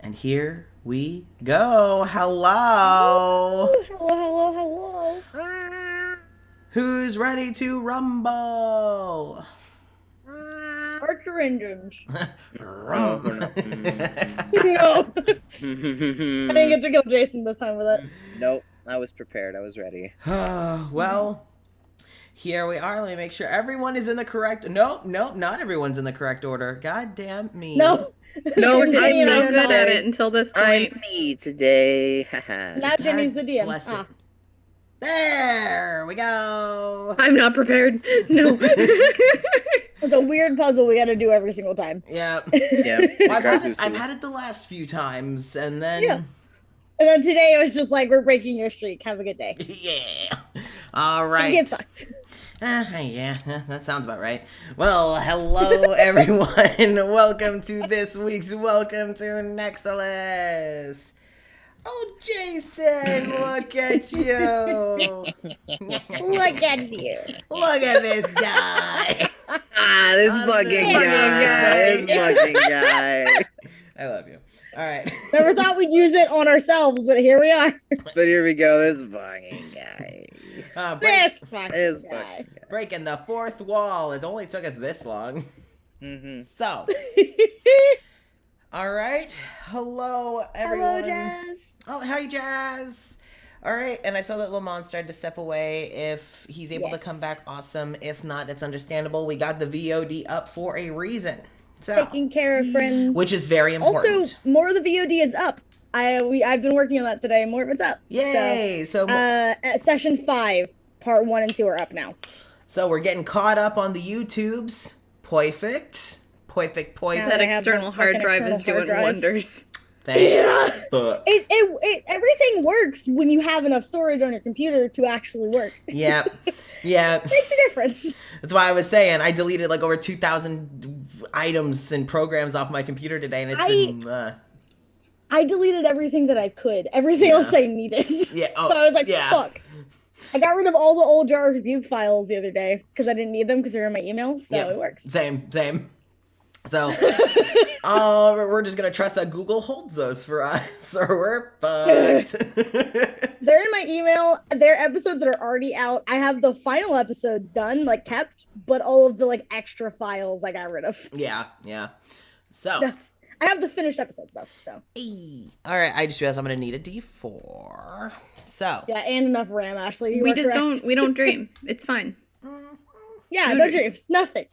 And here we go. Hello. Hello. Who's ready to rumble? Start your engines. Rumble. No. I didn't get to kill Jason this time with it. Nope. I was prepared. I was ready. Well, here we are. Let me make sure everyone is in the correct... Nope, not everyone's in the correct order. God damn me. No. No, I'm I'm so not. good at it until this point. I'm me today. Now Jenny's the DM. Bless it. There we go. I'm not prepared. No. It's a weird puzzle we gotta do every single time. Yeah. Yeah. Well, I've had it the last few times, and then... Yeah. And then today it was just like, we're breaking your streak. Have a good day. Yeah. All right. Get fucked. Yeah, that sounds about right. Well, hello everyone. Welcome to this week's Welcome to Nexilis. Oh, Jason, look at you. Look at you. Look at this guy. This fucking guy. This fucking guy. I love you. All right. Never thought we'd use it on ourselves, but here we are. But here we go. This fucking guy. This fucking This guy. fucking guy. Breaking the fourth wall. It only took us this long. Mm-hmm. So, all right. Hello, everyone. Hello, Jazz. Oh, hi, Jazz. All right, and I saw that Lamont started to step away. If he's able to Yes. come back, awesome. If not, it's understandable. We got the VOD up for a reason. So, Taking care of friends. which is very important. Also, more of the VOD is up. I've been working on that today. More of it's up. Yay! So, At session 5, part 1 and 2 are up now. so we're getting caught up on the YouTubes. Perfect. Perfect. Yeah. That I have external the hard fucking drive external is doing hard drive. wonders. Thank fuck. Everything works when you have enough storage on your computer to actually work. Yeah. Yeah. Makes a difference. That's why I was saying I deleted like over 2,000 items and programs off my computer today, and it's been... I deleted everything that I could. Everything else I needed. Yeah. Oh, So I was like, yeah. fuck. I got rid of all the old Jar of Rebuke files the other day because I didn't need them because they were in my email, so Yeah. it works. Same. So, we're just gonna trust that Google holds those for us, or we're fucked. They're in my email. They're episodes that are already out. I have the final episodes done, like kept, but all of the like extra files I got rid of. Yeah. So, I have the finished episodes though, so. all right. I just realized I'm gonna need a D4. So, Yeah, and enough RAM, Ashley. You We are just correct. we don't dream. It's fine. Yeah, no no dreams. dreams. Nothing.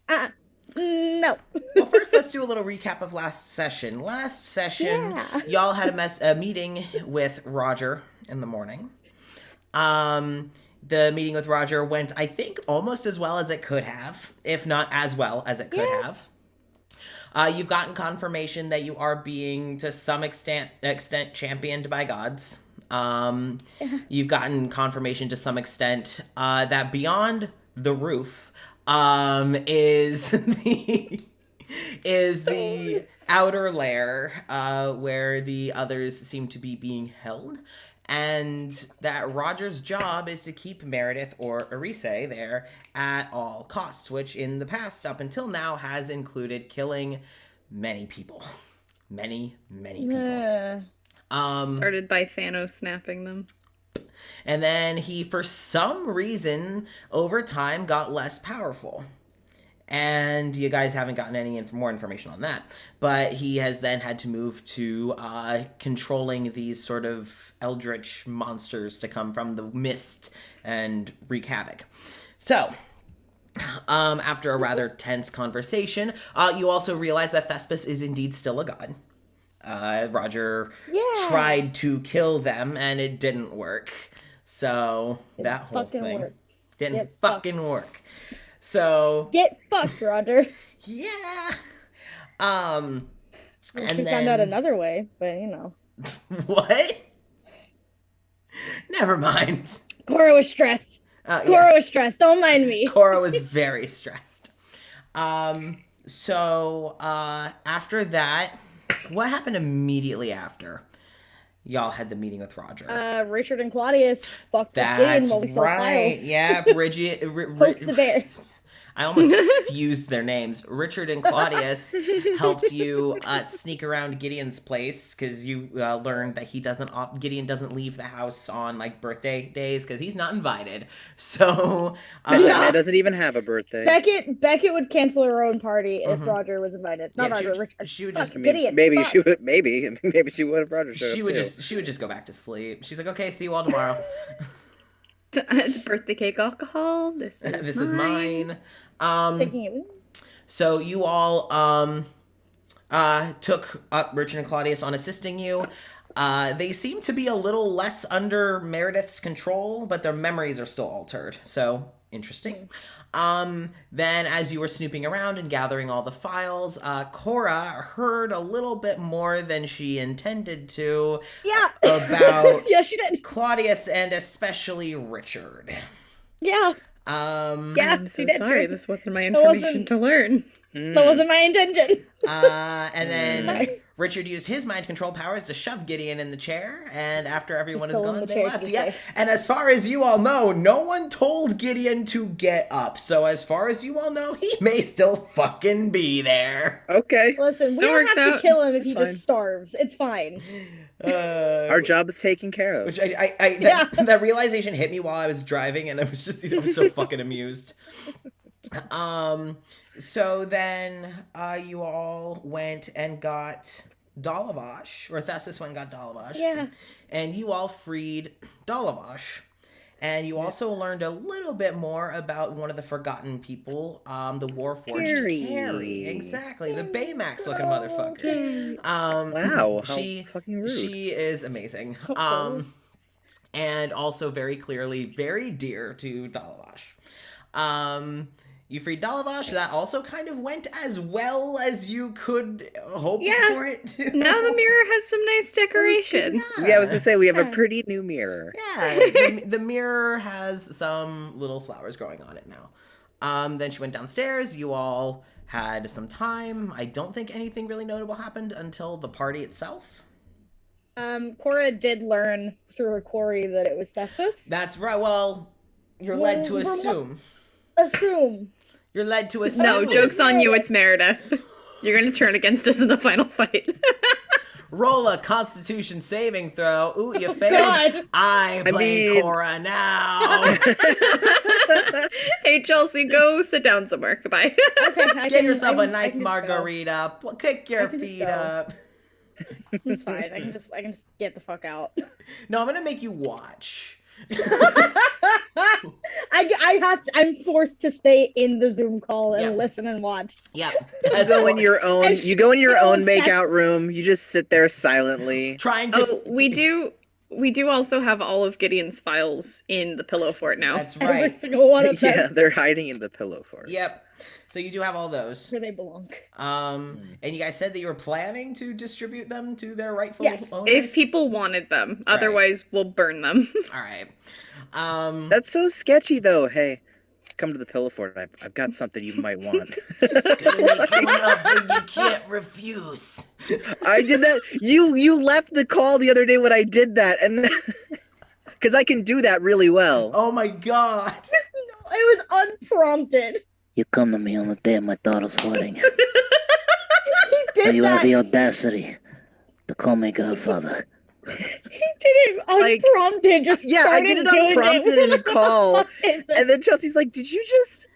No. well, first let's do a little recap of last session. Last session, Yeah. y'all had a meeting with Roger in the morning. The meeting with Roger went, I think, almost as well as it could have, if not as well as it could have. You've gotten confirmation that you are being, to some extent championed by gods. You've gotten confirmation to some extent that beyond the roof is the outer lair where the others seem to be being held. And that Roger's job is to keep Meredith or Arise there at all costs, which in the past, up until now, has included killing many people. Many people. Started by Thanos snapping them. And then he, for some reason, over time, got less powerful. And you guys haven't gotten any more information on that. But he has then had to move to controlling these sort of eldritch monsters to come from the mist and wreak havoc. So, after a rather tense conversation, you also realize that Thespis is indeed still a god. Roger tried to kill them, and it didn't work. So, that whole thing didn't fucking work. So Get fucked, Roger. yeah. We And then found out another way, but you know. what? Never mind. Cora was stressed. Cora was stressed. Don't mind me. Cora was very stressed. So after that, what happened immediately after y'all had the meeting with Roger? Richard and Claudius fucked That's in while we saw right. files. Yeah, Bridget. Poked the bear. I almost fused their names. Richard and Claudius helped you sneak around Gideon's place because you learned that Gideon doesn't leave the house on like birthday days because he's not invited. So I doesn't even have a birthday. Beckett would cancel her own party if Roger was invited. Not Roger, Richard. She would Fuck, just Gideon. Maybe Fuck. she would. Maybe she would have Roger showed she up would too. she would just go back to sleep. She's like, okay, see you all tomorrow. Birthday cake alcohol. This is Thinking mine. So you all took up Richard and Claudius on assisting you. They seem to be a little less under Meredith's control, but their memories are still altered. So interesting. Then as you were snooping around and gathering all the files, Cora heard a little bit more than she intended to about Yeah, she did. Claudius and especially Richard. Yeah. I'm so she did. sorry. This wasn't my information to learn. That wasn't my intention. And then Sorry. Richard used his mind control powers to shove Gideon in the chair, and after everyone is still in gone, the they chair left. to Yeah, stay. and as far as you all know, no one told Gideon to get up. So as far as you all know, he may still fucking be there. Okay. Listen, we That don't works have to out. kill him if he It's fine. just starves. It's fine. Our job is taken care of. Which that realization hit me while I was driving, and I was so fucking amused. So then you all went and got Dalavash, or Thessus went and got Dalavash. Yeah. And you all freed Dalavash. And you also learned a little bit more about one of the forgotten people, the Warforged Carrie. Exactly, the Baymax looking motherfucker. Wow, how fucking rude. She is amazing. And also very clearly very dear to Dalavash. You freed Dalavash. That also kind of went as well as you could hope for it to. Now the mirror has some nice decoration. Yeah, I was gonna say we have a pretty new mirror. Yeah, the mirror has some little flowers growing on it now. Then she went downstairs. You all had some time. I don't think anything really notable happened until the party itself. Cora did learn through her quarry that it was Thespis. That's right. Well, you're led to assume. Assume. You're led to assume. No, joke's on you, it's Meredith. You're gonna turn against us in the final fight. Roll a Constitution saving throw. Ooh, you failed. God. I blame Cora now. Hey, Chelsea, go sit down somewhere. Goodbye. Okay, Get yourself a nice margarita. Kick your can just feet go. up. It's fine. I can just get the fuck out. No, I'm gonna make you watch. I'm forced to stay in the Zoom call and Yeah. listen and watch. Yeah. You go in your own. As You go in your own she makeout room. You just sit there silently. Trying to. Oh, we do also have all of Gideon's files in the pillow fort now. That's Every right. single one of them. Yeah, they're hiding in the pillow fort. Yep. So you do have all those. Where they belong. And you guys said that you were planning to distribute them to their rightful Yes. owners? If people wanted them. Otherwise, we'll burn them. All right. That's so sketchy, though. Hey, come to the pillow fort. I've got something you might want. you can't refuse. I did that. You left the call the other day when I did that, and because I can do that really well. Oh my god. It was unprompted. You come to me on the day of my daughter's wedding, He and did you have that. the audacity to call me godfather. He did it unprompted. Just Yeah, I did it started doing unprompted it. in a call, What is it? and then Chelsea's like, "Did you just?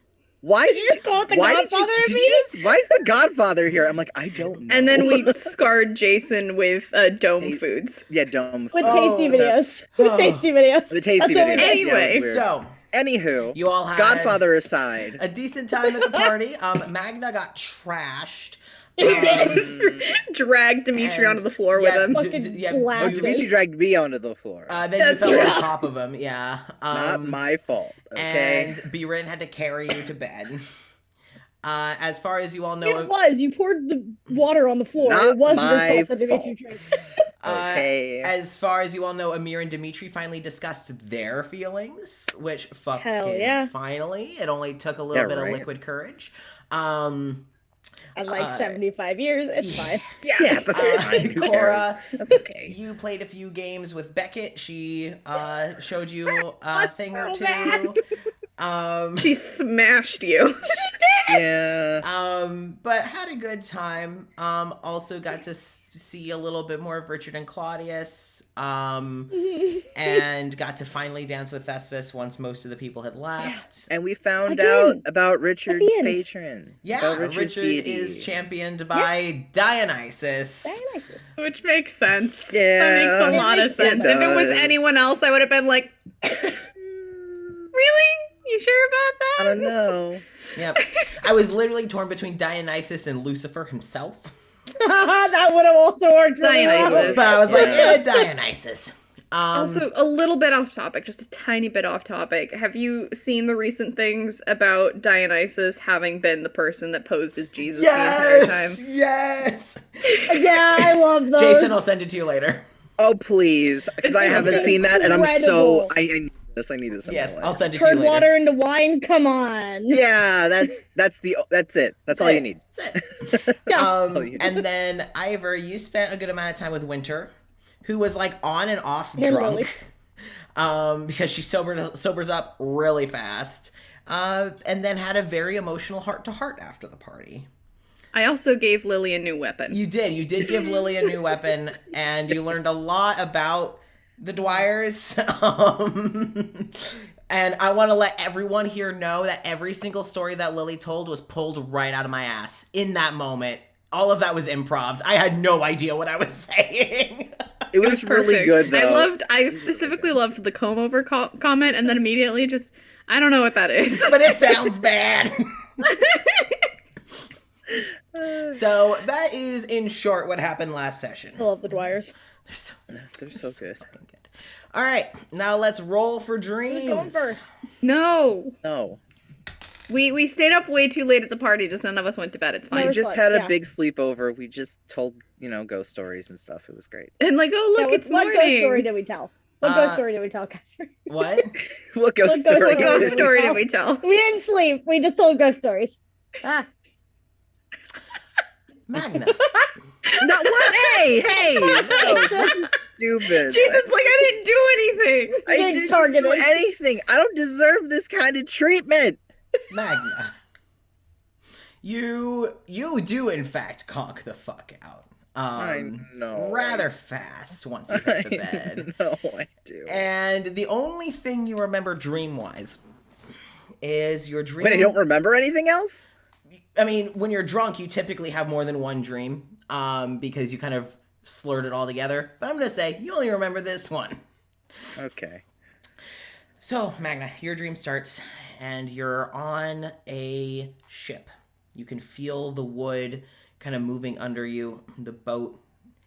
Why Did you just call it the Godfather of me?" Why is the Godfather here?" I'm like, "I don't know." And then we scarred Jason with dome foods. yeah, dome With Oh, tasty that's- videos. With tasty videos. The tasty That's what we videos. did. Anyway. Yeah, it was weird. So, Anywho, you all had Godfather aside, a decent time at the party. Magna got trashed. Dragged Dimitri And- onto the floor with yeah, him. Fucking blasted. Dimitri dragged me onto the floor. Then you That's fell on right. top of him. Yeah. Not my fault. Okay. And Birin had to carry you to bed. As far as you all know, It was. You poured the water on the floor. Not it was my your fault that fault. Dimitri drank. Okay. As far as you all know, Amir and Dimitri finally discussed their feelings, which fucking Hell yeah. finally. It only took a little Yeah, bit of right. liquid courage. At like 75 years, it's fine. Yeah, that's fine. Who cares? Cora, That's okay. you played a few games with Beckett. She showed you a thing or so two. bad. She smashed you. Yeah. But had a good time. Also got to see a little bit more of Richard and Claudius. And got to finally dance with Thespis once most of the people had left. And we found Again, out about Richard's end. patron. Yeah, about Richard's Richard deity. is championed by Dionysus. Dionysus. Which makes sense. Yeah, That makes a it lot of makes sense. sense. If it was It does. anyone else, I would have been like, really? You sure about that? I don't know. Yep. I was literally torn between Dionysus and Lucifer himself. That would have also worked really well. Dionysus. But I was like, Yeah. Dionysus. Also, a little bit off topic, just a tiny bit off topic. Have you seen the recent things about Dionysus having been the person that posed as Jesus the entire time? Yes! Yeah, I love those. Jason, I'll send it to you later. Oh, please. Because I It's haven't so seen that, and I'm so... incredible. I need this. I need this. in my Yes, life. I'll send it to you Turn later. water into wine. Come on. Yeah, that's it. That's all you need. That's it. all you need. And then, Ivor, you spent a good amount of time with Winter, who was like on and off Yeah, drunk. Because she sobers up really fast. And then had a very emotional heart-to-heart after the party. I also gave Lily a new weapon. You did give Lily a new weapon, and you learned a lot about the Dwyers. And I want to let everyone here know that every single story that Lily told was pulled right out of my ass in that moment. All of that was improv. I had no idea what I was saying. It was really Perfect. good, though. I specifically loved the comb over comment, and then immediately just, I don't know what that is. But it sounds bad. So that is, in short, what happened last session. I love the Dwyers. They're so good. fucking good. All right, now let's roll for dreams. Who's going first? No. No. We stayed up way too late at the party, just none of us went to bed. It's We fine. No, just like- had a yeah. big sleepover. We just told, ghost stories and stuff. It was great. And like, oh look, Yeah, it's what morning. ghost story did we tell? What Uh, ghost story did we tell, Casper? What? What ghost What ghost story? What ghost did we story tell? did we tell? We didn't sleep. We just told ghost stories. Ah. Magna. No, what? Hey! No, this is stupid. Jason's like, I didn't do anything. I Big didn't targeted. do anything. I don't deserve this kind of treatment. Magna. You do in fact conk the fuck out. I know. Rather fast once you hit the bed. No, I do. And the only thing you remember dream-wise is your dream. Wait, I don't remember anything else? I mean, when you're drunk, you typically have more than one dream, because you kind of slurred it all together. But I'm gonna say you only remember this one. Okay. So, Magna, your dream starts, and you're on a ship. You can feel the wood kind of moving under you, the boat,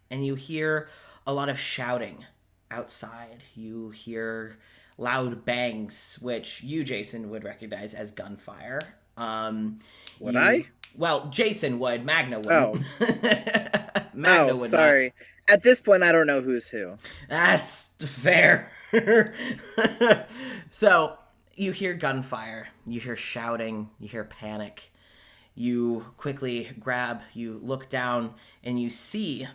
and you hear a lot of shouting outside. You hear loud bangs, which you, Jason, would recognize as gunfire. Would I? Well, Jason would. Magna would. Oh. Magna Oh, would sorry. At this point, I don't know who's who. not. That's fair. So, you hear gunfire. You hear shouting. You hear panic. You quickly you look down, and you see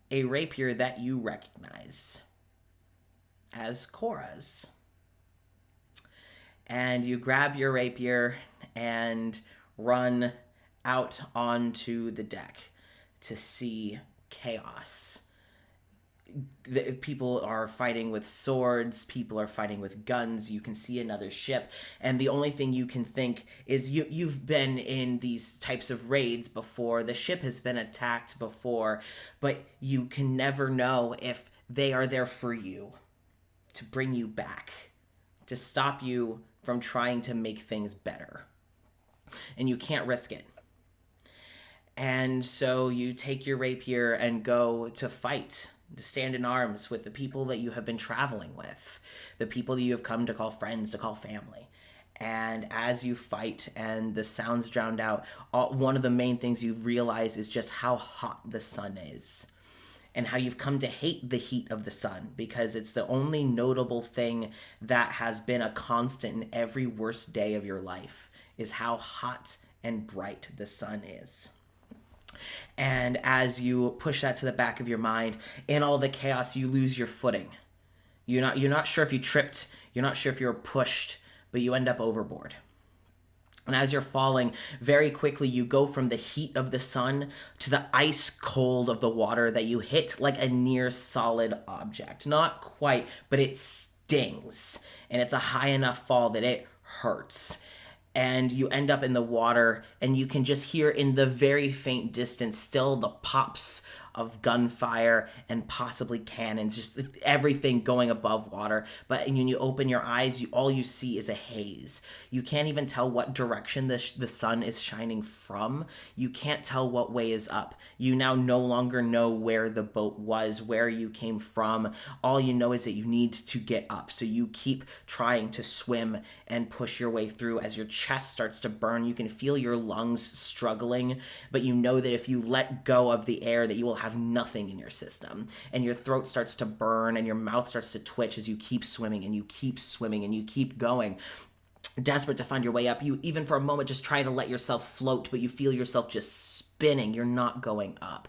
a rapier that you recognize as Cora's. And you grab your rapier and run out onto the deck to see chaos. People are fighting with swords, people are fighting with guns. You can see another ship, and the only thing you can think is you've been in these types of raids before. The ship has been attacked before, but you can never know if they are there for you, to bring you back, to stop you from trying to make things better. And you can't risk it. And so you take your rapier and go to fight, to stand in arms with the people that you have been traveling with, the people that you have come to call friends, to call family. And as you fight and the sounds drowned out, one of the main things you realize is just how hot the sun is, and how you've come to hate the heat of the sun, because it's the only notable thing that has been a constant in every worst day of your life, is how hot and bright the sun is. And as you push that to the back of your mind, in all the chaos, you lose your footing. You're not sure if you tripped, you're not sure if you were pushed, but you end up overboard. And as you're falling, very quickly you go from the heat of the sun to the ice cold of the water that you hit like a near solid object. Not quite, but it stings. And it's a high enough fall that it hurts. And you end up in the water, and you can just hear in the very faint distance still the pops of gunfire and possibly cannons, just everything going above water. But when you open your eyes, all you see is a haze. You can't even tell what direction the sun is shining from. You can't tell what way is up. You now no longer know where the boat was, where you came from. All you know is that you need to get up. So you keep trying to swim and push your way through. As your chest starts to burn, you can feel your lungs struggling, but you know that if you let go of the air, that you will have nothing in your system, and your throat starts to burn and your mouth starts to twitch as you keep swimming and you keep swimming and you keep going, desperate to find your way up. You even for a moment just try to let yourself float, but you feel yourself just spinning. You're not going up.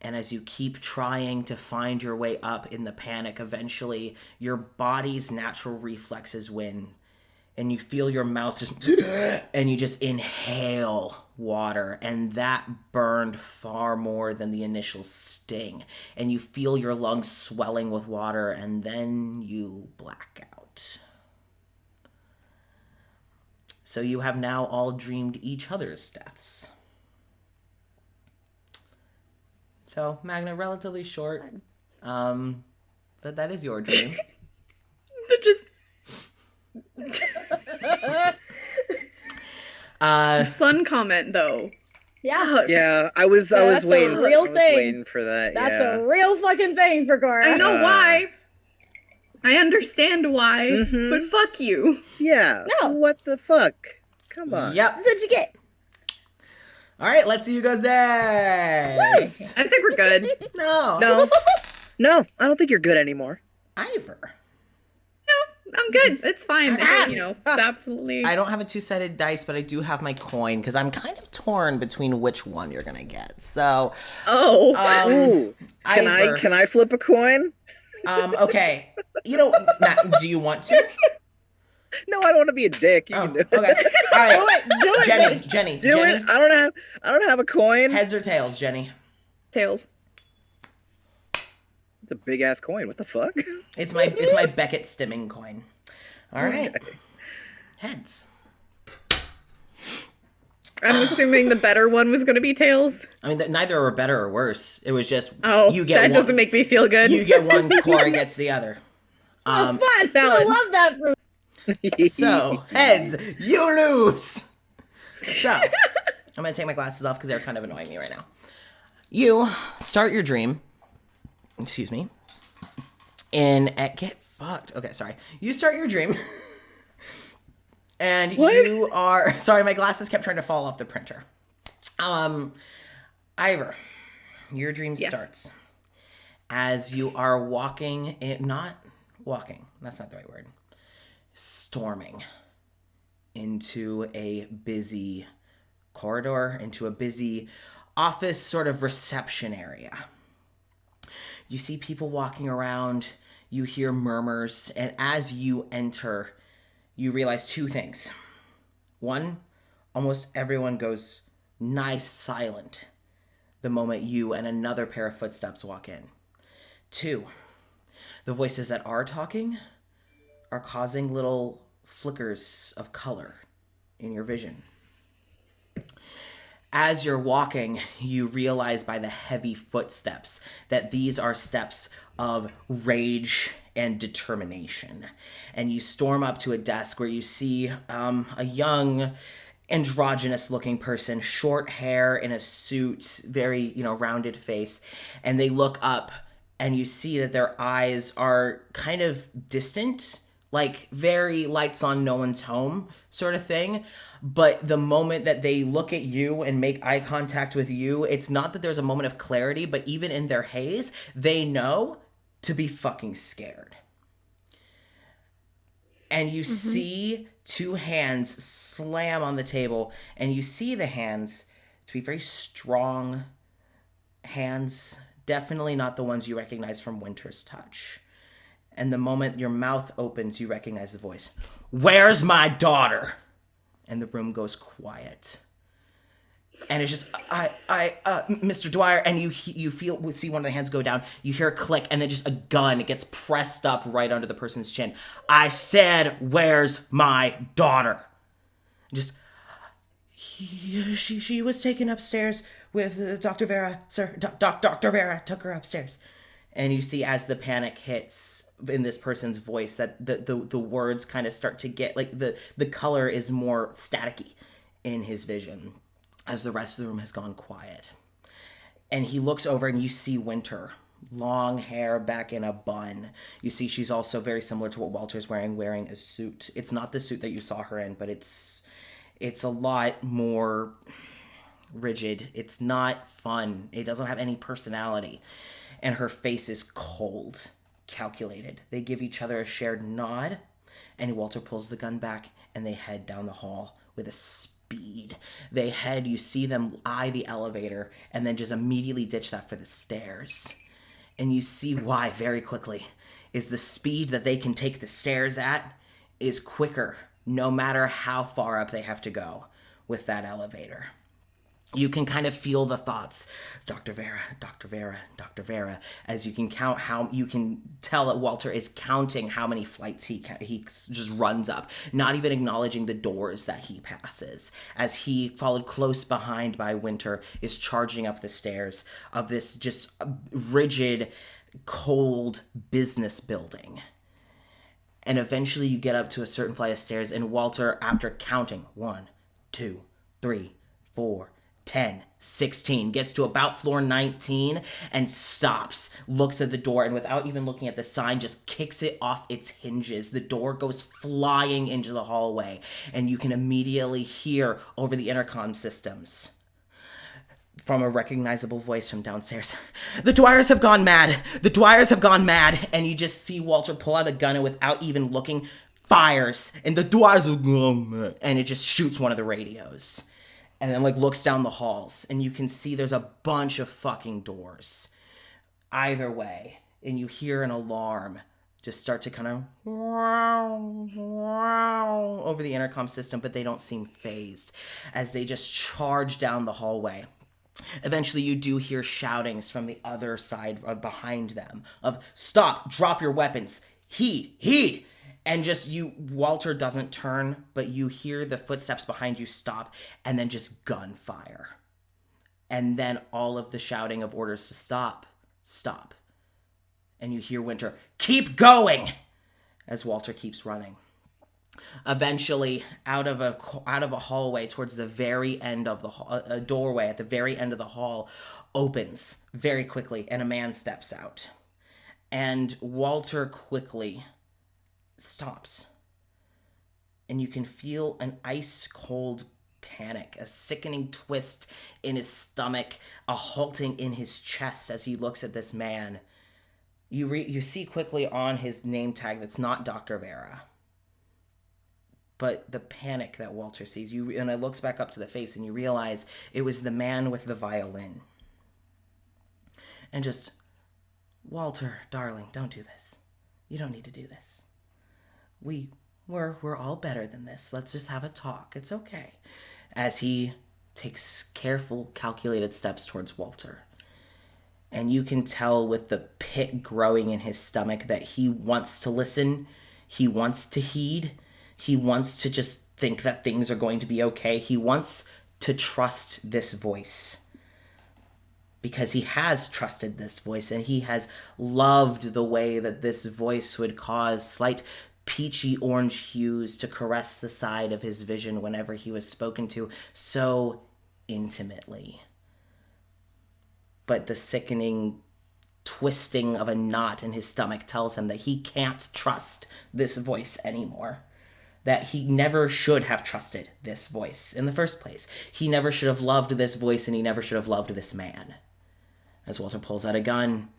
And as you keep trying to find your way up in the panic, eventually your body's natural reflexes win, and you feel your mouth just and you just inhale water, and that burned far more than the initial sting, and you feel your lungs swelling with water, and then you black out. So you have now all dreamed each other's deaths. So Magna, relatively short, but that is your dream. That just sun comment though. Yeah. Yeah, I was That's a waiting. real I was thing. waiting for that. That's yeah. a real fucking thing for Cora. I know why. I understand why, Mhm. but fuck you. Yeah. No. What the fuck? Come on. Yep. That's what you get. All right, let's see who goes next. I think we're good. No. No. No, I don't think you're good anymore. Ivor. I'm good. It's fine. Ah. It's absolutely. I don't have a two-sided dice, but I do have my coin because I'm kind of torn between which one you're gonna get. So, Oh. Ooh. Ivor. Can I flip a coin? Okay. You know, Matt, do you want to? No, I don't want to be a dick. You Oh, can do it. okay. All right. Do it, Jenny, bitch. Jenny, Do Jenny. it. I don't have a coin. Heads or tails, Jenny? Tails. It's a big ass coin. What the fuck? It's my Beckett stimming coin. All right. Heads. I'm assuming the better one was going to be tails. I mean, neither are better or worse. It was just Oh, you get that one, doesn't make me feel good. you get one, Cora gets the other. Oh, fun. I valid. love that for So, heads, you lose. So, I'm going to take my glasses off because they're kind of annoying me right now. You start your dream, excuse me, get fucked. Okay, sorry. You start your dream, and you are, sorry, my glasses kept trying to fall off the printer. Ivor, your dream starts as you are walking, not walking, that's not the right word, storming into a busy corridor, into a busy office sort of reception area. You see people walking around, you hear murmurs, and as you enter, you realize two things. One, almost everyone goes nigh silent the moment you and another pair of footsteps walk in. Two, the voices that are talking are causing little flickers of color in your vision. As you're walking, you realize by the heavy footsteps that these are steps of rage and determination. And you storm up to a desk where you see a young, androgynous looking person, short hair in a suit, very, rounded face. And they look up and you see that their eyes are kind of distant, like very lights on no one's home sort of thing. But the moment that they look at you and make eye contact with you, it's not that there's a moment of clarity, but even in their haze, they know to be fucking scared. And you see two hands slam on the table, and you see the hands to be very strong hands, definitely not the ones you recognize from Winter's Touch. And the moment your mouth opens, you recognize the voice. Where's my daughter? And the room goes quiet. And it's just, Mr. Dwyer, and you see one of the hands go down, you hear a click, and then just a gun gets pressed up right under the person's chin. I said, where's my daughter? Just, she was taken upstairs with Dr. Vera, sir. Dr. Vera took her upstairs. And you see as the panic hits in this person's voice that the words kind of start to get, like, the color is more staticky in his vision as the rest of the room has gone quiet. And he looks over and you see Winter. Long hair back in a bun. You see she's also very similar to what Walter's wearing a suit. It's not the suit that you saw her in, but it's a lot more rigid. It's not fun. It doesn't have any personality. And her face is cold, calculated. They give each other a shared nod, and Walter pulls the gun back, and they head down the hall with a speed. They head, you see them eye the elevator, and then just immediately ditch that for the stairs. And you see why very quickly. Is the speed that they can take the stairs at is quicker, no matter how far up they have to go with that elevator. You can kind of feel the thoughts, Dr. Vera, Dr. Vera, Dr. Vera, as you can count how, you can tell that Walter is counting how many flights he just runs up, not even acknowledging the doors that he passes, as he, followed close behind by Winter, is charging up the stairs of this just rigid, cold business building. And eventually you get up to a certain flight of stairs, and Walter, after counting 1, 2, 3, 4, 10, 16, gets to about floor 19 and stops, looks at the door, and without even looking at the sign, just kicks it off its hinges. The door goes flying into the hallway, and you can immediately hear over the intercom systems from a recognizable voice from downstairs, the Dwyers have gone mad! The Dwyers have gone mad! And you just see Walter pull out a gun and without even looking, fires, and the Dwyers have gone mad, and it just shoots one of the radios. And then, like, looks down the halls, and you can see there's a bunch of fucking doors either way, and you hear an alarm just start to kind of over the intercom system, but they don't seem phased as they just charge down the hallway. Eventually, you do hear shoutings from the other side behind them of, stop, drop your weapons, heed. And just Walter doesn't turn, but you hear the footsteps behind you stop, and then just gunfire. And then all of the shouting of orders to stop. And you hear Winter, keep going, as Walter keeps running. Eventually, out of a hallway towards the very end of the hall, a doorway at the very end of the hall opens very quickly, and a man steps out. And Walter quickly stops, and you can feel an ice-cold panic, a sickening twist in his stomach, a halting in his chest as he looks at this man. You see quickly on his name tag that's not Dr. Vera, but the panic that Walter sees. And it looks back up to the face, and you realize it was the man with the violin. And just, Walter, darling, don't do this. You don't need to do this. We're all better than this. Let's just have a talk. It's okay. As he takes careful, calculated steps towards Walter. And you can tell with the pit growing in his stomach that he wants to listen. He wants to heed. He wants to just think that things are going to be okay. He wants to trust this voice. Because he has trusted this voice, and he has loved the way that this voice would cause slight peachy orange hues to caress the side of his vision whenever he was spoken to so intimately. But the sickening twisting of a knot in his stomach tells him that he can't trust this voice anymore. That he never should have trusted this voice in the first place. He never should have loved this voice, and he never should have loved this man. As Walter pulls out a gun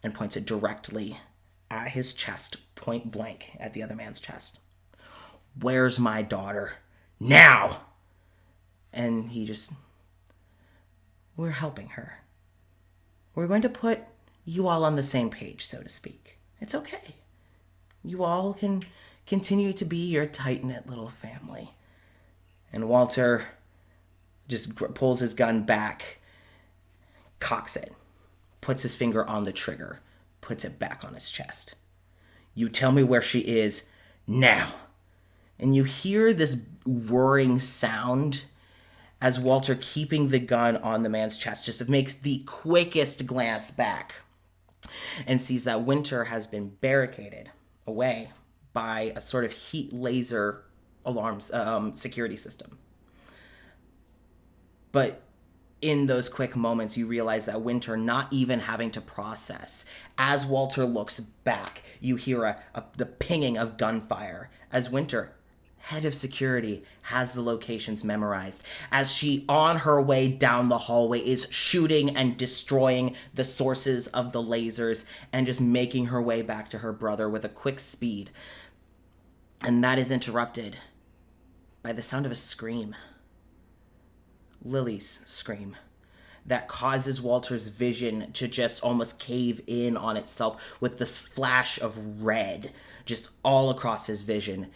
and points it directly at his chest, point blank at the other man's chest. Where's my daughter? Now! And he just, we're helping her. We're going to put you all on the same page, so to speak. It's okay. you all can continue to be your tight-knit little family. And Walter just pulls his gun back, cocks it, puts his finger on the trigger, puts it back on his chest. You tell me where she is now. And you hear this whirring sound as Walter, keeping the gun on the man's chest, just makes the quickest glance back and sees that Winter has been barricaded away by a sort of heat laser alarms security system. But in those quick moments, you realize that Winter, not even having to process, as Walter looks back, you hear the pinging of gunfire as Winter, head of security, has the locations memorized, as she, on her way down the hallway, is shooting and destroying the sources of the lasers and just making her way back to her brother with a quick speed. And that is interrupted by the sound of a scream. Lily's scream. That causes Walter's vision to just almost cave in on itself with this flash of red just all across his vision.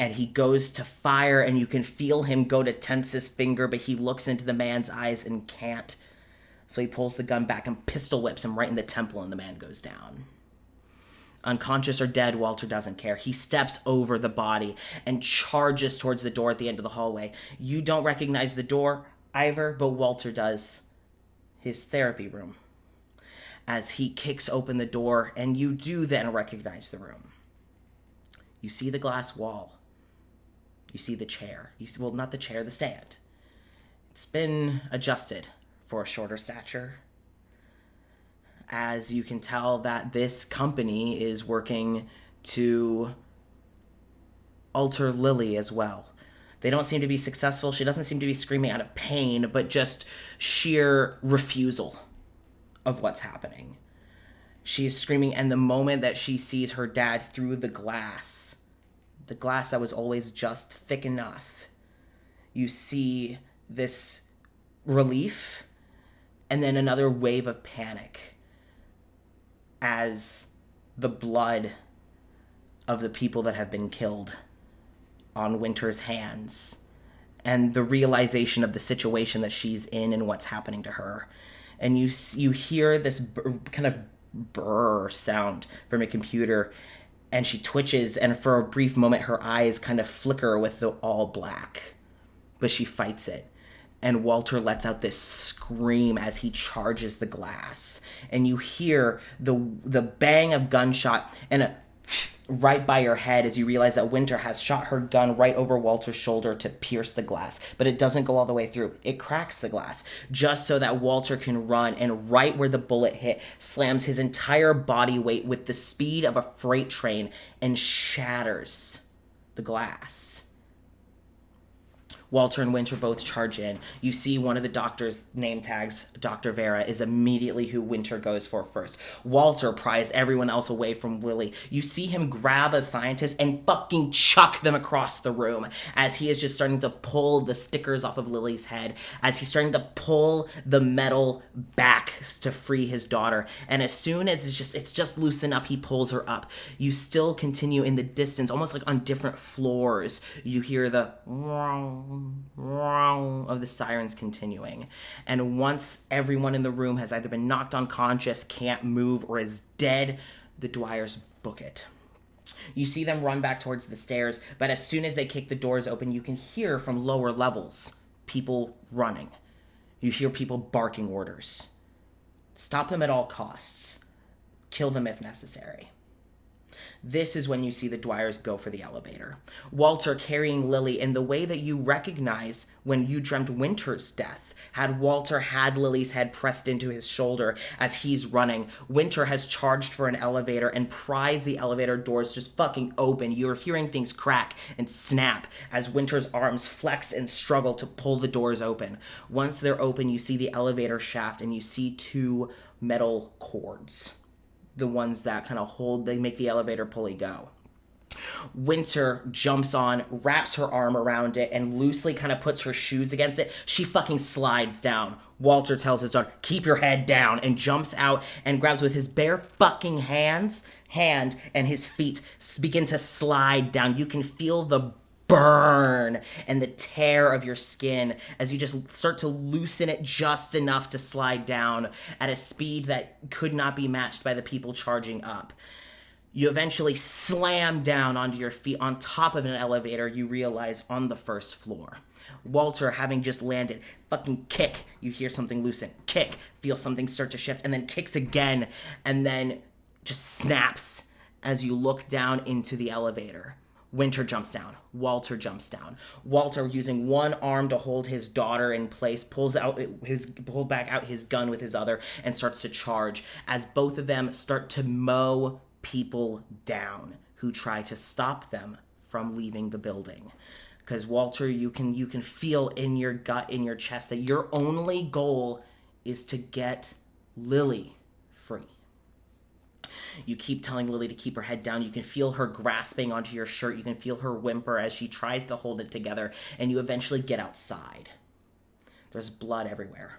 And he goes to fire, and you can feel him go to tense his finger, but he looks into the man's eyes and can't. So he pulls the gun back and pistol whips him right in the temple, and the man goes down. Unconscious or dead, Walter doesn't care. He steps over the body and charges towards the door at the end of the hallway. You don't recognize the door, Ivor, but Walter does. His therapy room. As he kicks open the door, and you do then recognize the room. You see the glass wall. You see the chair. Well, not the chair, the stand. It's been adjusted for a shorter stature. As you can tell that this company is working to alter Lily as well. They don't seem to be successful. She doesn't seem to be screaming out of pain, but just sheer refusal of what's happening. She is screaming, and the moment that she sees her dad through the glass that was always just thick enough, you see this relief and then another wave of panic as the blood of the people that have been killed on Winter's hands and the realization of the situation that she's in and what's happening to her. And you hear this kind of brrr sound from a computer, and she twitches, and for a brief moment her eyes kind of flicker with the all black, but she fights it. And Walter lets out this scream as he charges the glass, and you hear the bang of gunshot and right by your head as you realize that Winter has shot her gun right over Walter's shoulder to pierce the glass, but it doesn't go all the way through. It cracks the glass just so that Walter can run, and right where the bullet hit, slams his entire body weight with the speed of a freight train and shatters the glass. Walter and Winter both charge in. You see one of the doctor's name tags, Dr. Vera, is immediately who Winter goes for first. Walter pries everyone else away from Lily. You see him grab a scientist and fucking chuck them across the room as he is just starting to pull the stickers off of Lily's head, as he's starting to pull the metal back to free his daughter. And as soon as it's just loose enough, he pulls her up. You still continue in the distance, almost like on different floors. You hear the of the sirens continuing, and once everyone in the room has either been knocked unconscious, can't move, or is dead, the Dwyers book it. You see them run back towards the stairs, but as soon as they kick the doors open, you can hear from lower levels people running. You hear people barking orders. Stop them at all costs. Kill them if necessary. This is when you see the Dwyers go for the elevator. Walter carrying Lily in the way that you recognize when you dreamt Winter's death. Had Walter had Lily's head pressed into his shoulder as he's running, Winter has charged for an elevator and pries the elevator doors just fucking open. You're hearing things crack and snap as Winter's arms flex and struggle to pull the doors open. Once they're open, you see the elevator shaft and you see two metal cords. The ones that kind of hold, they make the elevator pulley go. Winter jumps on, wraps her arm around it, and loosely kind of puts her shoes against it. She fucking slides down. Walter tells his daughter, keep your head down, and jumps out and grabs with his bare fucking hand, and his feet begin to slide down. You can feel the burn and the tear of your skin as you just start to loosen it just enough to slide down at a speed that could not be matched by the people charging up. You eventually slam down onto your feet on top of an elevator, you realize, on the first floor. Walter, having just landed, fucking kick. You hear something loosen. Kick. Feel something start to shift, and then kicks again, and then just snaps as you look down into the elevator. Winter jumps down. Walter jumps down. Walter, using one arm to hold his daughter in place, pulls back out his gun with his other and starts to charge as both of them start to mow people down who try to stop them from leaving the building. Because Walter, you can feel in your gut, in your chest, that your only goal is to get Lily free. You keep telling Lily to keep her head down. You can feel her grasping onto your shirt. You can feel her whimper as she tries to hold it together. And you eventually get outside. There's blood everywhere.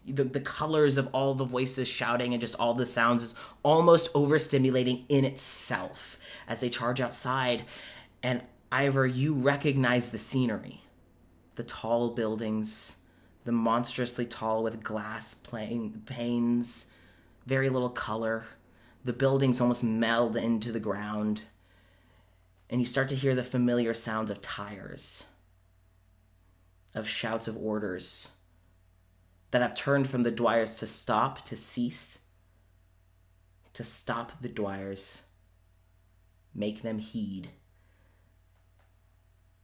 The colors of all the voices shouting and just all the sounds is almost overstimulating in itself as they charge outside. And Ivor, you recognize the scenery. The tall buildings, the monstrously tall with glass panes, very little color. The buildings almost meld into the ground, and you start to hear the familiar sounds of tires, of shouts of orders that have turned from the Dwyers to stop, to cease, to stop the Dwyers, make them heed.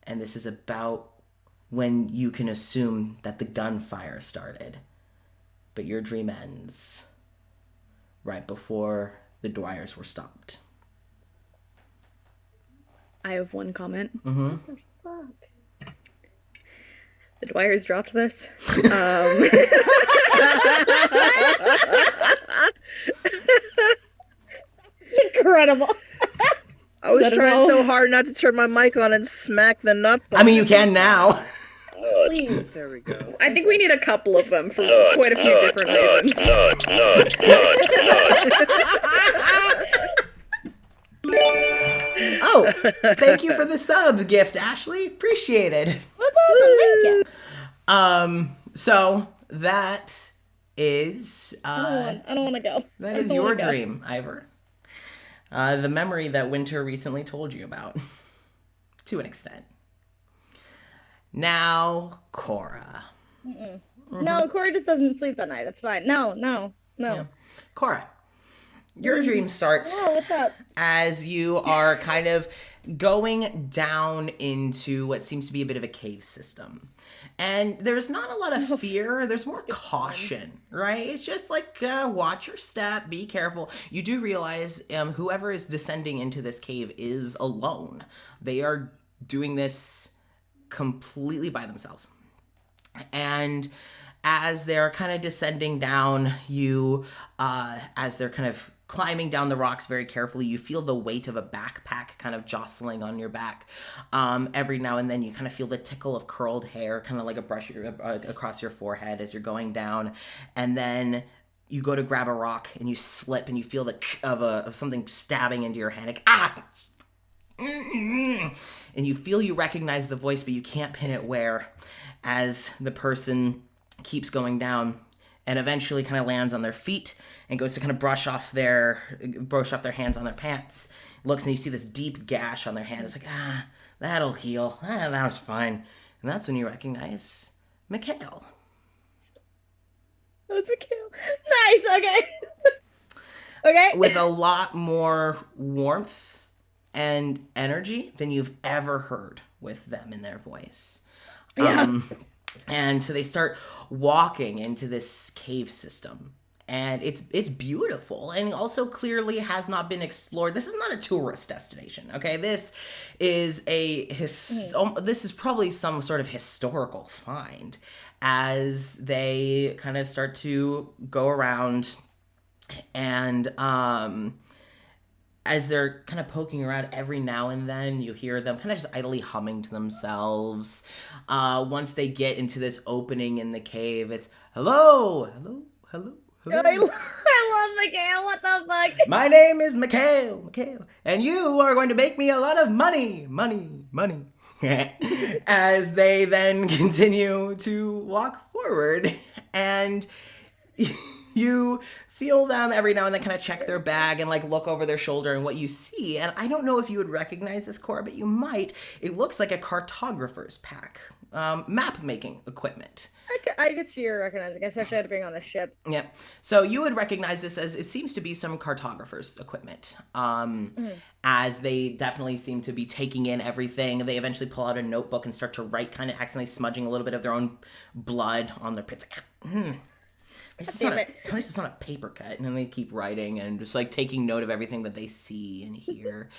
And this is about when you can assume that the gunfire started, but your dream ends right before the Dwyers were stopped. I have one comment. Mm-hmm. What the fuck? The Dwyers dropped this. It's incredible. I was That is trying all. so hard not to turn my mic on and smack the nut button. I mean, you can now. Please. There we go. I think we need a couple of them for quite a few different reasons. Oh, thank you for the sub gift, Ashley. Appreciate it. That's awesome. Thank you. So that is I don't want to go. that I is don't your wanna go. dream, Ivor. The memory that Winter recently told you about, to an extent. Now, Cora. No, Corey just doesn't sleep at night. It's fine. No. Yeah. Cora, your dream starts Oh, what's up? as you are kind of going down into what seems to be a bit of a cave system. And there's not a lot of fear. There's more caution, right? It's just like, watch your step, be careful. You do realize whoever is descending into this cave is alone. They are doing this completely by themselves. And as they're kind of descending down, as they're kind of climbing down the rocks very carefully, you feel the weight of a backpack kind of jostling on your back. Every now and then you kind of feel the tickle of curled hair, kind of like a brush across your forehead as you're going down. And then you go to grab a rock and you slip and you feel the of something stabbing into your hand. Like, ah! And you recognize the voice, but you can't pin it where, as the person keeps going down and eventually kind of lands on their feet and goes to kind of brush off their hands on their pants. Looks and you see this deep gash on their hand. It's like, that'll heal. That's fine. And that's when you recognize Mikhail. That's a kill. Nice. Okay. Okay. With a lot more warmth and energy than you've ever heard with them in their voice. Yeah. And so they start walking into this cave system. And it's beautiful and also clearly has not been explored. This is not a tourist destination, okay? This is this is probably some sort of historical find as they kind of start to go around and as they're kind of poking around, every now and then you hear them kind of just idly humming to themselves. Once they get into this opening in the cave, it's hello, hello, hello. Hello. I love Mikhail. What the fuck? My name is Mikhail, and you are going to make me a lot of money. As they then continue to walk forward, and you feel them every now and then kind of check their bag and like look over their shoulder, and what you see, and I don't know if you would recognize this, Cora, but you might. It looks like a cartographer's pack, map making equipment. I could see her recognizing, especially at being on a ship. Yep. So you would recognize this as, it seems to be some cartographer's equipment. As they definitely seem to be taking in everything. They eventually pull out a notebook and start to write, kind of accidentally smudging a little bit of their own blood on their pits. At least it's not a paper cut. And then they keep writing and just like taking note of everything that they see and hear.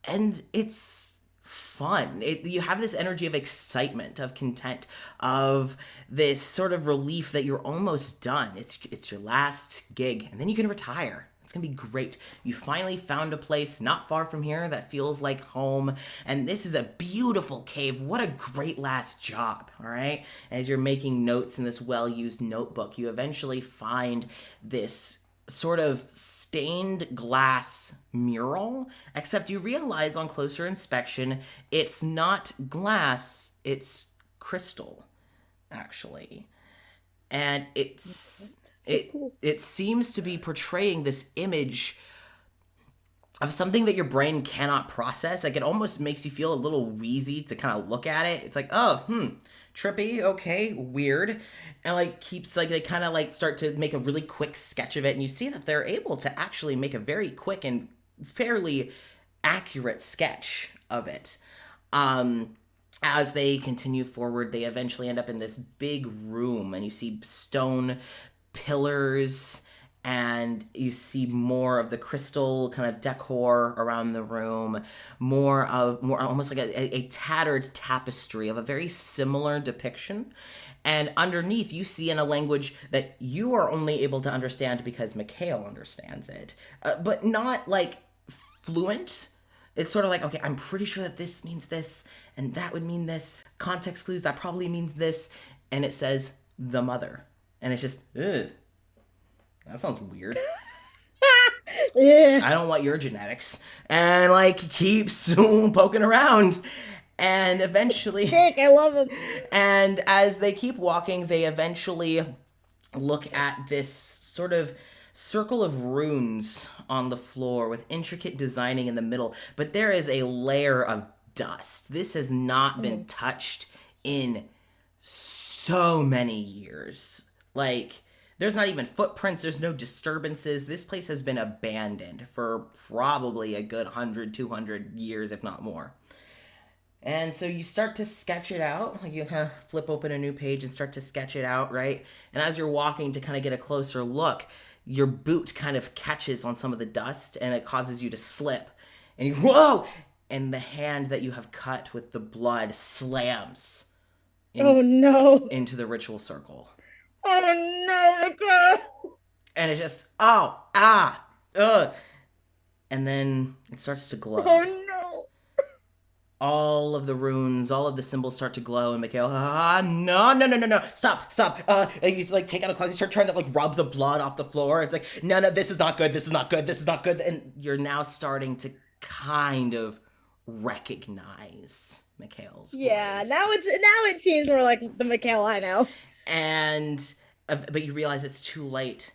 And it's fun. You have this energy of excitement, of content, of this sort of relief that you're almost done. It's your last gig, and then you can retire. It's gonna be great. You finally found a place not far from here that feels like home, and this is a beautiful cave. What a great last job, all right? As you're making notes in this well-used notebook, you eventually find this sort of stained glass mural, except you realize on closer inspection, it's not glass, it's crystal, actually. And it seems to be portraying this image of something that your brain cannot process. Like, it almost makes you feel a little wheezy to kind of look at it. It's like, oh, trippy, okay, weird. And like keeps like, they kind of like start to make a really quick sketch of it, and you see that they're able to actually make a very quick and fairly accurate sketch of it. As they continue forward, they eventually end up in this big room, and you see stone pillars, and you see more of the crystal kind of decor around the room, more almost like a tattered tapestry of a very similar depiction. And underneath, you see in a language that you are only able to understand because Mikhail understands it, but not like fluent. It's sort of like, okay, I'm pretty sure that this means this, and that would mean this. Context clues, that probably means this. And it says, the mother. And it's just, ugh. That sounds weird. Yeah. I don't want your genetics. And like keeps poking around. And eventually... Dick, I love him. And as they keep walking, they eventually look at this sort of circle of runes on the floor with intricate designing in the middle. But there is a layer of dust. This has not been touched in so many years. Like, there's not even footprints. There's no disturbances. This place has been abandoned for probably a good 100, 200 years, if not more. And so you start to sketch it out. Like, you kind of flip open a new page and start to sketch it out, right? And as you're walking to kind of get a closer look, your boot kind of catches on some of the dust, and it causes you to slip. And you, whoa! And the hand that you have cut with the blood slams into the ritual circle. Oh no, Mikhail! And it just, and then it starts to glow. Oh no! All of the runes, all of the symbols start to glow, and Mikhail, no, stop. You like take out a cloth, you start trying to like rub the blood off the floor. It's like, no, this is not good, and you're now starting to kind of recognize Mikhail's voice. Yeah, now it seems more like the Mikhail I know. And but you realize it's too late.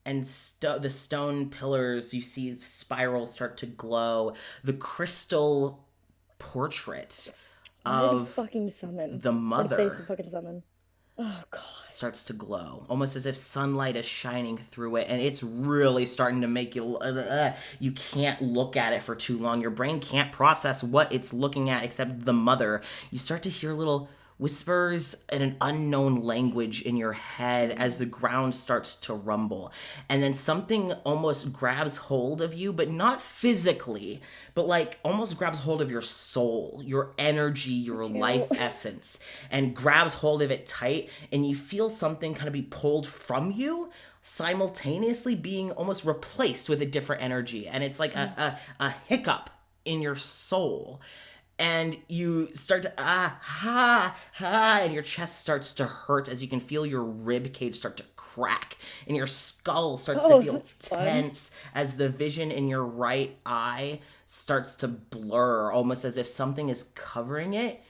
And the stone pillars, you see spirals start to glow. The crystal portrait of fucking summon the mother fucking summon. Oh god, starts to glow, almost as if sunlight is shining through it, and it's really starting to make you you can't look at it for too long. Your brain can't process what it's looking at except the mother. You start to hear little whispers in an unknown language in your head as the ground starts to rumble. And then something almost grabs hold of you, but not physically, but like almost grabs hold of your soul, your energy, your life essence, and grabs hold of it tight. And you feel something kind of be pulled from you simultaneously being almost replaced with a different energy. And it's like a hiccup in your soul. And you start to and your chest starts to hurt as you can feel your rib cage start to crack, and your skull starts to feel tense as the vision in your right eye starts to blur, almost as if something is covering it.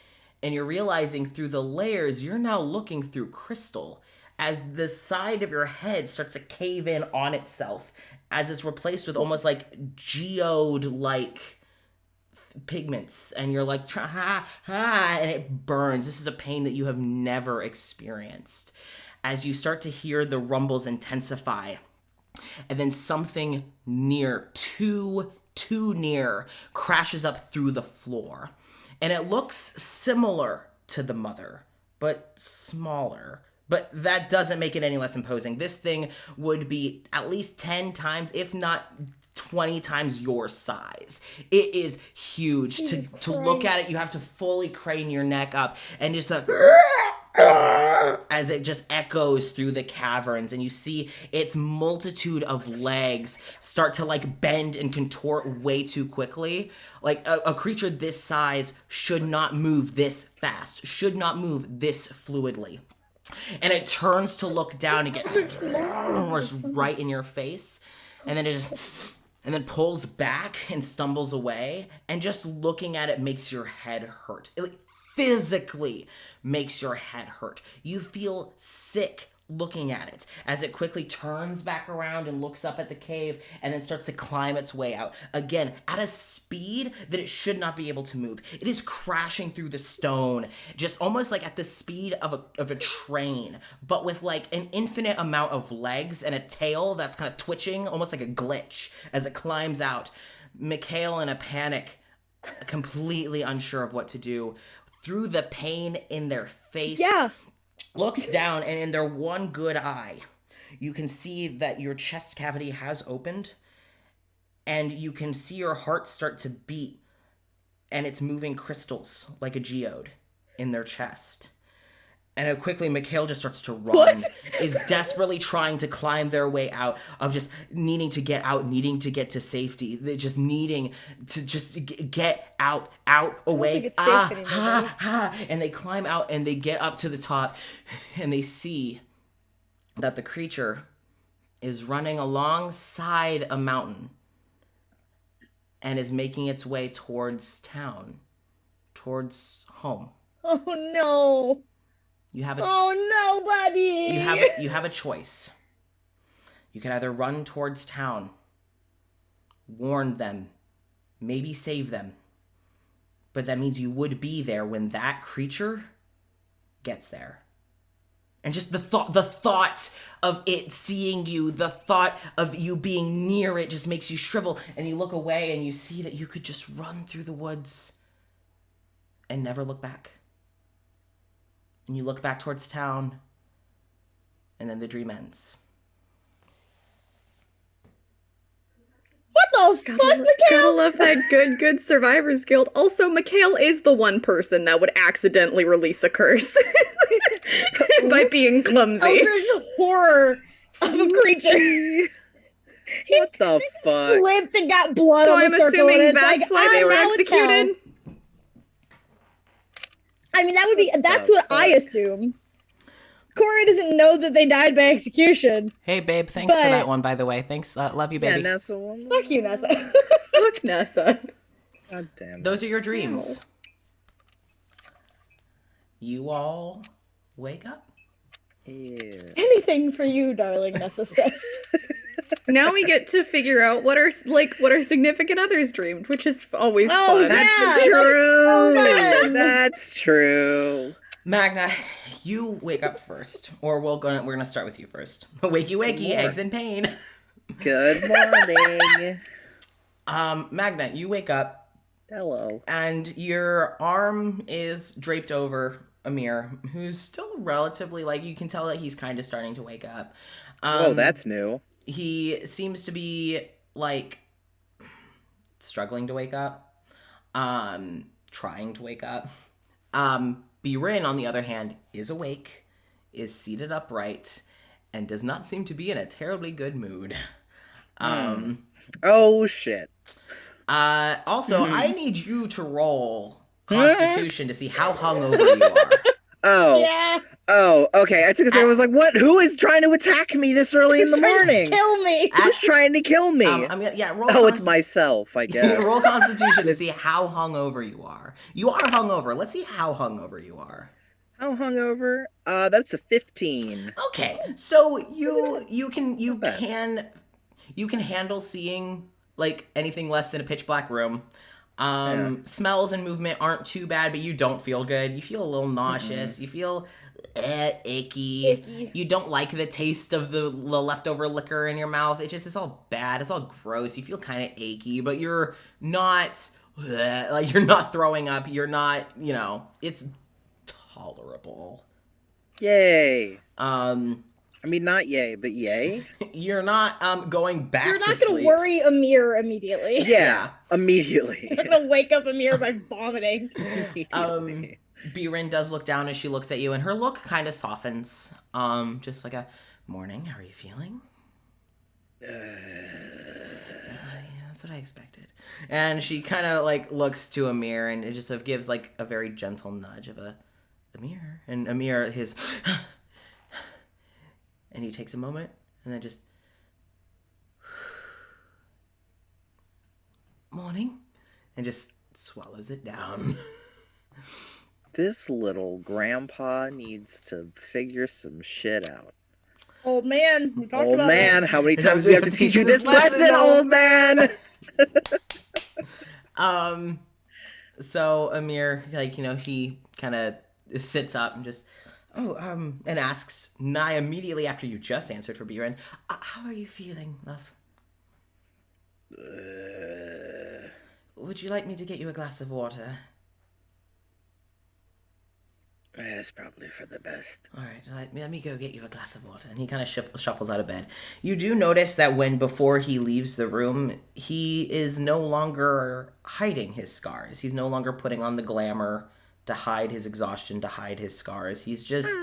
And you're realizing through the layers, you're now looking through crystal as the side of your head starts to cave in on itself as it's replaced with almost like geode-like pigments, and you're like and it burns. This is a pain that you have never experienced. As you start to hear the rumbles intensify, and then something near, too near, crashes up through the floor, and it looks similar to the mother but smaller. But that doesn't make it any less imposing. This thing would be at least 10 times, if not 20 times your size. It is huge. To look at it, you have to fully crane your neck up and just as it just echoes through the caverns, and you see its multitude of legs start to like bend and contort way too quickly. Like a creature this size should not move this fast, should not move this fluidly. And it turns to look down and get right in your face, and then it just and then pulls back and stumbles away, and just looking at it makes your head hurt. It like, physically makes your head hurt. You feel sick looking at it as it quickly turns back around and looks up at the cave and then starts to climb its way out. Again, at a speed that it should not be able to move. It is crashing through the stone, just almost like at the speed of a train, but with like an infinite amount of legs and a tail that's kind of twitching, almost like a glitch as it climbs out. Mikhail, in a panic, completely unsure of what to do, through the pain in their face, looks down, and in their one good eye, you can see that your chest cavity has opened, and you can see your heart start to beat, and it's moving crystals like a geode in their chest. And quickly, Mikhail just starts to run, is desperately trying to climb their way out, of just needing to get out, needing to get to safety. They're just needing to just get out, away. And they climb out, and they get up to the top, and they see that the creature is running alongside a mountain and is making its way towards town, towards home. Oh, no. You have buddy! You have a choice. You can either run towards town, warn them, maybe save them, but that means you would be there when that creature gets there. And just the thought of it seeing you, the thought of you being near it just makes you shrivel, and you look away and you see that you could just run through the woods and never look back. And you look back towards town, and then the dream ends. What the fuck, Mikhail? Gotta love that good survivor's guild. Also, Mikhail is the one person that would accidentally release a curse by being clumsy. Eldritch horror of a creature. What the fuck? Slipped and got blood So on the I'm circle. assuming and it's that's like, why they were now it's hell. executed. I mean, that's what I assume. Corey doesn't know that they died by execution. Hey, babe, thanks for that one, by the way. Thanks, love you, baby. Yeah, Nessa one. Fuck you, Nessa. Fuck Nessa. God damn it. Those are your dreams. You all wake up. Yeah. Anything for you, darling, Nessa says. Now we get to figure out what our significant others dreamed, which is always fun. That's true. That's true. Magna, you wake up first, or we're gonna start with you first. Wakey, eggs in pain. Good morning. Magna, you wake up. Hello. And your arm is draped over Amir, who's still relatively, like, you can tell that he's kind of starting to wake up. Oh, that's new. He seems to be, like, struggling to wake up. Trying to wake up. Birin, on the other hand, is awake, is seated upright, and does not seem to be in a terribly good mood. Oh shit. Also, I need you to roll Constitution to see how hungover you are. Oh. Yeah. Oh, okay. I took a second. I was like, what? Who is trying to attack me this early in the Trying to morning? Kill me. Who's trying to kill me? I'm gonna, roll. Oh, it's myself, I guess. Roll Constitution to see how hungover you are. You are hungover. Let's see how hungover you are. How hungover? That's a 15. Okay, so you can handle seeing like anything less than a pitch black room. Smells and movement aren't too bad, but you don't feel good. You feel a little nauseous. You feel icky. You don't like the taste of the leftover liquor in your mouth. It's all bad. It's all gross. You feel kind of achy, but you're not like you're not throwing up. You're not, it's tolerable. Yay. I mean, not yay, but yay. You're not going back. You're not to gonna sleep. worry Amir immediately. Yeah, immediately. You're not gonna wake up Amir by vomiting. Immediately. Birin does look down as she looks at you, and her look kind of softens. Just like a morning. How are you feeling? Yeah, that's what I expected. And she kind of like looks to Amir, and it just sort of gives like a very gentle nudge of Amir, and Amir his. And he takes a moment, and then just... Morning. And just swallows it down. This little grandpa needs to figure some shit out. Old man. We talked Old about man, it. how many times do we have to teach you this lesson, old man? So Amir, he kind of sits up and just... and asks nigh immediately after you just answered for Biren, how are you feeling, love? Would you like me to get you a glass of water? That's probably for the best. All right, let me go get you a glass of water. And he kind of shuffles out of bed. You do notice that before he leaves the room, he is no longer hiding his scars. He's no longer putting on the glamour to hide his exhaustion, to hide his scars. He's just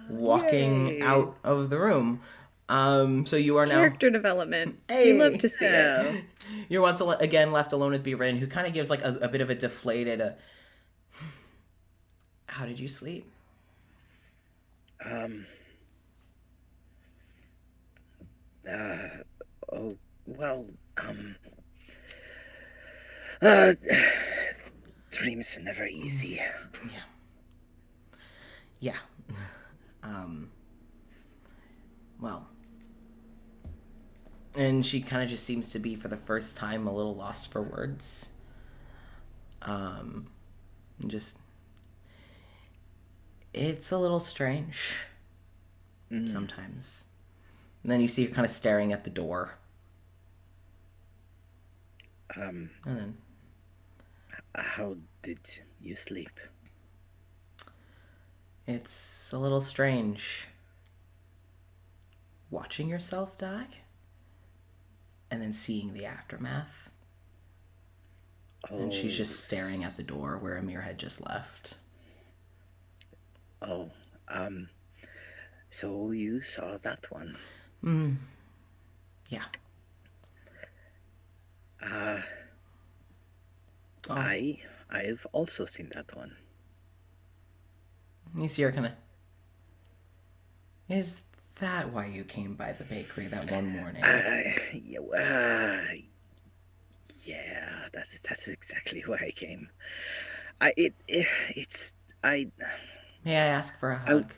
walking out of the room. So you are now... Character development. Hey, You love to see it. You're once again left alone with Birin, who kind of gives like a bit of a deflated... How did you sleep? Dreams are never easy. Yeah. Well. And she kind of just seems to be, for the first time, a little lost for words. It's a little strange. Sometimes. And then you see her kind of staring at the door. And then... How did you sleep? It's a little strange. Watching yourself die? And then seeing the aftermath. And she's just staring at the door where Amir had just left. So you saw that one? Yeah. I've also seen that one. You see her kind of... Is that why you came by the bakery that one morning? Yeah, that's exactly why I came. May I ask for a hug?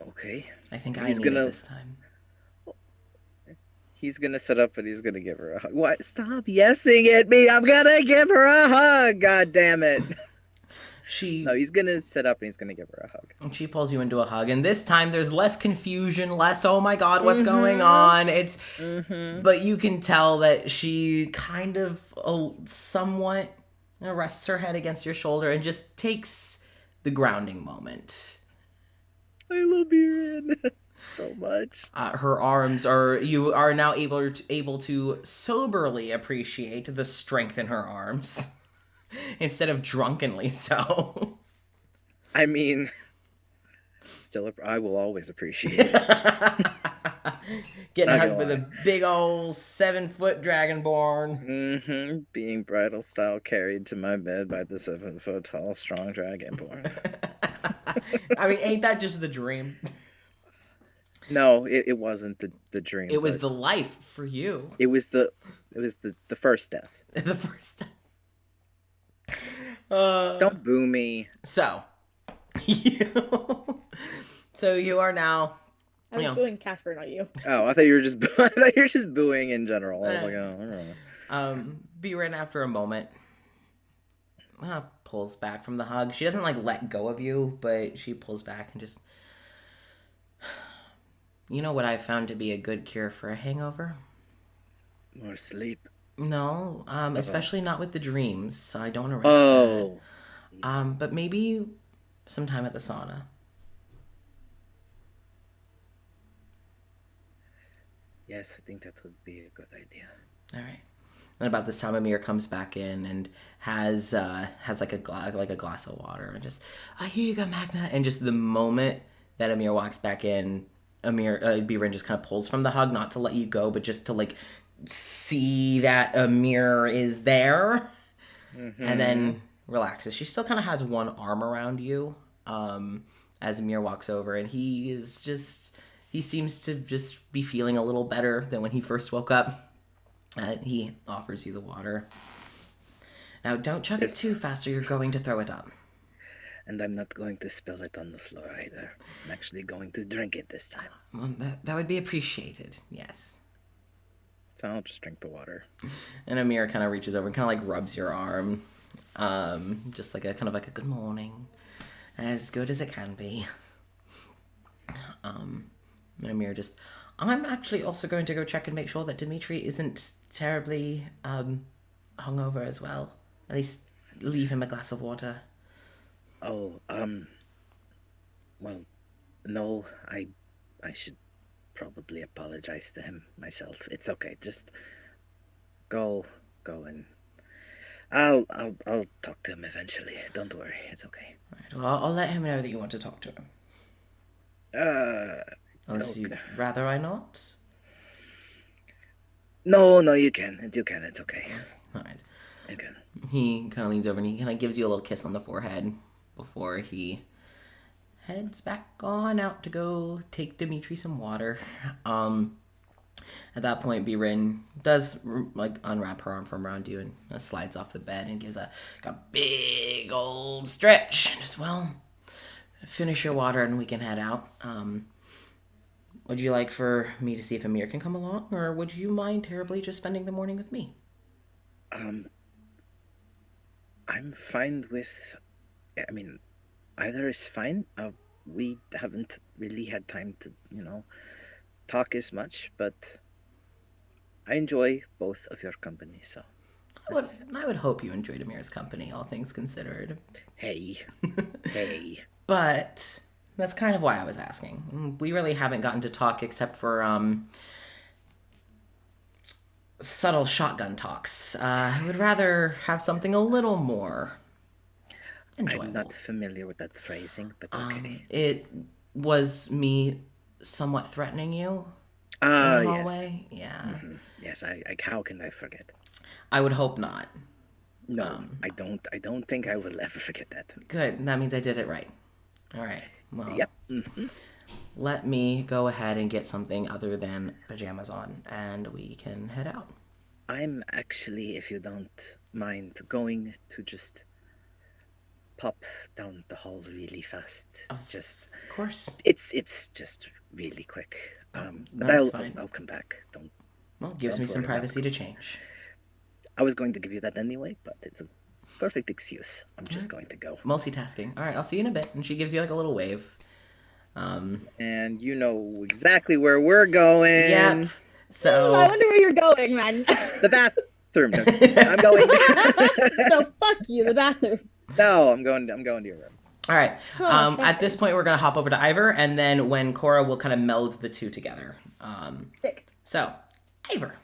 Okay. I think He's I need gonna- it this time. He's gonna sit up and he's gonna give her a hug. What? Stop yesing at me! I'm gonna give her a hug! God damn it! No, he's gonna sit up and he's gonna give her a hug. And she pulls you into a hug, and this time there's less confusion, less oh my god, what's going on? It's but you can tell that she kind of somewhat rests her head against your shoulder and just takes the grounding moment. I love Biren so much. Her arms you are now able to soberly appreciate the strength in her arms instead of drunkenly so. I mean, still, I will always appreciate it. Getting Not hugged gonna with a big old 7-foot dragonborn. Being bridal style carried to my bed by the 7-foot tall, strong dragonborn. I mean, ain't that just the dream? No, it wasn't the dream. It was the life for you. It was the first death. The first time. Don't boo me. So, you are now. I was booing Casper, not you. Oh, I thought you were just booing in general. I was like, oh, all right. Biren, after a moment, pulls back from the hug. She doesn't let go of you, but she pulls back and just. You know what I found to be a good cure for a hangover? More sleep. No, especially not with the dreams. So I don't want to risk that. But maybe some time at the sauna. Yes, I think that would be a good idea. All right. And about this time, Amir comes back in and has like a glass of water and just, here you go, Magna. And just the moment that Amir walks back in, Biren just kind of pulls from the hug, not to let you go, but just to see that Amir is there, and then relaxes. She still kind of has one arm around you, as Amir walks over, and he seems to just be feeling a little better than when he first woke up. He offers you the water. Now, don't chug it too fast or you're going to throw it up. And I'm not going to spill it on the floor either. I'm actually going to drink it this time. Well, that would be appreciated, yes. So I'll just drink the water. And Amir kind of reaches over and kind of rubs your arm. Just a kind of a good morning. As good as it can be. And Amir just, I'm actually also going to go check and make sure that Dimitri isn't terribly hungover as well. At least leave him a glass of water. Oh, well, no, I should probably apologize to him myself. It's okay. Just go and I'll talk to him eventually. Don't worry. It's okay. All right. Well, I'll let him know that you want to talk to him. Unless okay. you'd rather I not? No, you can. You can. It's okay. All right. You can. He kind of leans over and he kind of gives you a little kiss on the forehead before he heads back on out to go take Dimitri some water. At that point, Biren does unwrap her arm from around you and slides off the bed and gives a big old stretch. Just, finish your water and we can head out. Would you like for me to see if Amir can come along, or would you mind terribly just spending the morning with me? I'm fine with, either is fine. We haven't really had time to, talk as much, but I enjoy both of your company, so. I would hope you enjoyed Amir's company, all things considered. Hey. But that's kind of why I was asking. We really haven't gotten to talk except for subtle shotgun talks. I would rather have something a little more enjoyable. I'm not familiar with that phrasing, but okay. It was me somewhat threatening you in the hallway. Yes. Yeah. Mm-hmm. Yes, I how can I forget? I would hope not. No, I don't think I will ever forget that. Good. That means I did it right. All right. Well, yep. Mm-hmm. Let me go ahead and get something other than pajamas on, and we can head out. I'm actually, if you don't mind, going to just pop down the hall really fast. Of course. It's just really quick. But I'll come back. Gives me some privacy to change. I was going to give you that anyway, but it's a perfect excuse. I'm just going to go. Multitasking. All right, I'll see you in a bit. And she gives you a little wave. And you know exactly where we're going. Yep. So I wonder where you're going, man. The bathroom. I'm going. No, fuck you. The bathroom. No, I'm going to your room. All right. At this point, we're gonna hop over to Ivor, and then when Cora will kind of meld the two together. Sick. So, Ivor,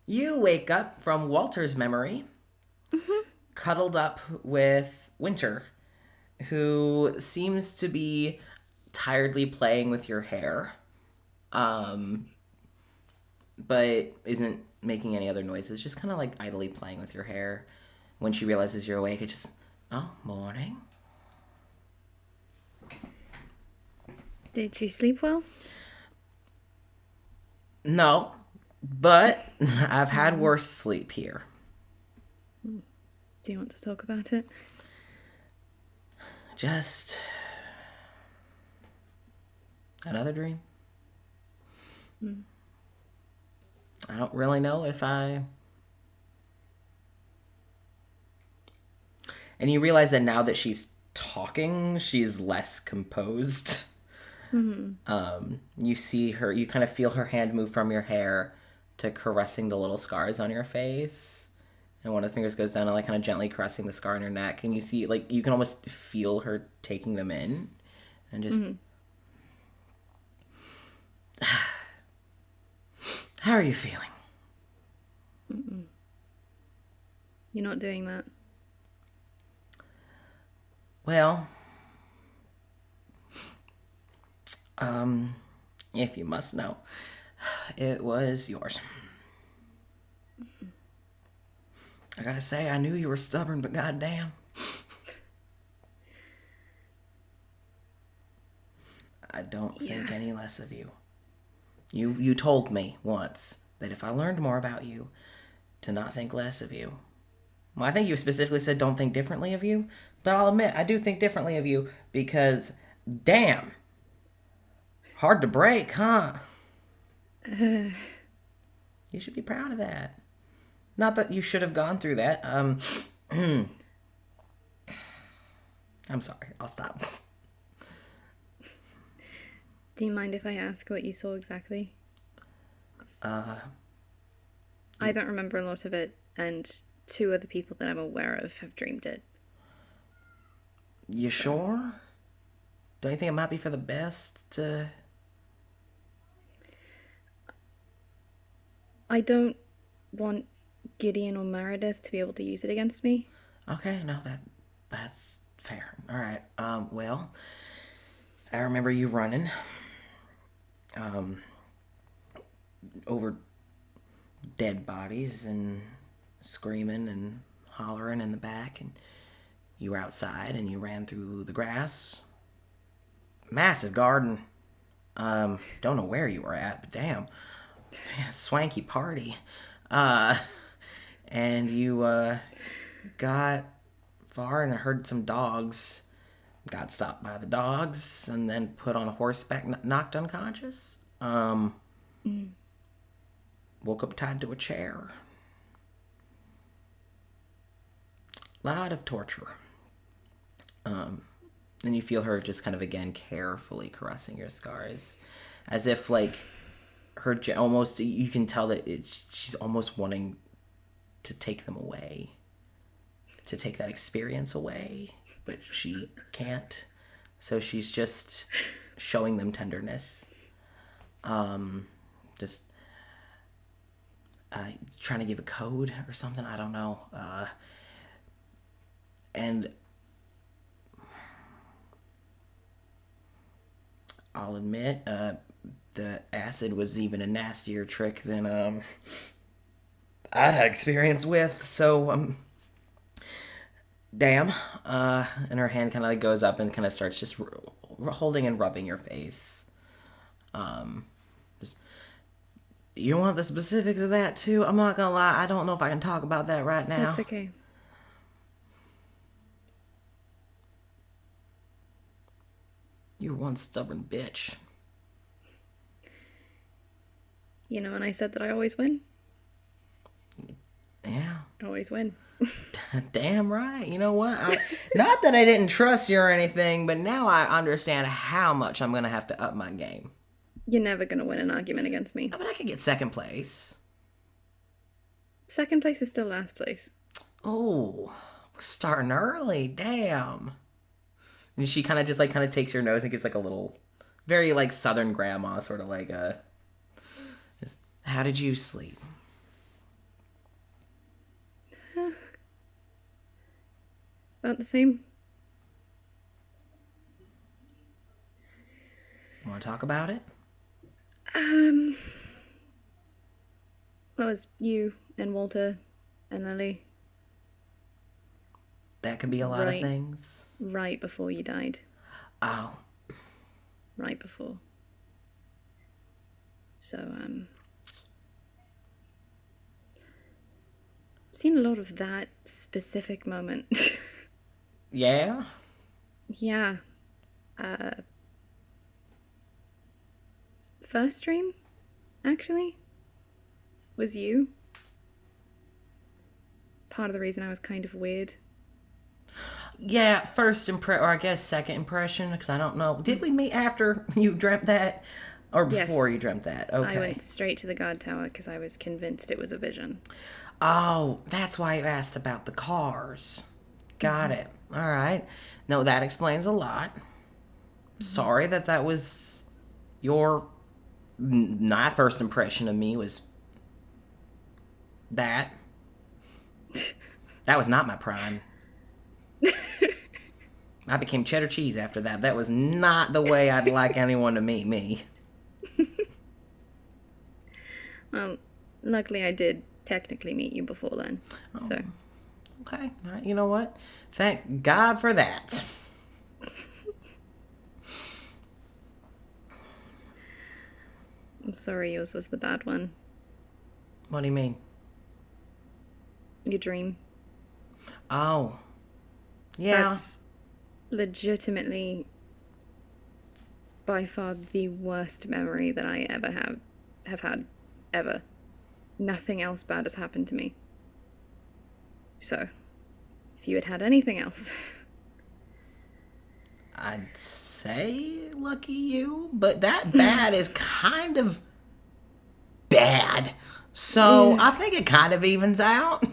you wake up from Walter's memory, cuddled up with Winter, who seems to be tiredly playing with your hair, but isn't making any other noises, just kind of like idly playing with your hair. When she realizes you're awake, it just, oh, morning. Did she sleep well? No, but I've had worse sleep here. Do you want to talk about it? Just another dream. I don't really know if I... And you realize that now that she's talking, she's less composed. You see her, you kind of feel her hand move from your hair to caressing the little scars on your face. And one of the fingers goes down and like kind of gently caressing the scar on your neck. And you see, like, you can almost feel her taking them in. And just... How are you feeling? You're not doing that. Well, if you must know, it was yours. I gotta say, I knew you were stubborn, but goddamn. I don't think any less of you. You told me once that if I learned more about you, to not think less of you. Well, I think you specifically said don't think differently of you, but I'll admit, I do think differently of you because, damn, hard to break, huh? You should be proud of that. Not that you should have gone through that. I'm sorry. I'll stop. Do you mind if I ask what you saw exactly? I don't remember a lot of it, and two other people that I'm aware of have dreamed it. You sure? Don't you think it might be for the best to... I don't want Gideon or Meredith to be able to use it against me. Okay, no, that's fair. All right. Well, I remember you running over dead bodies and screaming and hollering in the back, and you were outside and you ran through the grass. Massive garden. Don't know where you were at, but damn. Swanky party. And you got far and heard some dogs. Got stopped by the dogs and then put on a horseback, knocked unconscious. Woke up tied to a chair. Lot of torture. Then you feel her just kind of again carefully caressing your scars, as if like her almost, you can tell that she's almost wanting to take them away, to take that experience away, but she can't. So she's just showing them tenderness. Just trying to give a code or something. I don't know. And I'll admit, the acid was even a nastier trick than I'd had experience with. So, damn. And her hand kind of like goes up and kind of starts just holding and rubbing your face. Just, you want the specifics of that too? I'm not gonna lie, I don't know if I can talk about that right now. That's okay. You were one stubborn bitch. You know, and I said that I always win. Yeah. Always win. Damn right. You know what? Not that I didn't trust you or anything, but now I understand how much I'm going to have to up my game. You're never going to win an argument against me. But I could get second place. Second place is still last place. Oh, we're starting early. Damn. And she kind of just like kind of takes your nose and gives like a little, very like Southern grandma sort of like a, just, how did you sleep? About the same. Want to talk about it? That was you and Walter and Lily. That could be a lot of things. Right before you died. Oh. Right before. So, seen a lot of that specific moment. Yeah? Yeah. First stream, actually, was you. Part of the reason I was kind of weird. Yeah, first impression, or I guess second impression, because I don't know. Did we meet after you dreamt that? Or before you dreamt that? Okay. I went straight to the guard tower because I was convinced it was a vision. Oh, that's why you asked about the cars. Got it. All right. No, that explains a lot. Sorry that was your not first impression of me was that. That was not my prime. I became cheddar cheese after that. That was not the way I'd like anyone to meet me. Well, luckily I did technically meet you before then. So. Okay. You know what? Thank God for that. I'm sorry yours was the bad one. What do you mean? Your dream. Oh. Yeah. That's legitimately by far the worst memory that I ever have had. Ever. Nothing else bad has happened to me. So, if you had had anything else... I'd say lucky you, but that bad is kind of bad. So I think it kind of evens out.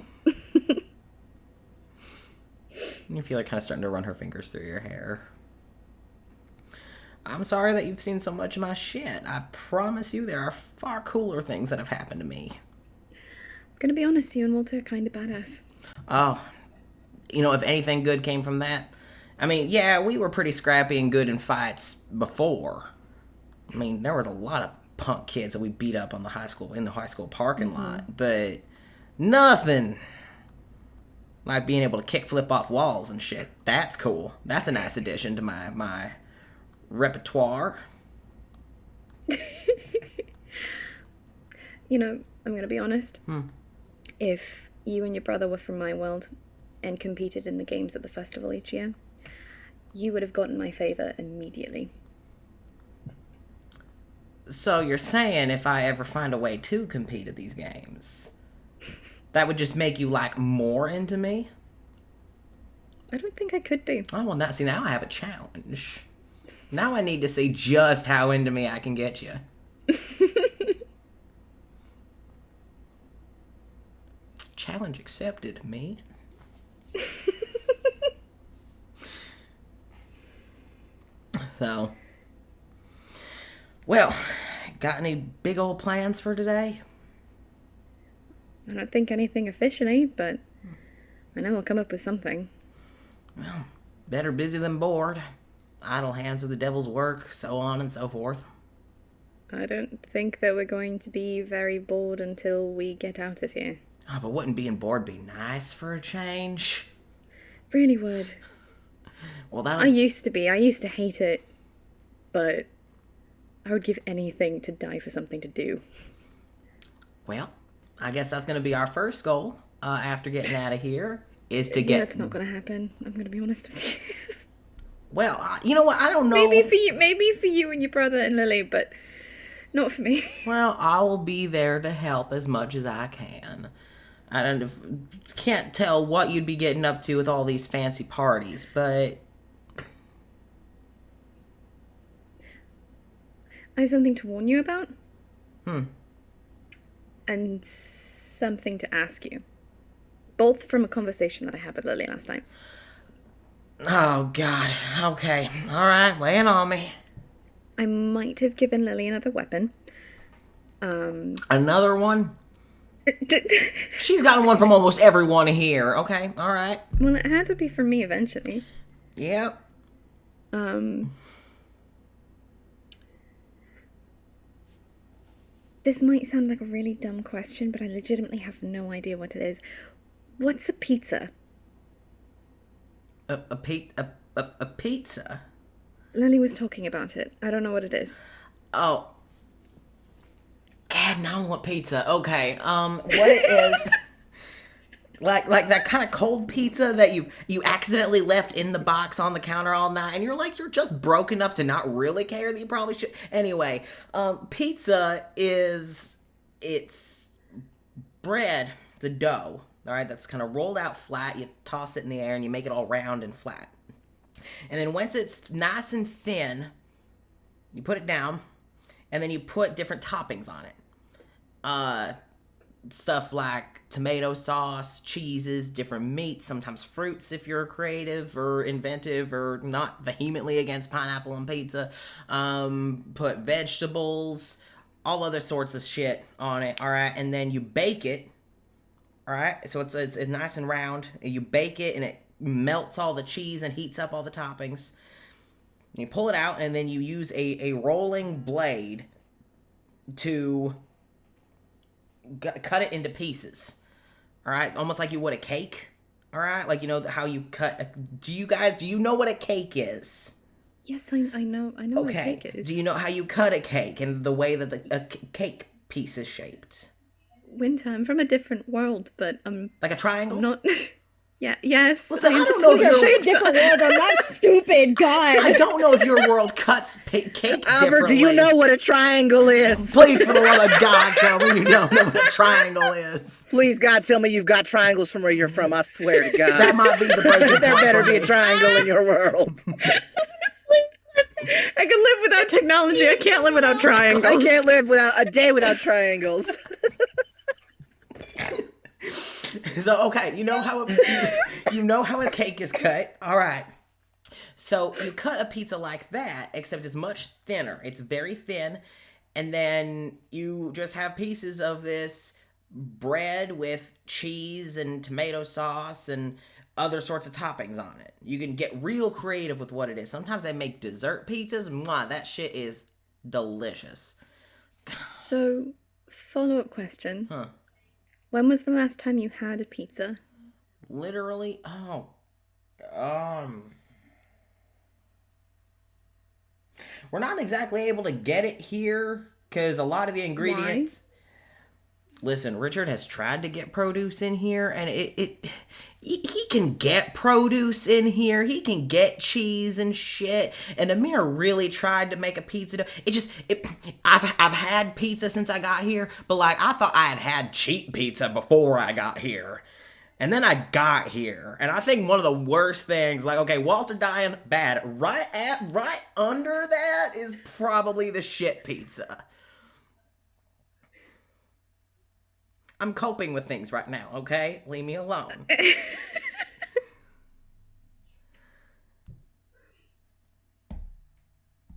You feel like kind of starting to run her fingers through your hair. I'm sorry that you've seen so much of my shit. I promise you there are far cooler things that have happened to me. I'm gonna be honest, you and Walter are kind of badass. Oh, you know, if anything good came from that, I mean, yeah, we were pretty scrappy and good in fights before. I mean, there were a lot of punk kids that we beat up in the high school parking lot, but nothing like being able to kick flip off walls and shit. That's cool. That's a nice addition to my repertoire. You know, I'm gonna be honest. If you and your brother were from my world and competed in the games at the festival each year, you would have gotten my favor immediately. So you're saying if I ever find a way to compete at these games, that would just make you like more into me? I don't think I could be. Oh, well, now I have a challenge. Now I need to see just how into me I can get you. Challenge accepted, me. So, well, got any big old plans for today? I don't think anything officially, but I know I'll come up with something. Well, better busy than bored. Idle hands are the devil's work, so on and so forth. I don't think that we're going to be very bored until we get out of here. Oh, but wouldn't being bored be nice for a change? Really would. Well, I used to be. I used to hate it. But I would give anything to die for something to do. Well, I guess that's going to be our first goal after getting out of here, is to get... Yeah, it's not going to happen. I'm going to be honest with you. Well, you know what? I don't know. Maybe for you and your brother and Lily, but not for me. Well, I will be there to help as much as I can. I can't tell what you'd be getting up to with all these fancy parties, but... I have something to warn you about. And something to ask you. Both from a conversation that I had with Lily last night. Oh, God. Okay. All right. Lay it on me. I might have given Lily another weapon. Another one? She's gotten one from almost everyone here. Okay. All right. Well, it had to be from me eventually. Yep. This might sound like a really dumb question, but I legitimately have no idea what it is. What's a pizza? A pizza? Lily was talking about it. I don't know what it is. Oh. God, now I want pizza. Okay, what it is... Like that kind of cold pizza that you accidentally left in the box on the counter all night, and you're just broke enough to not really care that you probably should. Anyway, pizza it's bread, it's a dough, all right, that's kind of rolled out flat. You toss it in the air and you make it all round and flat. And then once it's nice and thin, you put it down, and then you put different toppings on it. Stuff like tomato sauce, cheeses, different meats, sometimes fruits if you're creative or inventive or not vehemently against pineapple on pizza. Put vegetables, all other sorts of shit on it, all right? And then you bake it, all right? So it's nice and round. And you bake it, and it melts all the cheese and heats up all the toppings. You pull it out, and then you use a rolling blade to cut it into pieces, all right? Almost like you would a cake, all right? Like, you know how you cut do you know what a cake is? Yes, I know what a cake is. Do you know how you cut a cake and the way that a cake piece is shaped? Winter, I'm from a different world, but Like a triangle? not... Yeah, yes. Listen, I don't just know look if at you're- shapes. Different world. I'm not stupid. God. I don't know if your world cuts cake Albert, differently. do you know what a triangle is? Please, for the love of God, tell me you don't know what a triangle is. Please, God, tell me you've got triangles from where you're from. I swear to God. That might be the breaking There point better for be a me. triangle in your world. I can live without technology. I can't live without triangles. I can't live without a day without triangles. So okay, you know how a cake is cut. All right. So you cut a pizza like that, except it's much thinner. It's very thin, and then you just have pieces of this bread with cheese and tomato sauce and other sorts of toppings on it. You can get real creative with what it is. Sometimes they make dessert pizzas. Mwah, that shit is delicious. So, follow-up question. Huh. When was the last time you had a pizza? Literally, we're not exactly able to get it here because a lot of the ingredients. Listen, Richard has tried to get produce in here, and he can get produce in here. He can get cheese and shit. And Amir really tried to make a pizza dough. I've had pizza since I got here, but like I thought I had cheap pizza before I got here. And then I got here, and I think one of the worst things, like, okay, Walter dying, bad. Right under that is probably the shit pizza. I'm coping with things right now, okay? Leave me alone.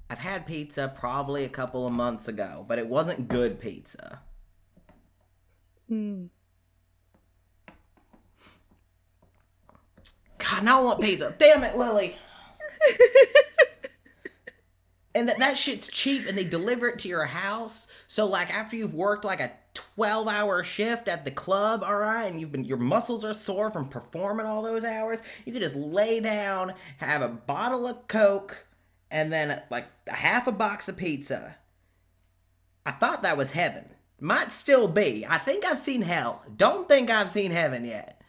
I've had pizza probably a couple of months ago, but it wasn't good pizza. God, now I want pizza. Damn it, Lily. And that shit's cheap, and they deliver it to your house. So, like, after you've worked, like, a 12-hour shift at the club, all right, and your muscles are sore from performing all those hours, you can just lay down, have a bottle of Coke, and then, like, a half a box of pizza. I thought that was heaven. Might still be. I think I've seen hell. Don't think I've seen heaven yet.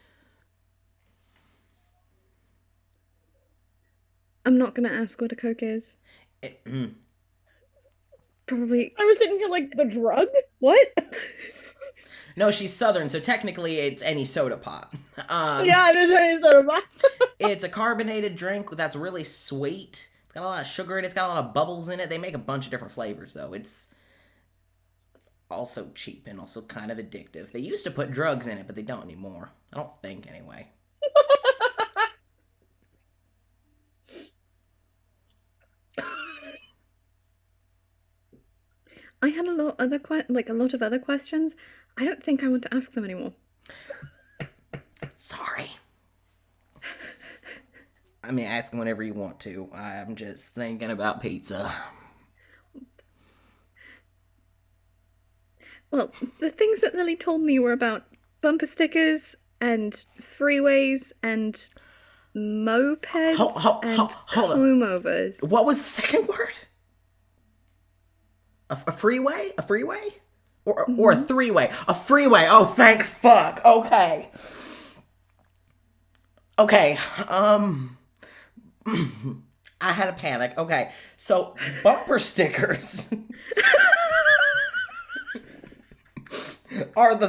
I'm not gonna ask what a Coke is. Probably. I was thinking like the drug. What? No, she's Southern, so technically it's any soda pop. Yeah, it is any soda. It's a carbonated drink that's really sweet. It's got a lot of sugar in it. It's got a lot of bubbles in it. They make a bunch of different flavors, though. It's also cheap and also kind of addictive. They used to put drugs in it, but they don't anymore. I don't think, anyway. I had a lot of other questions. I don't think I want to ask them anymore. Sorry. I mean, ask whenever you want to. I'm just thinking about pizza. Well, the things that Lily told me were about bumper stickers and freeways and mopeds Hold on. comb-overs. What was the second word? A freeway? A freeway? Or a three-way? A freeway. Oh, thank fuck. Okay. Okay. I had a panic. Okay. So, bumper stickers are the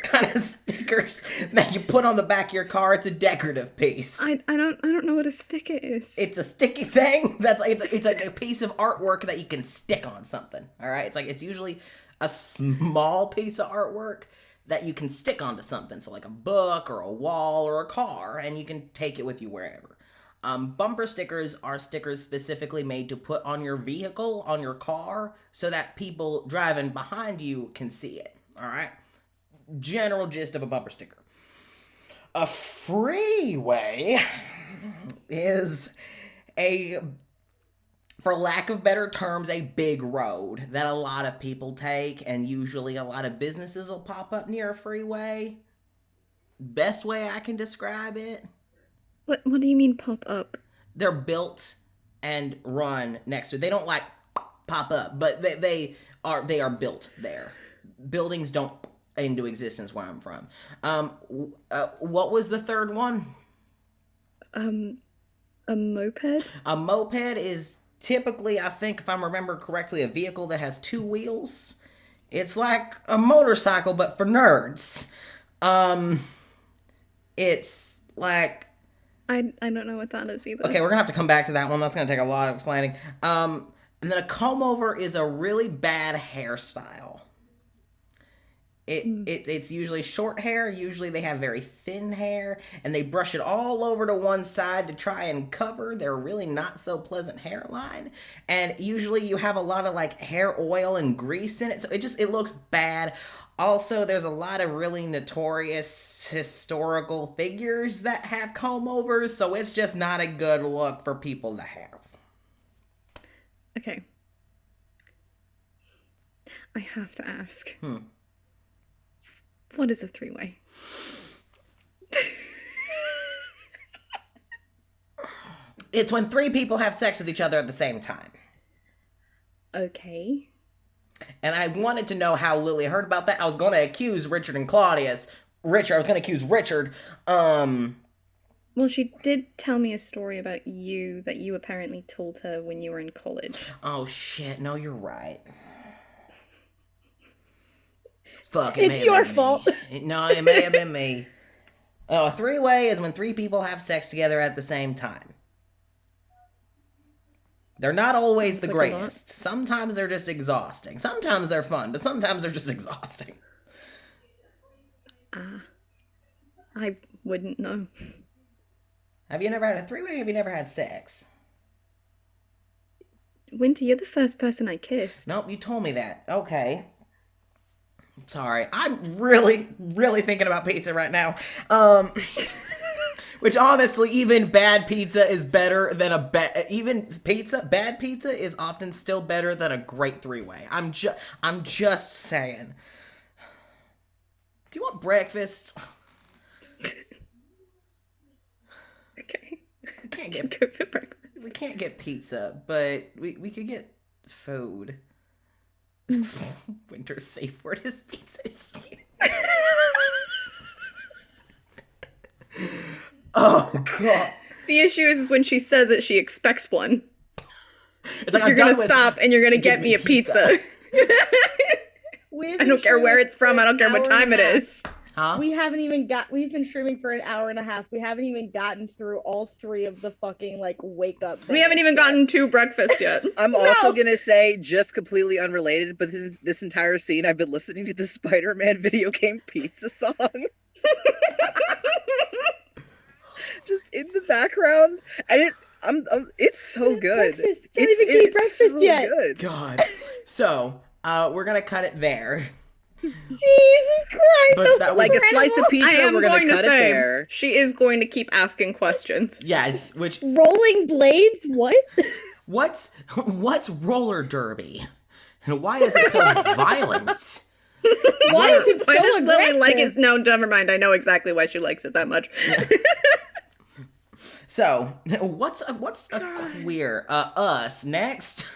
kind of stickers that you put on the back of your car. It's a decorative piece. I don't know what a sticker is. It's a sticky thing. It's like a piece of artwork that you can stick on something. All right. It's usually a small piece of artwork that you can stick onto something. So like a book or a wall or a car, and you can take it with you wherever. Bumper stickers are stickers specifically made to put on your vehicle, on your car, so that people driving behind you can see it. All right. General gist of a bumper sticker. A freeway is for lack of better terms, a big road that a lot of people take, and usually a lot of businesses will pop up near a freeway. Best way I can describe it. What do you mean pop up? They're built and run next to it. They don't like pop up, but they are built there. Buildings don't into existence where I'm from. What was the third one? A moped? A moped is typically, I think, if I remember correctly, a vehicle that has two wheels. It's like a motorcycle, but for nerds. It's like... I don't know what that is either. Okay, we're gonna have to come back to that one. That's gonna take a lot of explaining. And then a comb over is a really bad hairstyle. It's usually short hair. Usually they have very thin hair, and they brush it all over to one side to try and cover their really not so pleasant hairline. And usually you have a lot of like hair oil and grease in it, so it looks bad. Also, there's a lot of really notorious historical figures that have comb overs, so it's just not a good look for people to have. Okay. I have to ask. What is a three-way? It's when three people have sex with each other at the same time. Okay. And I wanted to know how Lily heard about that. I was going to accuse Richard and Claudius. I was going to accuse Richard. Well, she did tell me a story about you that you apparently told her when you were in college. Oh, shit. No, you're right. Fuck, It's your fault. No, it may have been me. Oh, a three-way is when three people have sex together at the same time. They're not always the greatest. Sometimes they're just exhausting. Sometimes they're fun, but sometimes they're just exhausting. I wouldn't know. Have you never had a three-way? Have you never had sex? Winter, you're the first person I kissed. Nope, you told me that. Okay. Sorry. I'm really, really thinking about pizza right now. Which honestly, even bad pizza is better than bad pizza is often still better than a great three-way. I'm just saying. Do you want breakfast? Okay. We can't get Go for breakfast. We can't get pizza, but we could get food. Winter's safe word is pizza. Oh, God. The issue is when she says it, she expects one. It's like, you're going to stop and you're going to get me a pizza. I don't care where it's from. I don't care what time it is. Huh? We've been streaming for an hour and a half. We haven't even gotten through all three of the fucking, like, wake up. We haven't even gotten to breakfast yet. I'm also gonna say, just completely unrelated, but this entire scene, I've been listening to the Spider-Man video game pizza song. Just in the background, and it's so good. Breakfast. It's not even eat breakfast so yet. Good. God. So, we're gonna cut it there. Jesus Christ! But that was Like a slice of pizza, I am we're gonna going to cut it say, there. she is going to keep asking questions. Yes, which... Rolling blades? What? What's roller derby? And why is it so violent? Why is it so Why does Lily like aggressive? it? No, never mind. I know exactly why she likes it that much. So, what's a queer? Us next.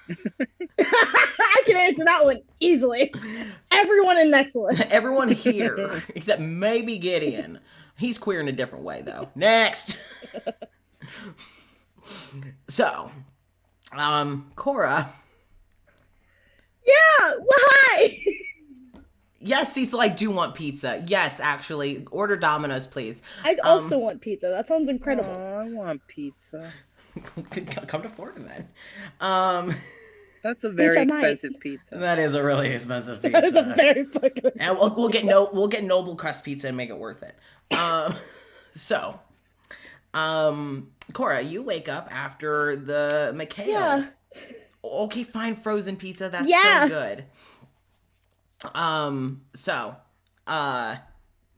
I can answer that one easily. Everyone in Nexilis. Everyone here except maybe Gideon. He's queer in a different way though. Next. So, Cora. Yeah, why? Yes, Cecil, I do want pizza. Yes, actually. Order Domino's, please. I also want pizza. That sounds incredible. Oh, I want pizza. Come to Florida then. That's a very I might. expensive pizza. That is a really expensive pizza. That is a very fucking. And we'll get Noble Crust pizza and make it worth it. So, Cora, you wake up after the McHale. Yeah. Okay, fine, frozen pizza. That's Yeah. so good. So,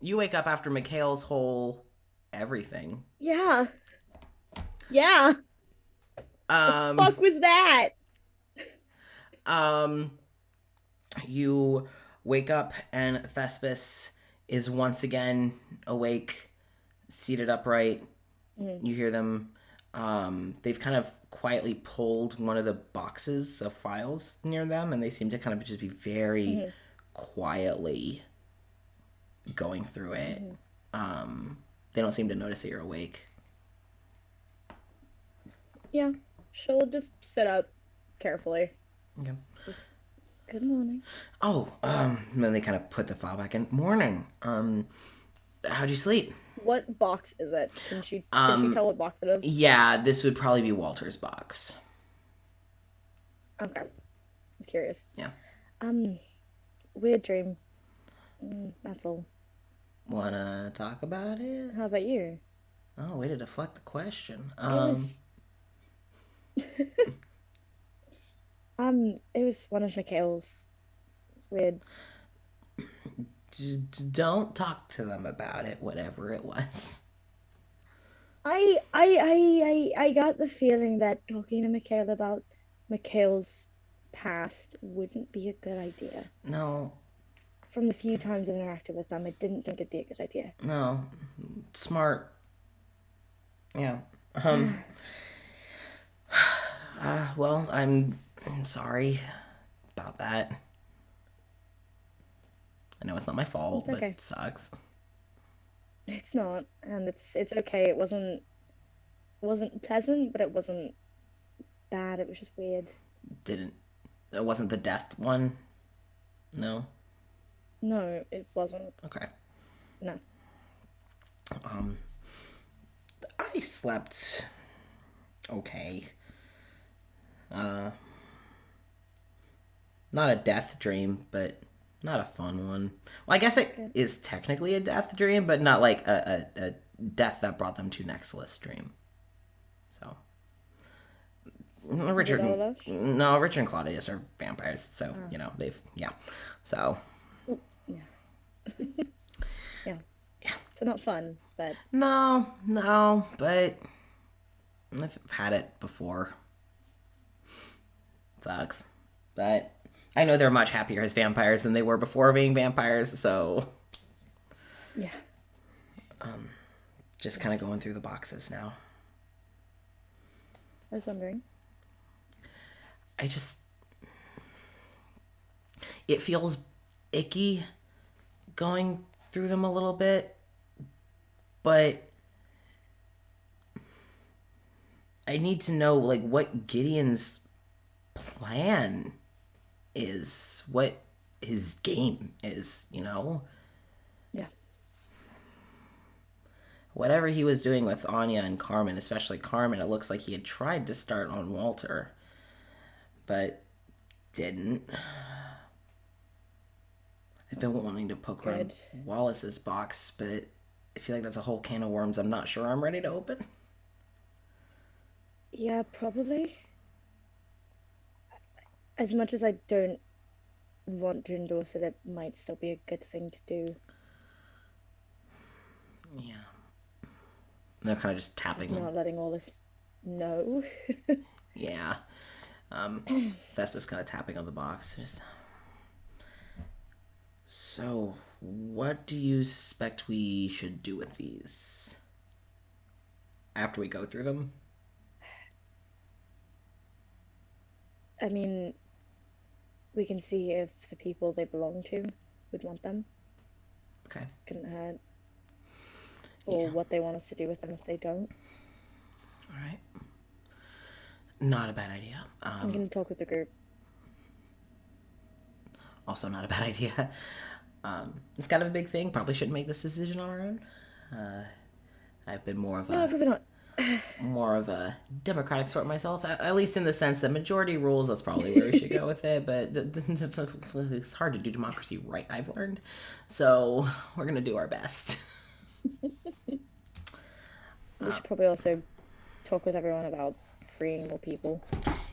you wake up after McHale's whole everything. Yeah. Yeah. Fuck was that? You wake up and Thespis is once again awake, seated upright. You hear them. They've kind of quietly pulled one of the boxes of files near them, and they seem to kind of just be very quietly going through it. They don't seem to notice that you're awake. Yeah. She'll just sit up carefully. Okay. Just, good morning. Oh, and then they kind of put the file back in. Morning. How'd you sleep? What box is it? Can she tell what box it is? Yeah, this would probably be Walter's box. Okay. I was curious. Yeah. Weird dream. That's all. Wanna talk about it? How about you? Oh, way to deflect the question. It was it was one of McHale's. It's weird. Don't talk to them about it, whatever it was. I got the feeling that talking to McHale about McHale's past wouldn't be a good idea. No, From the few times I've interacted with them, I didn't think it'd be a good idea. no. Smart. Yeah. Well, I'm sorry about that. I know it's not my fault, It's okay. but it sucks. It's not, and it's okay. It wasn't pleasant, but it wasn't bad. It was just weird. It wasn't the death one? No? No, it wasn't. Okay. No. I slept okay. Not a death dream, but not a fun one. Well, I guess it is technically a death dream, but not like a death that brought them to Nexilis dream. So Richard and Claudius are vampires, so you know they've so Yeah. So not fun, but no, but I've had it before. Sucks. But I know they're much happier as vampires than they were before being vampires, so yeah. just kind of going through the boxes now. I was wondering. It feels icky going through them a little bit, but I need to know like what Gideon's plan is, what his game is, you know? Yeah. Whatever he was doing with Anya and Carmen, especially Carmen, it looks like he had tried to start on Walter, but didn't. I've been wanting to poke around Wallace's box, but I feel like that's a whole can of worms I'm not sure I'm ready to open. Yeah, probably. As much as I don't want to endorse it, it might still be a good thing to do. Yeah. And they're kind of just tapping Just not letting all this know. Yeah. That's just kind of tapping on the box. Just So, what do you suspect we should do with these? After we go through them? I mean, we can see if the people they belong to would want them. Okay. Couldn't hurt. Or what they want us to do with them if they don't. All right. Not a bad idea. I'm gonna talk with the group. Also not a bad idea. It's kind of a big thing. Probably shouldn't make this decision on our own. I've been more of No, probably not. a democratic sort myself, at least in the sense that majority rules, that's probably where we should go with it, but it's hard to do democracy right, I've learned. So we're going to do our best. We should probably also talk with everyone about freeing more people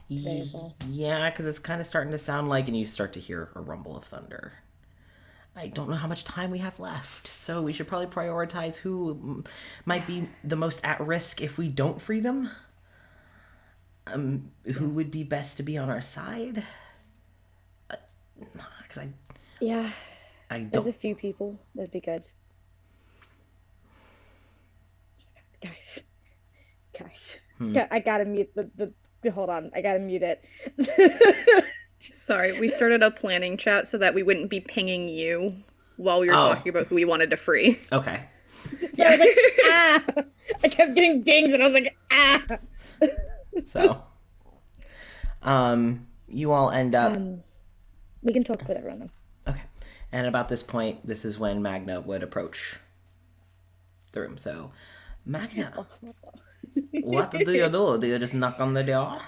today as well. Yeah, because it's kind of starting to sound like, and you start to hear a rumble of thunder. I don't know how much time we have left, so we should probably prioritize who might be the most at risk if we don't free them. Who would be best to be on our side? Because I don't. There's a few people that'd be good. Guys. I gotta mute the hold on. I gotta mute it. Sorry, we started a planning chat so that we wouldn't be pinging you while we were talking about who we wanted to free. Okay. So I was like, I kept getting dings and I was like, So, you all end up. We can talk with everyone though. Okay. And about this point, this is when Magna would approach the room. So, Magna, what do you do? Do you just knock on the door?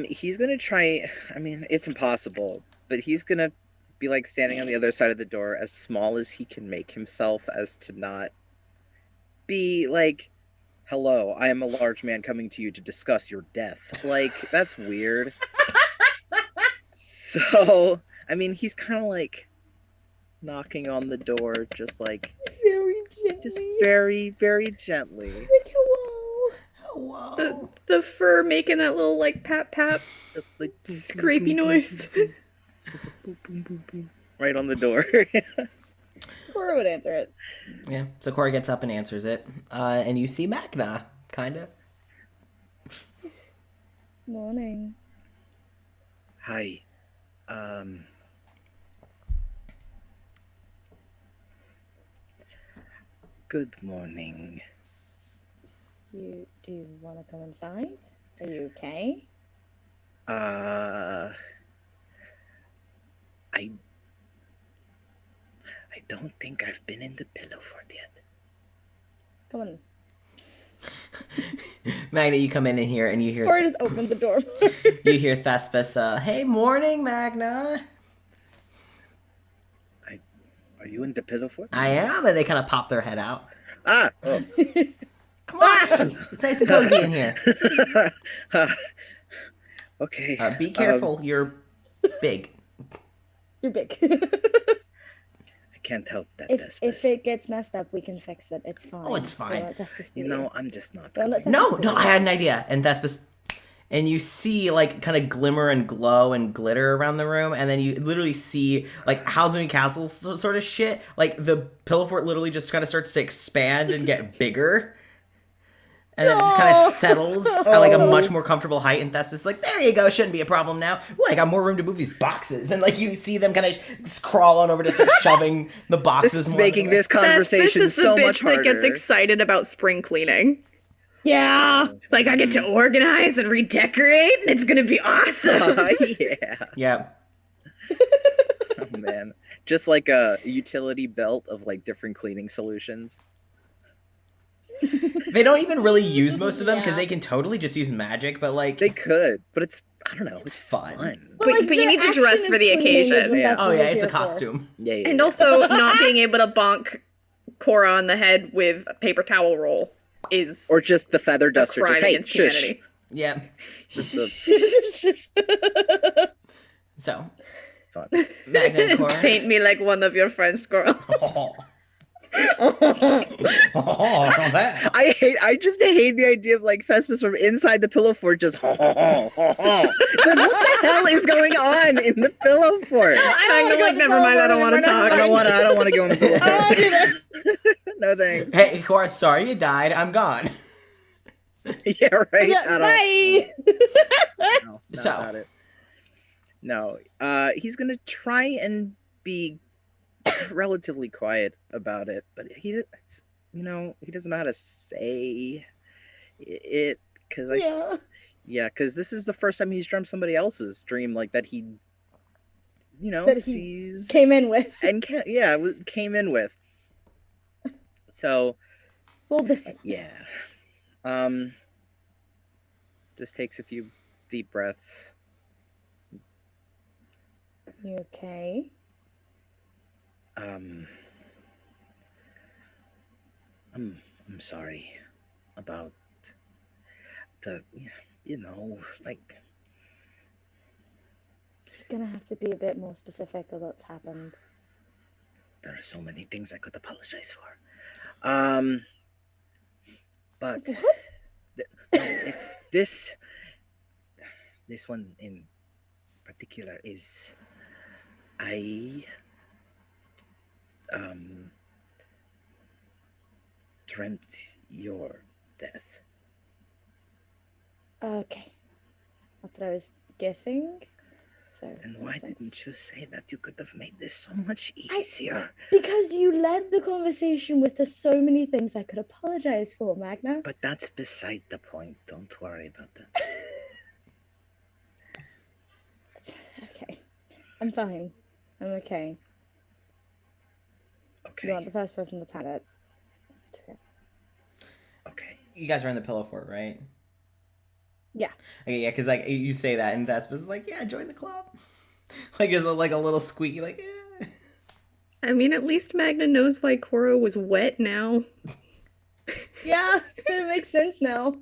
He's gonna try. I mean, it's impossible, but he's gonna be like standing on the other side of the door, as small as he can make himself, as to not be like, "Hello, I am a large man coming to you to discuss your death." Like, that's weird. So, I mean, he's kind of like knocking on the door, just like Very gently. just very, very gently. Like, hello. Hello. The fur making that little like pat pat Like, scrapey noise. just like, boom, boom, boom, boom, right on the door. Cora would answer it. Yeah. So Corey gets up and answers it, and you see Magna, kind of. Morning. Hi. Good morning. Do you want to come inside? Are you okay? I don't think I've been in the pillow fort yet. Come on. Magna, you come in here and you hear Cora just opens the door. you hear Thespis. Hey, morning, Magna. Are you in the pillow fort? I am, and they kind of pop their head out. Ah! Oh. Come on, it's nice and cozy in here. Okay. Be careful, you're big. You're big. I can't help that, if it gets messed up, we can fix it. It's fine. Oh, it's fine. Don't let Thespis be You know, I'm just not Don't let going. No, Thespis no, be I had an idea. And Thespis, and you see like kind of glimmer and glow and glitter around the room, and then you literally see like Howl's Moving Castle sort of shit. Like the pillow fort literally just kind of starts to expand and get bigger. And then it just kind of settles at like a much more comfortable height, and Thespis is like, there you go, shouldn't be a problem now. Ooh, I got more room to move these boxes. And like you see them kind of just crawl on over to start shoving the boxes. This is more making this conversation This is the so bitch much harder. that gets excited about spring cleaning. Yeah. Like, I get to organize and redecorate, and it's gonna be awesome. Yeah. Yeah. Oh man. Just like a utility belt of like different cleaning solutions. They don't even really use most of them because Yeah. they can totally just use magic, but like They could, but it's I don't know, it's fun. fun. But you the need to dress action for the and cleaning is occasion. what Yeah. Thespis oh yeah, is it's here a for. costume. Yeah. And also, not being able to bonk Cora on the head with a paper towel roll is Or just the feather a duster. crime Just hey, against shush. humanity. Yeah. Just the So fun. Magna and Cora. Paint me like one of your French girls. Oh. that. I just hate the idea of like Thespis from inside the pillow fort just It's like, what the hell is going on in the pillow fort? Never mind, I don't want to talk. I don't want to go in the pillow I want to do fort. this. No thanks. Hey, Cora, sorry you died. I'm gone. Yeah, right. Yeah, bye. No, not So. about it. No, he's gonna try and be relatively quiet about it, but he doesn't know how to say it because because this is the first time he's dreamt somebody else's dream like that he That he sees came in with. and came in with. So It's a little different. yeah, just takes a few deep breaths. You okay? I'm sorry about the like You're gonna have to be a bit more specific of what's happened. there are so many things I could apologize for. But What? it's this one in particular is I dreamt your death. Okay. That's what I was guessing. So Then why makes sense. didn't you say that? You could have made this so much easier. Because you led the conversation with the so many things I could apologize for, Magna. But that's beside the point. Don't worry about that. Okay. I'm fine. I'm okay. Okay. You're not the first person that's had it. It's okay. Okay. You guys are in the pillow fort, right? Yeah. Okay, yeah, because like you say that, and Thespis is like, "Yeah, join the club." Like there's like a little squeaky, like, "Yeah." I mean, at least Magna knows why Koro was wet now. Yeah, it makes sense now.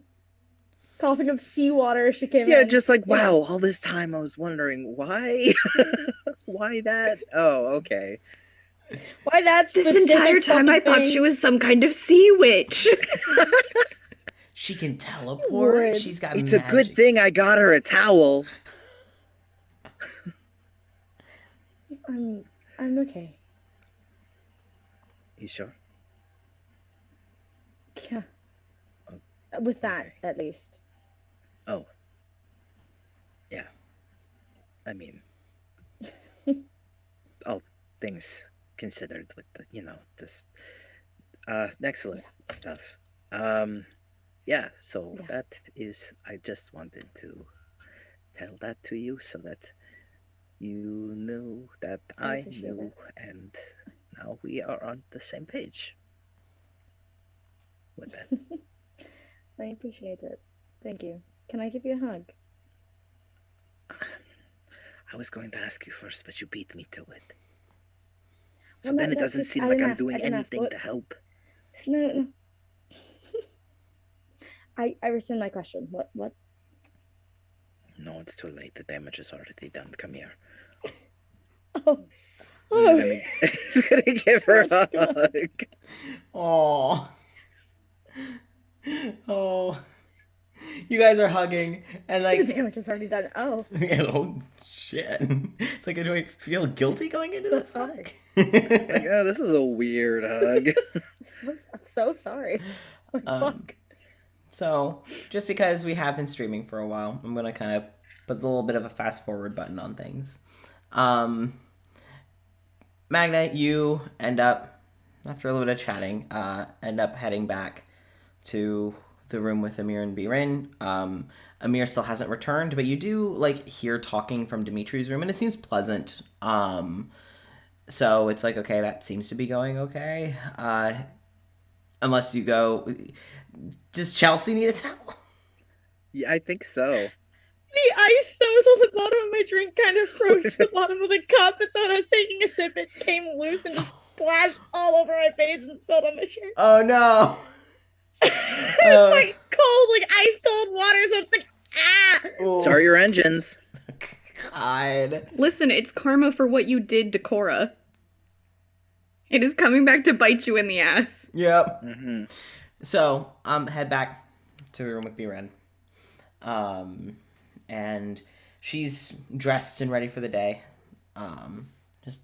Coughing up seawater as she came in. Yeah, just like, wow, all this time I was wondering why. Why that? Oh, okay. Why that This specific entire time I fucking thought thing? she was some kind of sea witch. She can teleport. Would. She's got. It's a good magic. thing I got her a towel. I'm okay. You sure? Yeah. With that, Okay. at least. Oh. Yeah. I mean, all things considered with the, this Nexilis stuff. Yeah, so Yeah. that is, I just wanted to tell that to you so that you knew that I I appreciate knew, it. and now we are on the same page with that. I appreciate it. Thank you. Can I give you a hug? I was going to ask you first, but you beat me to it. So Well, no, then it that's doesn't just- seem I like didn't I'm ask- I doing didn't ask anything what- to help. No. I rescind my question. What? No, it's too late. The damage is already done. Come here. Oh. He's gonna give her a Gosh, God. hug. Oh. Oh. You guys are hugging, and The like, damage is already done. Oh. oh shit! It's like, do I feel guilty going into So this? sorry. Like, oh, this is a weird hug. I'm so sorry. Like, fuck. So, just because we have been streaming for a while, I'm gonna kind of put a little bit of a fast forward button on things. Magna, you end up, after a little bit of chatting, end up heading back to the room with Amir and Birin. Amir still hasn't returned, but you do like hear talking from Dimitri's room, and it seems pleasant. So it's like, okay, that seems to be going okay. Unless you go, does Chelsea need a towel? Yeah, I think so. The ice that was on the bottom of my drink kind of froze the bottom of the cup, and so when I was taking a sip, it came loose and just splashed all over my face and spilled on my shirt. Oh no! It's like cold, like ice cold water, so it's like, ah! Oh, Sorry, your engines. God. Listen, it's karma for what you did to Cora. It is coming back to bite you in the ass. Yep. Mm-hmm. So, head back to the room with Biren. And she's dressed and ready for the day. Just,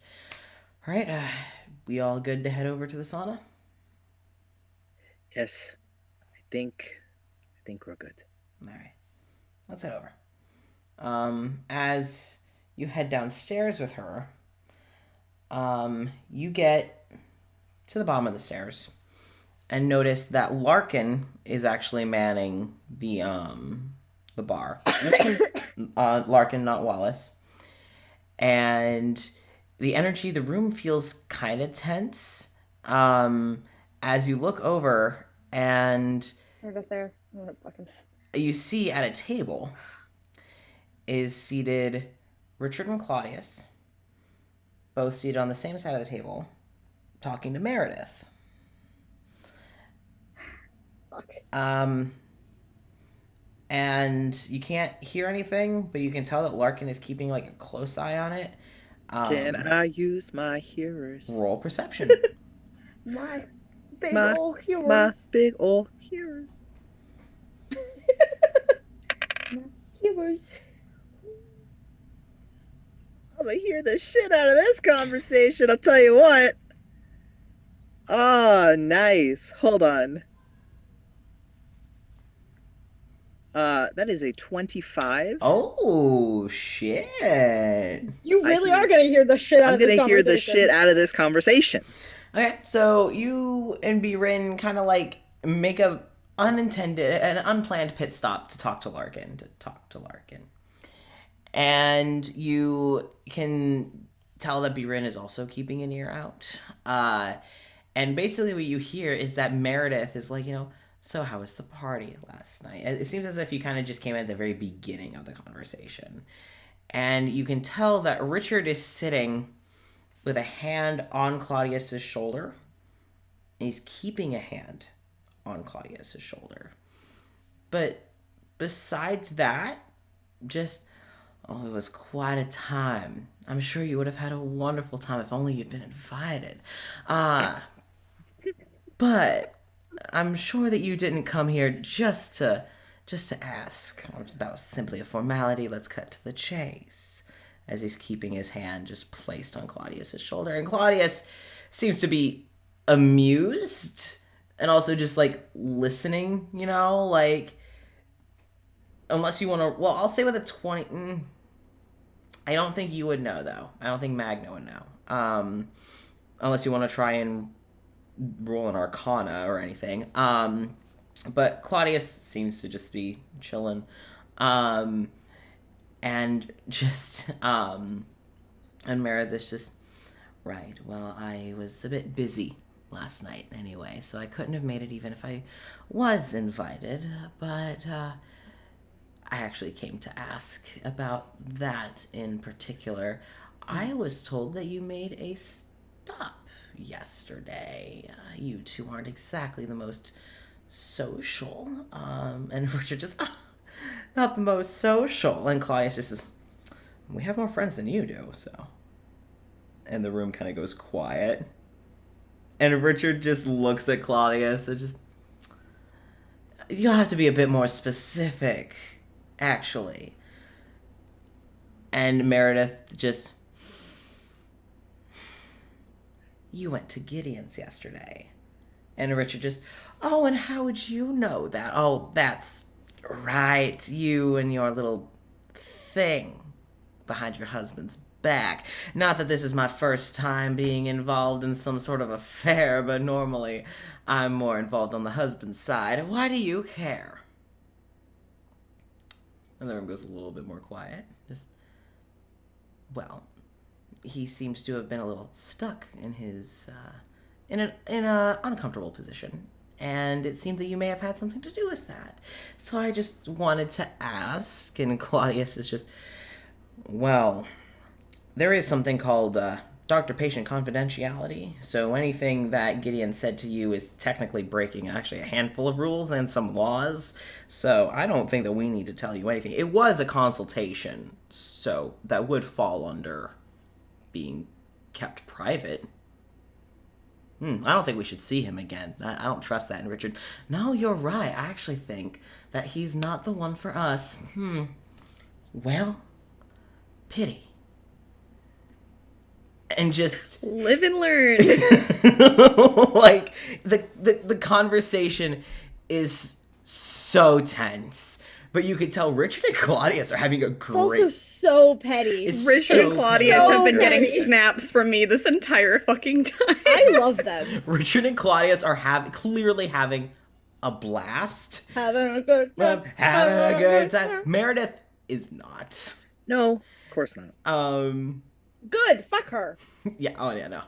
all right, we all good to head over to the sauna? Yes, I think we're good. All right, let's head over. As you head downstairs with her, you get to the bottom of the stairs and notice that Larkin is actually manning the bar. Larkin, not Wallace. And the energy, the room feels kind of tense. As you look over and you see at a table is seated Richard and Claudius, both seated on the same side of the table, talking to Meredith. Fuck. And you can't hear anything, but you can tell that Larkin is keeping like a close eye on it. Can I use my hearers? Roll perception. My big My- ol' hearers. My big ol' hearers. Hearers. I'm gonna hear the shit out of this conversation, I'll tell you what. Oh, nice. Hold on. That is a 25. Oh shit! You I really hear- are gonna hear the shit out I'm of this gonna hear the conversation. shit out of this conversation. Okay, so you and Biren kind of like make an unplanned pit stop to talk to Larkin. And you can tell that Biren is also keeping an ear out. And basically what you hear is that Meredith is like, so how was the party last night? It seems as if you kind of just came at the very beginning of the conversation. And you can tell that Richard is sitting with a hand on Claudius's shoulder. And he's keeping a hand on Claudius's shoulder. But besides that, just, it was quite a time. I'm sure you would have had a wonderful time if only you'd been invited. But I'm sure that you didn't come here just to ask. That was simply a formality. Let's cut to the chase. As he's keeping his hand just placed on Claudius's shoulder. And Claudius seems to be amused and also just like listening, like, unless you want to, well, I'll say with a 20, I don't think you would know though. I don't think Magna would know. Unless you want to try and roll an Arcana or anything. But Claudius seems to just be chilling. And just, and Meredith's just, right, well, I was a bit busy last night anyway, so I couldn't have made it even if I was invited, but, I actually came to ask about that in particular. I was told that you made a stop yesterday. You two aren't exactly the most social. And Richard just, not the most social. And Claudius just says, we have more friends than you do, so. And the room kind of goes quiet. And Richard just looks at Claudius and just, you'll have to be a bit more specific, actually. And Meredith just, you went to Gideon's yesterday. And Richard just, oh, and how would you know that? Oh, that's right, you and your little thing behind your husband's back. Not that this is my first time being involved in some sort of affair, but normally I'm more involved on the husband's side. Why do you care? And the room goes a little bit more quiet. Just, well, he seems to have been a little stuck in his, in an uncomfortable position. And it seemed that you may have had something to do with that. So I just wanted to ask, and Claudius is just, well, there is something called doctor-patient confidentiality. So anything that Gideon said to you is technically breaking actually a handful of rules and some laws. So I don't think that we need to tell you anything. It was a consultation, so that would fall under being kept private. I don't think we should see him again. I don't trust that in Richard. No, you're right. I actually think that he's not the one for us. Well, pity. And just Live and learn. like the conversation is so tense, but you could tell Richard and Claudius are having a It's also great. so petty. It's Richard and so Claudius so have been getting petty. snaps from me this entire fucking time. I love them. Richard and Claudius are clearly having a blast. Having a good time. Having a good time. Meredith is not. No, of course not. Good. Fuck her. Yeah. Oh yeah. No.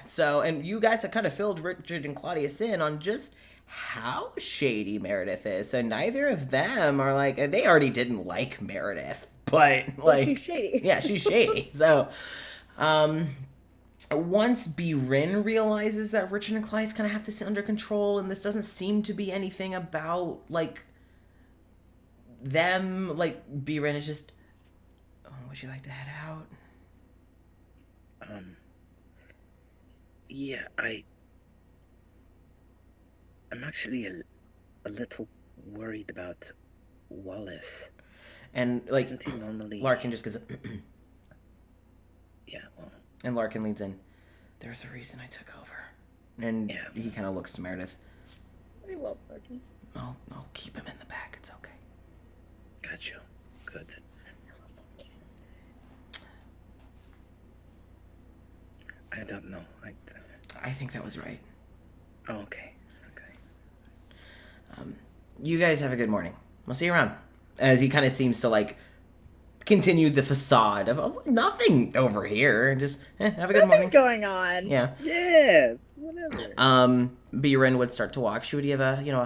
So, and you guys have kind of filled Richard and Claudius in on just how shady Meredith is. So neither of them are like, they already didn't like Meredith, but like, She's shady. yeah, she's shady. So, once Birin realizes that Richard and Claudius kind of have this under control, and this doesn't seem to be anything about like them, like Birin is just, oh, would you like to head out? Yeah, I'm actually a little worried about Wallace. And like Isn't he normally... Larkin just goes, Yeah, well, and Larkin leads in. There's a reason I took over, and Yeah. he kind of looks to Meredith. Very well, Sergeant. I'll keep him in the back. It's okay. got you. Good. I don't know. I think that was right. Oh, okay. You guys have a good morning. We'll see you around. As he kind of seems to like continue the facade of nothing over here, and just have a good morning. What's going on? Yeah. Yes, whatever. Biren would start to walk. She would give a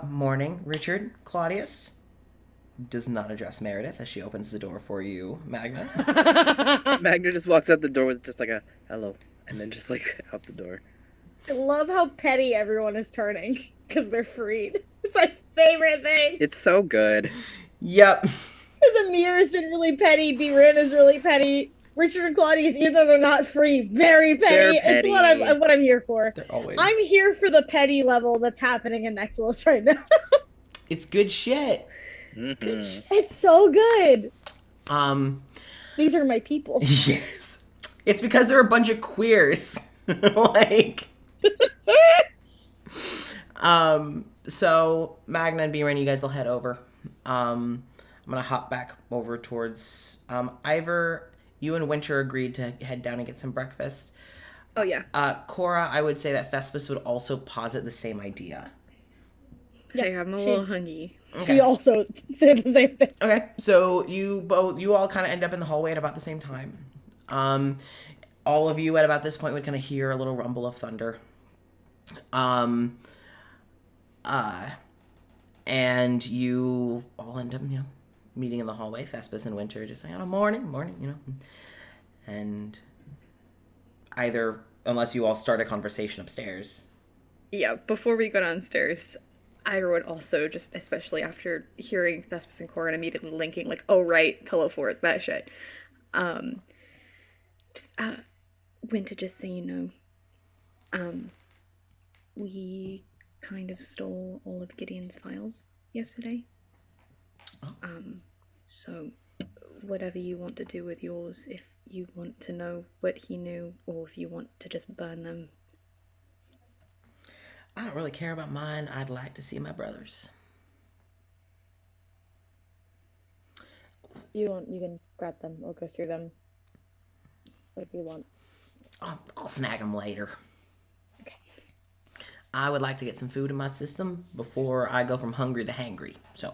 morning, Richard, Claudius. Does not address Meredith as she opens the door for you, Magna. Magna just walks out the door with just like a hello, and then just like out the door. I love how petty everyone is turning because they're freed. It's my favorite thing. It's so good. Yep. Because Amir has been really petty. Birin is really petty. Richard and Claudius, even though they're not free, very petty. They're It's what I'm here for. They're always. I'm here for the petty level that's happening in Nexilis right now. It's good shit. Mhm. Good shit. It's so good. Um. These are my people. Yes. It's because they're a bunch of queers. Like. So Magna and Biren, you guys will head over. I'm gonna hop back over towards Ivor. You and Winter agreed to head down and get some breakfast. Oh, yeah. Cora, I would say that Thespis would also posit the same idea. Hey, I'm a little hungry. She also said the same thing. Okay, so you all kind of end up in the hallway at about the same time. All of you at about this point would kind of hear a little rumble of thunder. And you all end up, meeting in the hallway. Thespis and Winter just saying, morning, and either, unless you all start a conversation upstairs. Yeah, before we go downstairs, Ivor would also, just especially after hearing Thespis and Cora and immediately linking, like, oh, right, pillow fort, that shit. Winter, just so you know, we kind of stole all of Gideon's files yesterday. Oh. So whatever you want to do with yours, if you want to know what he knew, or if you want to just burn them. I don't really care about mine. I'd like to see my brothers. You can grab them. We'll go through them. What do you want? I'll snag them later. Okay. I would like to get some food in my system before I go from hungry to hangry. So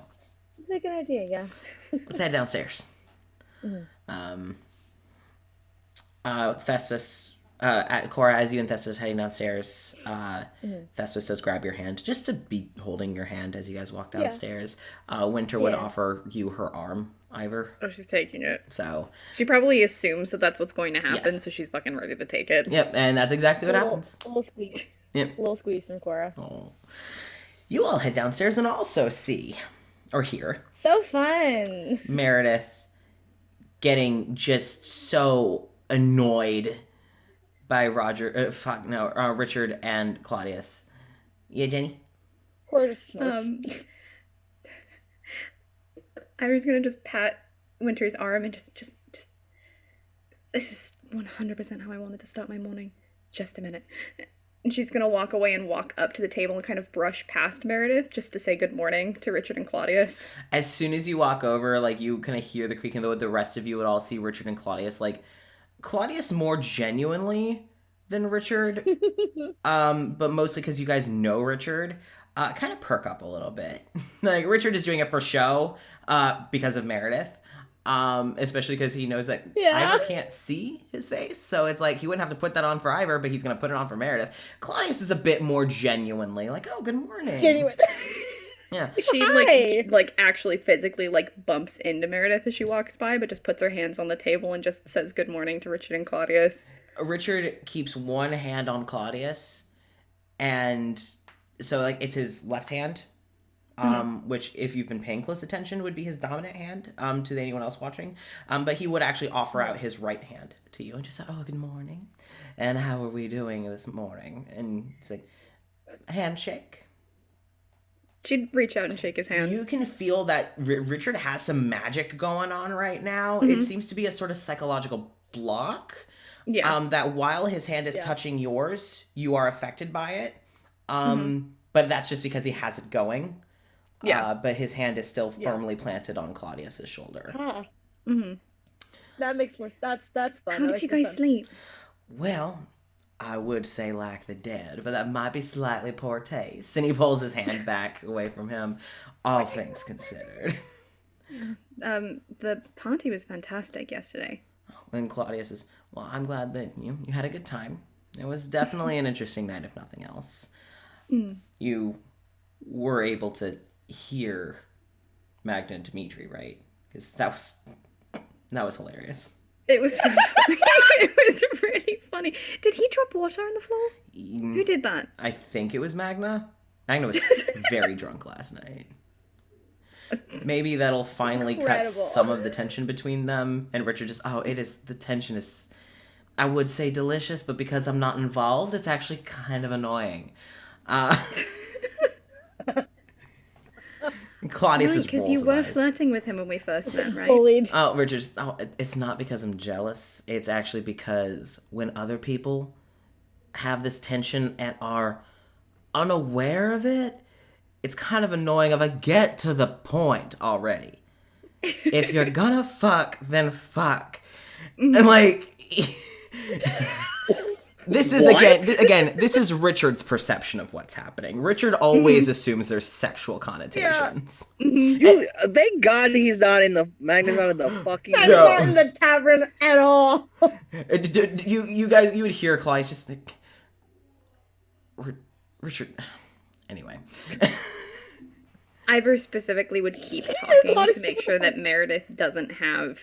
That's a good idea, yeah. let's head downstairs. Thespis, Cora, as you and Thespis heading downstairs, Thespis does grab your hand, just to be holding your hand as you guys walk downstairs. Winter would Yeah. offer you her arm, Ivor. Oh, she's taking it. So, She probably assumes that that's what's going to happen, Yes. so she's fucking ready to take it. yep, and that's exactly what happens. A little squeeze. Yep. A little squeeze from Cora. Oh. You all head downstairs and also see, or hear, So fun. Meredith getting just so annoyed by Richard and Claudius. Yeah, Jenny? Porter snorts. I was gonna just pat Winter's arm and just. This is 100% how I wanted to start my morning. Just a minute. And she's gonna walk away and walk up to the table and kind of brush past Meredith just to say good morning to Richard and Claudius. As soon as you walk over, like, you kind of hear the creaking, though the rest of you would all see Richard and Claudius. Like, Claudius more genuinely than Richard, but mostly because you guys know Richard, kind of perk up a little bit. Like, Richard is doing it for show, because of Meredith. Especially because he knows that Ivor can't see his face. So it's like, he wouldn't have to put that on for Ivor, but he's going to put it on for Meredith. Claudius is a bit more genuinely like, oh, good morning. Genuine. Yeah. She, like, actually physically, like, bumps into Meredith as she walks by, but just puts her hands on the table and just says good morning to Richard and Claudius. Richard keeps one hand on Claudius, and so, like, it's his left hand. Which, if you've been paying close attention, would be his dominant hand, to anyone else watching. But he would actually offer out his right hand to you and just say, oh, good morning. And how are we doing this morning? And he's like, handshake. She'd reach out and shake his hand. You can feel that Richard has some magic going on right now. It seems to be a sort of psychological block. Yeah. That while his hand is touching yours, you are affected by it. But that's just because he has it going. Yeah. But his hand is still firmly planted on Claudius's shoulder. That makes more. That's fun. How did you guys sleep? Well, I would say like the dead, but that might be slightly poor taste. And he pulls his hand back away from him, all things considered. The party was fantastic yesterday. And Claudius says, well, I'm glad that you had a good time. It was definitely an interesting night, if nothing else. You were able to hear Magna and Dimitri, right? Because that was hilarious. It was really funny. It was really funny. Did he drop water on the floor? Who did that? I think it was Magna. Magna was very drunk last night. Maybe that'll finally cut some of the tension between them. And Richard just, the tension is, I would say delicious, but because I'm not involved, it's actually kind of annoying. Claudius is because you were flirting with him when we first met, right? Bullied. Oh, Richard, it's not because I'm jealous. It's actually because when other people have this tension and are unaware of it, it's kind of annoying if I get to the point already. If you're gonna fuck, then fuck. And like... This is again. This is Richard's perception of what's happening. Richard always assumes there's sexual connotations. Thank God he's not in the Magnus, not in the fucking. I'm not in the tavern at all. You guys, you would hear Claudius just like, Richard. Anyway, Ivor specifically would keep talking to make sure that Meredith doesn't have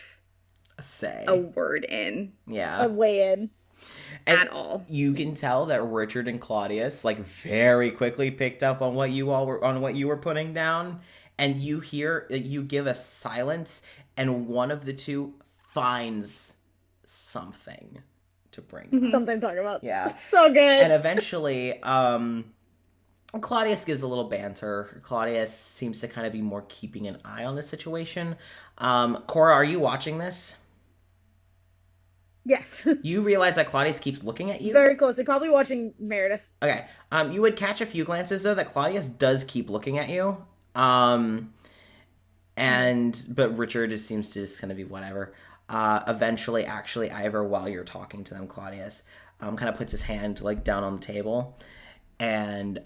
a word in. Yeah, a way in. At all. You can tell that Richard and Claudius like very quickly picked up on what you were putting down, and you give a silence, and one of the two finds something to bring. Something to talk about. Yeah, it's so good. And eventually, Claudius gives a little banter. Claudius seems to kind of be more keeping an eye on the situation. Cora, are you watching this? Yes. You realize that Claudius keeps looking at you? Very closely. Probably watching Meredith. Okay. You would catch a few glances, though, that Claudius does keep looking at you. But Richard seems to just kind of be whatever. Eventually, actually, Ivor, while you're talking to them, Claudius kind of puts his hand, like, down on the table. And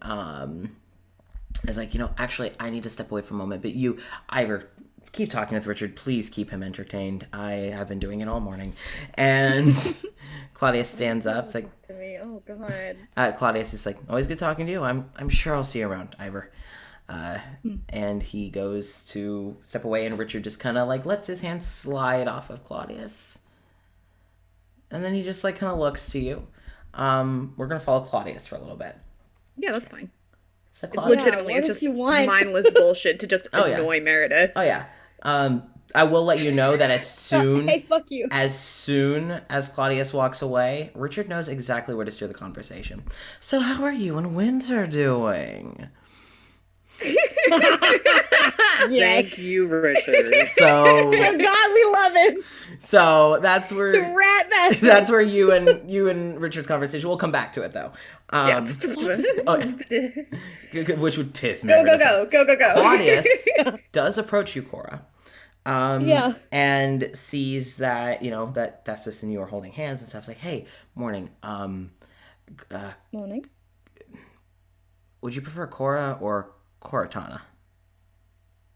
is like, actually, I need to step away for a moment. But you, Ivor... keep talking with Richard. Please keep him entertained. I have been doing it all morning. And Claudius stands up. It's like, oh God. Claudius is like, always good talking to you. I'm sure I'll see you around, Ivor. And he goes to step away, and Richard just kind of like lets his hand slide off of Claudius. And then he just like kind of looks to you. We're gonna follow Claudius for a little bit. Yeah, that's fine. So legitimately, it's just mindless bullshit to just annoy Meredith. Oh yeah. I will let you know that Hey, fuck you. as soon as Claudius walks away, Richard knows exactly where to steer the conversation. So how are you and Winter doing? Thank you, Richard. So Oh God, we love him. so that's where It's a rat bastard. that's where you and Richard's conversation. We'll come back to it though. Which would piss me. Go. Claudius does approach you, Cora. Yeah. And sees that, that Thespis and you are holding hands and stuff. It's like, hey, morning. Morning. Would you prefer Cora or Coratana?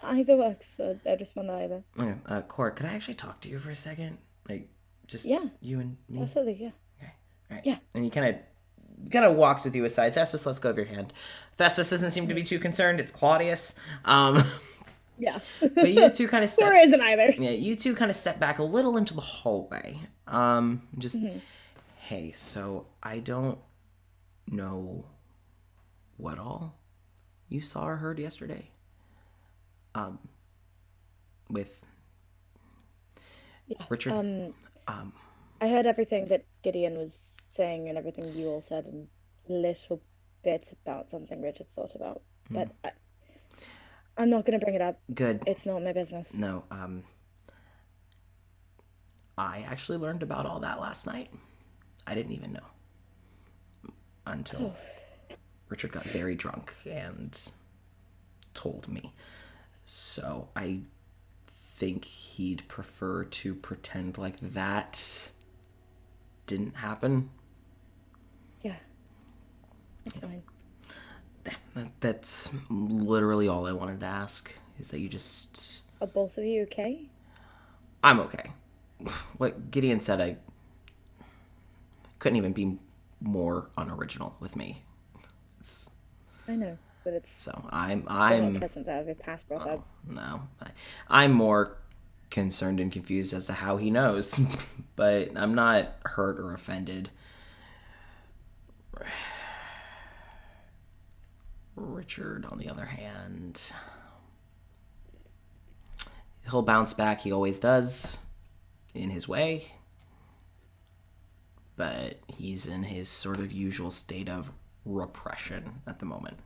Either works, so I'd respond to either. Okay, Cora, could I actually talk to you for a second? Like, just Yeah. you and me? Absolutely, yeah. Okay. All right. Yeah. And he kind of walks with you aside. Thespis, let's go of your hand. Thespis doesn't seem to be too concerned. It's Claudius. Yeah. But you two kind of step. Or isn't either. Yeah, you two kind of step back a little into the hallway. Just, hey, so I don't know what all you saw or heard yesterday. With Richard. I heard everything that Gideon was saying and everything you all said and little bits about something Richard thought about. But I'm not going to bring it up. Good. It's not my business. No, I actually learned about all that last night. I didn't even know until Richard got very drunk and told me. So I think he'd prefer to pretend like that didn't happen. Yeah. That's fine. That's literally all I wanted to ask, is that you just... Are both of you okay? I'm okay. What Gideon said, I couldn't even be more unoriginal with me. I know, but it's So I'm not pleasant to have your past brought up. no. I'm more concerned and confused as to how he knows, but I'm not hurt or offended. Richard, on the other hand, he'll bounce back. He always does, in his way. But he's in his sort of usual state of repression at the moment.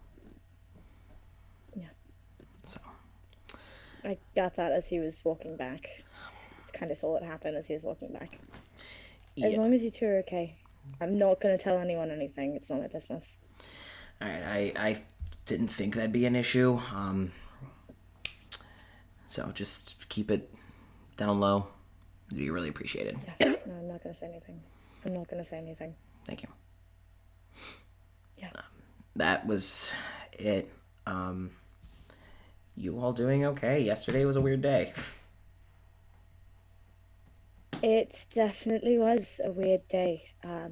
Yeah. So I got that as he was walking back. It's kind of saw it happen as he was walking back. As yeah. long as you two are okay. I'm not going to tell anyone anything. It's not my business. All right, I didn't think that'd be an issue. So just keep it down low. It'd be really appreciated. Yeah. No, I'm not going to say anything. I'm not going to say anything. Thank you. Yeah. That was it. You all doing okay? Yesterday was a weird day. It definitely was a weird day. I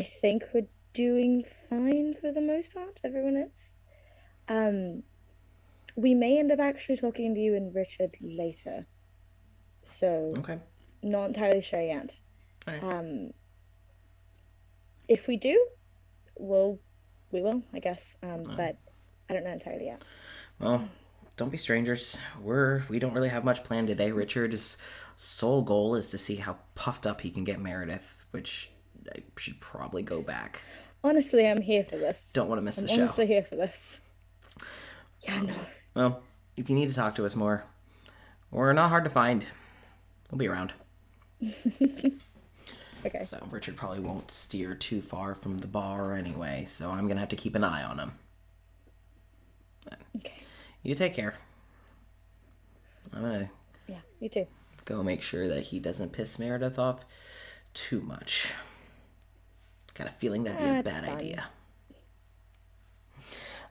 think we're doing fine for the most part. Everyone is. We may end up actually talking to you and Richard later. So, Okay. not entirely sure yet. All right. If we do, we will, I guess. But I don't know entirely yet. Well, don't be strangers. We don't really have much planned today. Richard's sole goal is to see how puffed up he can get Meredith, which I should probably go back. Honestly, I'm here for this. Don't want to miss the I'm show. honestly here for this. Yeah, no. Well, if you need to talk to us more, we're not hard to find. We'll be around. Okay. So Richard probably won't steer too far from the bar anyway, so I'm going to have to keep an eye on him. Okay. You take care. I'm going to Yeah, you too. go make sure that he doesn't piss Meredith off too much. Got a feeling that'd be a That's bad fine. idea.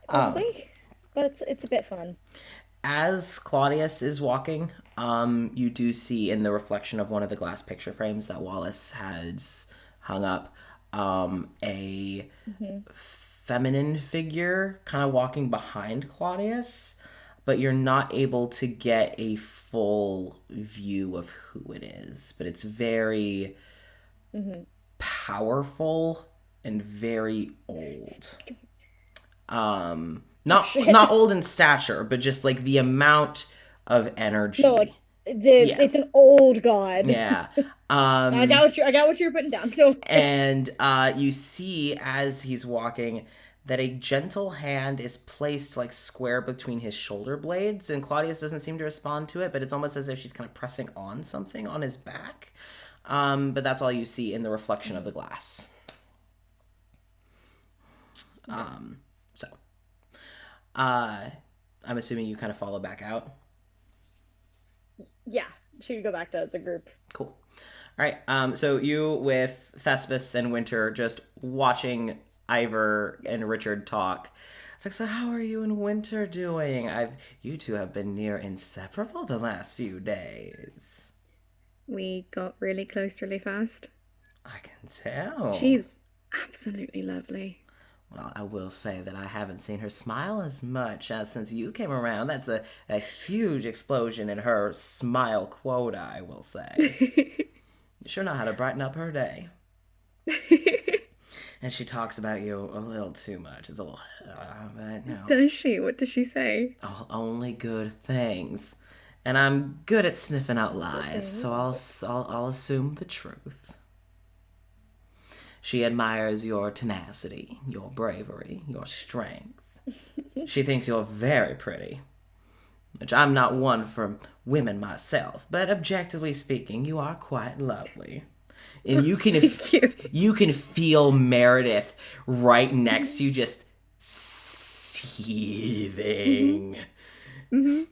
Probably. But it's a bit fun. As Claudius is walking, you do see in the reflection of one of the glass picture frames that Wallace has hung up, a feminine figure kind of walking behind Claudius, but you're not able to get a full view of who it is. But it's very powerful and very old. Not old in stature, but just like the amount of energy. No, it's an old god. Yeah. I got what you're putting down. So and you see as he's walking that a gentle hand is placed like square between his shoulder blades, and Claudius doesn't seem to respond to it, but it's almost as if she's kind of pressing on something on his back. But that's all you see in the reflection of the glass. I'm assuming you kind of follow back out. Yeah, she could go back to the group. Cool. All right. So you with Thespis and Winter just watching Ivor and Richard talk. It's like, so how are you and Winter doing? You two have been near inseparable the last few days. We got really close really fast. I can tell. She's absolutely lovely. Well, I will say that I haven't seen her smile as much since you came around. That's a huge explosion in her smile quota, I will say. You sure know how to brighten up her day. And she talks about you a little too much. It's a little... but, you know. Does she? What does she say? Oh, only good things. And I'm good at sniffing out lies, so I'll assume the truth. She admires your tenacity, your bravery, your strength. She thinks you're very pretty, which I'm not one for women myself, but objectively speaking, you are quite lovely. And you can feel Meredith right next to you, just seething. Mm-hmm.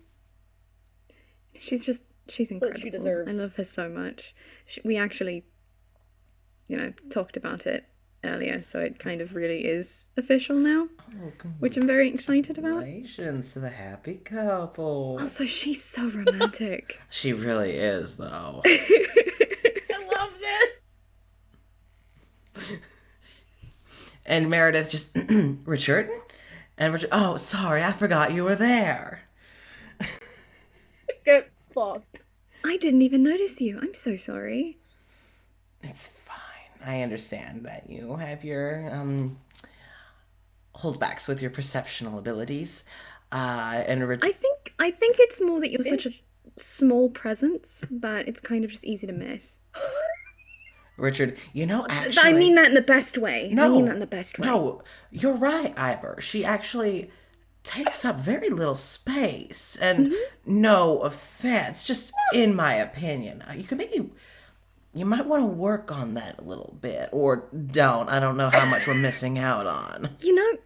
She's incredible. She deserves. I love her so much. We actually, talked about it earlier, so it kind of really is official now, which I'm very excited about. Congratulations to the happy couple. Also, she's so romantic. She really is, though. I love this. And Meredith just, Richard? And Richard, oh, sorry, I forgot you were there. Get fucked. I didn't even notice you. I'm so sorry. It's fine. I understand that you have your holdbacks with your perceptional abilities. And I think it's more that you're such a small presence that it's kind of just easy to miss. Richard, actually... I mean that in the best way. No, you're right, Ivor. She actually takes up very little space. And no offense, just in my opinion, you might want to work on that a little bit. Or don't. I don't know how much we're missing out on. You know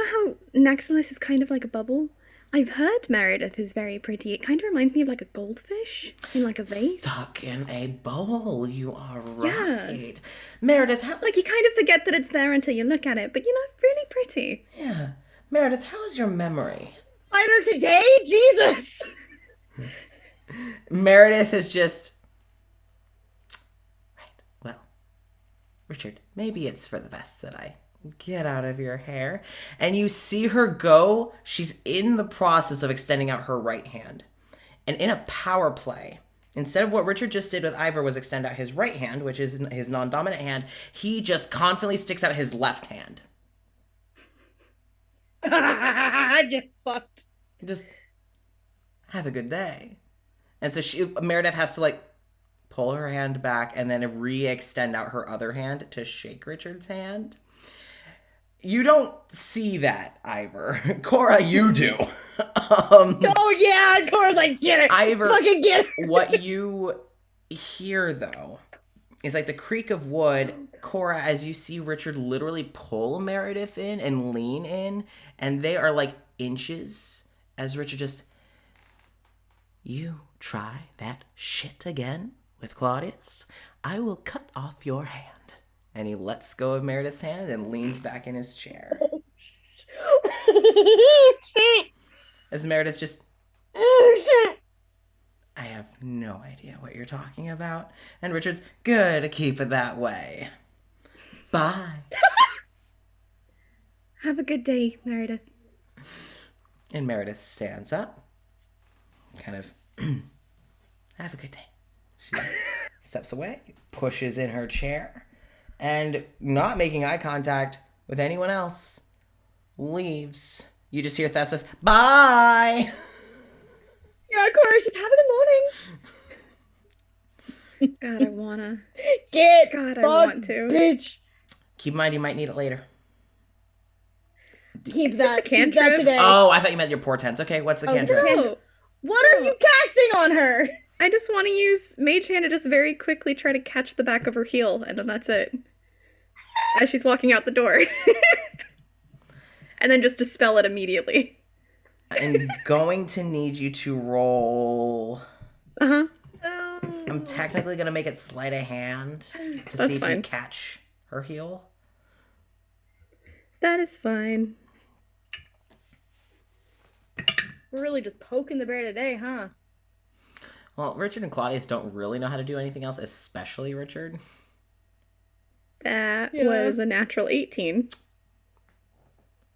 how Nexilis is kind of like a bubble? I've heard Meredith is very pretty. It kind of reminds me of like a goldfish in like a vase. Stuck in a bowl, you are right. Yeah. Meredith, like you kind of forget that it's there until you look at it, but really pretty. Yeah. Meredith, how is your memory? Fighter today? Jesus! Meredith is just... Right. Well, Richard, maybe it's for the best that I get out of your hair. And you see her go. She's in the process of extending out her right hand. And in a power play, instead of what Richard just did with Ivor was extend out his right hand, which is his non-dominant hand, he just confidently sticks out his left hand. Get fucked. Just have a good day. And so Meredith has to pull her hand back and then re-extend out her other hand to shake Richard's hand. You don't see that, Ivor. Cora, you do. Oh yeah, Cora's like, get it, Ivor, fucking get it. What you hear though is like the creak of wood. Cora, as you see Richard literally pull Meredith in and lean in, and they are like inches as Richard just, you try that shit again with Claudius, I will cut off your hand. And he lets go of Meredith's hand and leans back in his chair. Oh, shit. As Meredith just... Oh, shit. I have no idea what you're talking about. And Richard's, good, keep it that way. Bye. Have a good day, Meredith. And Meredith stands up. Kind of, have a good day. She steps away, pushes in her chair, and not making eye contact with anyone else, leaves. You just hear Thespis, bye! Yeah, Cora, just have a good morning. God, I wanna. Get God, I fucked, want to. bitch. Keep in mind, you might need it later. Keep It's just a that. Keep that cantrip. today. Oh, I thought you meant your portents. Okay, what's the Oh, it's a cantrip? cantrip. What are you casting on her? I just want to use Mage Hand to just very quickly try to catch the back of her heel, and then that's it. As she's walking out the door. And then just dispel it immediately. I'm going to need you to roll. Uh-huh. I'm technically going to make it sleight of hand to That's see if you fine. catch her heel. That is fine. We're really just poking the bear today, huh? Well, Richard and Claudius don't really know how to do anything else, especially Richard. That Yeah. was a natural 18.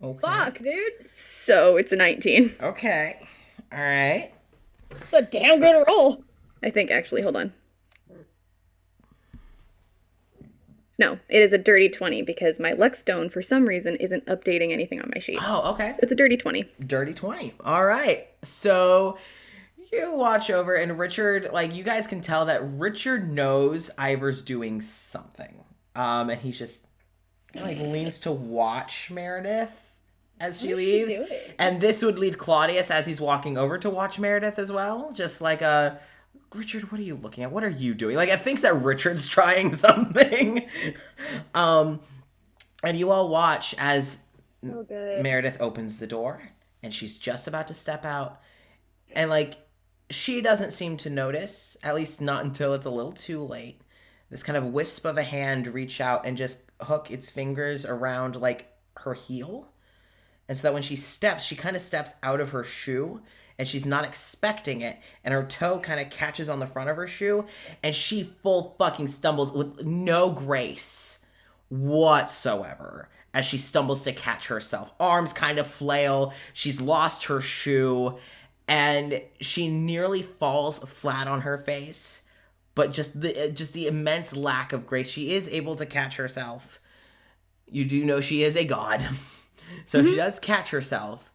Okay. Fuck, dude. So it's a 19. Okay. All right. It's a damn good roll. I think, actually. Hold on. No, it is a dirty 20 because my luck stone, for some reason, isn't updating anything on my sheet. Oh, okay. So it's a dirty 20. Dirty 20. All right. So you watch over, and Richard, like, you guys can tell that Richard knows Ivor's doing something. And he's just, like, leans to watch Meredith as she leaves. And this would lead Claudius, as he's walking over, to watch Meredith as well. Just like a, Richard, what are you looking at? What are you doing? Like, it thinks that Richard's trying something. And you all watch as So good. Meredith opens the door, and she's just about to step out. And, like, she doesn't seem to notice, at least not until it's a little too late. This kind of wisp of a hand reach out and just hook its fingers around, like, her heel. And so that when she steps, she kind of steps out of her shoe, and she's not expecting it, and her toe kind of catches on the front of her shoe, and she full fucking stumbles with no grace whatsoever as she stumbles to catch herself. Arms kind of flail, she's lost her shoe, and she nearly falls flat on her face. But just the immense lack of grace, she is able to catch herself. You do know she is a god. So she does catch herself.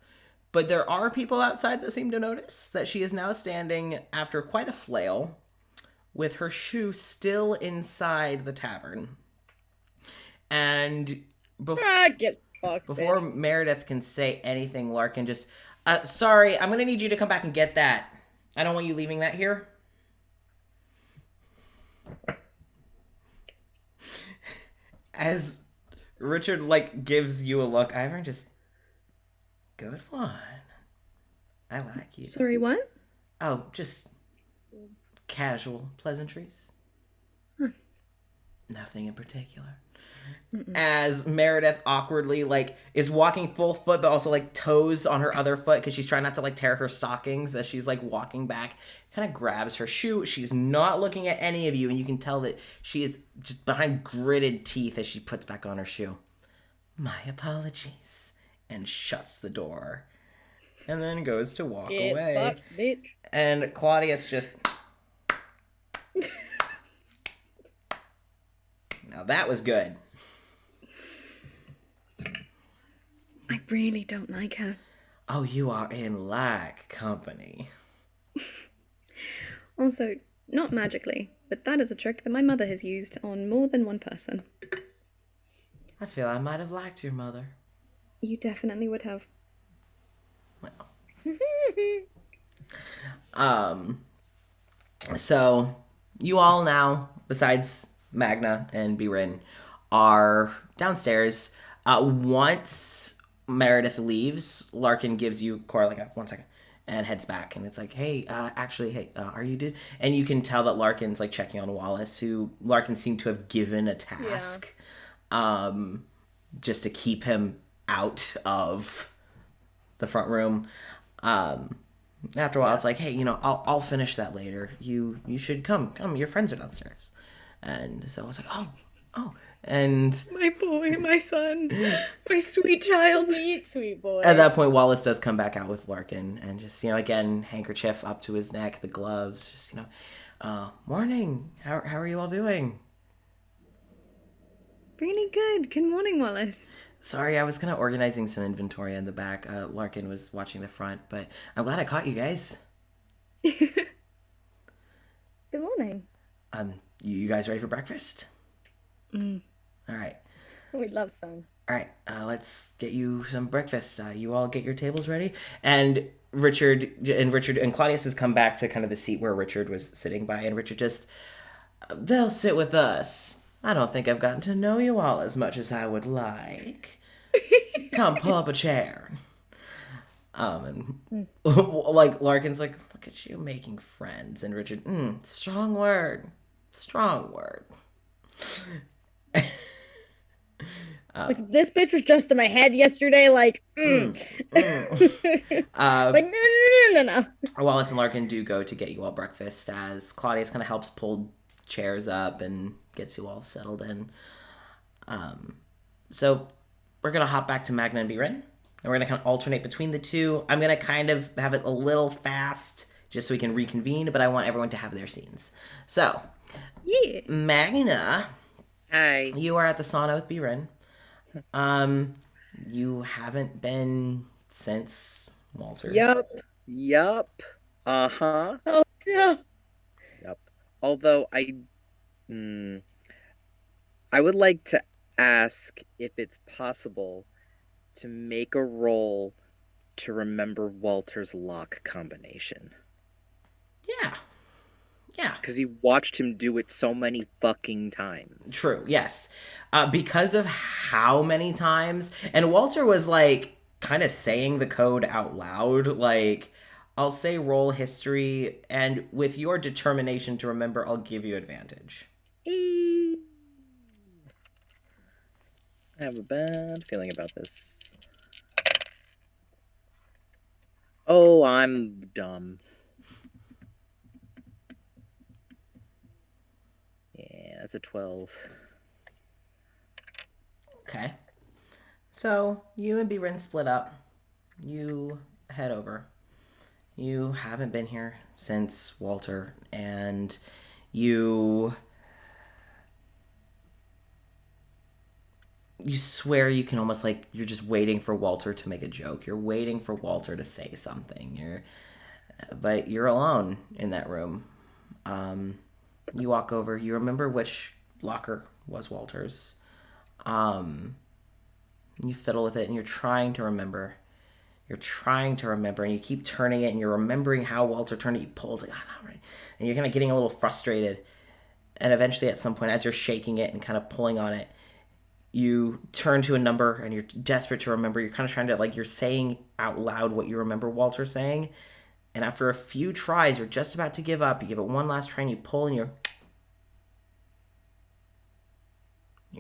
But there are people outside that seem to notice that she is now standing after quite a flail with her shoe still inside the tavern. And Get fucked, before bitch. Meredith can say anything, Larkin just, sorry, I'm going to need you to come back and get that. I don't want you leaving that here. As Richard, like, gives you a look, Ivern just, good one. I like you. Sorry, what? Oh, just casual pleasantries. Nothing in particular. As Meredith awkwardly, like, is walking full foot, but also, like, toes on her other foot because she's trying not to, like, tear her stockings as she's, like, walking back, kind of grabs her shoe. She's not looking at any of you, and you can tell that she is just behind gritted teeth as she puts back on her shoe. My apologies. And shuts the door. And then goes to walk Get away. fucked, bitch. And Claudius just... Now that was good. I really don't like her. Oh, you are in like company. Also, not magically, but that is a trick that my mother has used on more than one person. I feel I might have liked your mother. You definitely would have. Well. So, you all now, besides Magna and Birin, are downstairs. Once Meredith leaves, Larkin gives you Cora like a 1 second and heads back, and it's like, hey, are you did? And you can tell that Larkin's like checking on Wallace, who Larkin seemed to have given a task, just to keep him out of the front room. After a while, it's like, hey, I'll finish that later. You should come. Your friends are downstairs. And so I was like, oh. And My boy, my son, my sweet child. Sweet boy. at that point, Wallace does come back out with Larkin and just, again, handkerchief up to his neck, the gloves, just, morning. How are you all doing? Really good. Good morning, Wallace. Sorry, I was kind of organizing some inventory in the back. Larkin was watching the front, but I'm glad I caught you guys. Good morning. You guys ready for breakfast? Mm. All right. We'd love some. All right, let's get you some breakfast. You all get your tables ready. And Richard and Claudius has come back to kind of the seat where Richard was sitting by, and Richard just, they'll sit with us. I don't think I've gotten to know you all as much as I would like. Come, pull up a chair. And like Larkin's like, look at you making friends, and Richard, strong word. Like, this bitch was just in my head yesterday, like, like, no. Wallace and Larkin do go to get you all breakfast as Claudius kind of helps pull chairs up and gets you all settled in. So we're going to hop back to Magna and Biren, and we're going to kind of alternate between the two. I'm going to kind of have it a little fast just so we can reconvene, but I want everyone to have their scenes. So, Yeah. Magna, Hi. you are at the sauna with Biren. You haven't been since Walter. Yup. Uh-huh. Oh, yeah. Yup. Although I would like to ask if it's possible to make a roll to remember Walter's lock combination. Yeah. Because he watched him do it so many fucking times. True, yes. Because of how many times, and Walter was like kind of saying the code out loud, like, I'll say roll history, and with your determination to remember, I'll give you advantage. I have a bad feeling about this. Oh, I'm dumb. Yeah, that's a 12. Okay. So, you and Biren split up. You head over. You haven't been here since Walter, and you swear you can almost, like, you're just waiting for Walter to make a joke. You're waiting for Walter to say something. But you're alone in that room. You walk over. You remember which locker was Walter's. You fiddle with it, and you're trying to remember. And you keep turning it, and you're remembering how Walter turned it. You pulled it, right? And you're kind of getting a little frustrated. And eventually, at some point, as you're shaking it and kind of pulling on it, you turn to a number, and you're desperate to remember. You're kind of trying to, like, you're saying out loud what you remember Walter saying. And after a few tries, you're just about to give up. You give it one last try, and you pull, and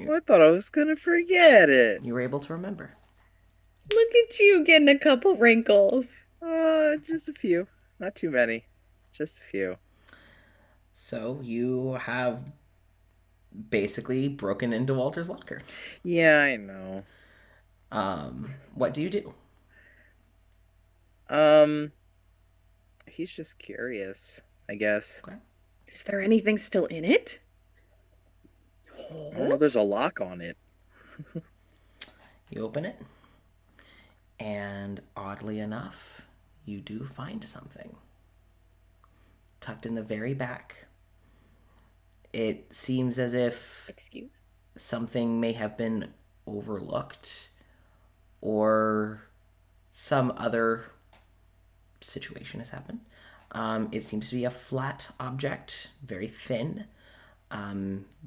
I thought I was gonna forget it. you were able to remember. Look at you getting a couple wrinkles. Just a few. Not too many. Just a few. So you have basically broken into Walter's locker. Yeah, I know. What do you do? He's just curious, I guess. Okay. Is there anything still in it? Oh, there's a lock on it. You open it, and oddly enough, you do find something. Tucked in the very back. It seems as if Excuse? something may have been overlooked, or some other situation has happened. It seems to be a flat object, very thin.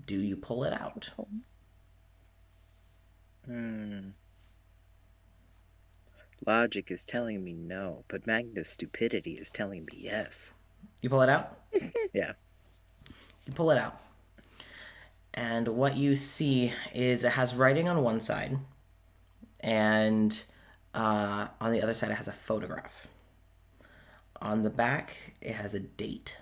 Do you pull it out? Logic is telling me no, but Magna's stupidity is telling me yes. You pull it out? Yeah. You pull it out. And what you see is it has writing on one side, and on the other side it has a photograph. On the back it has a date.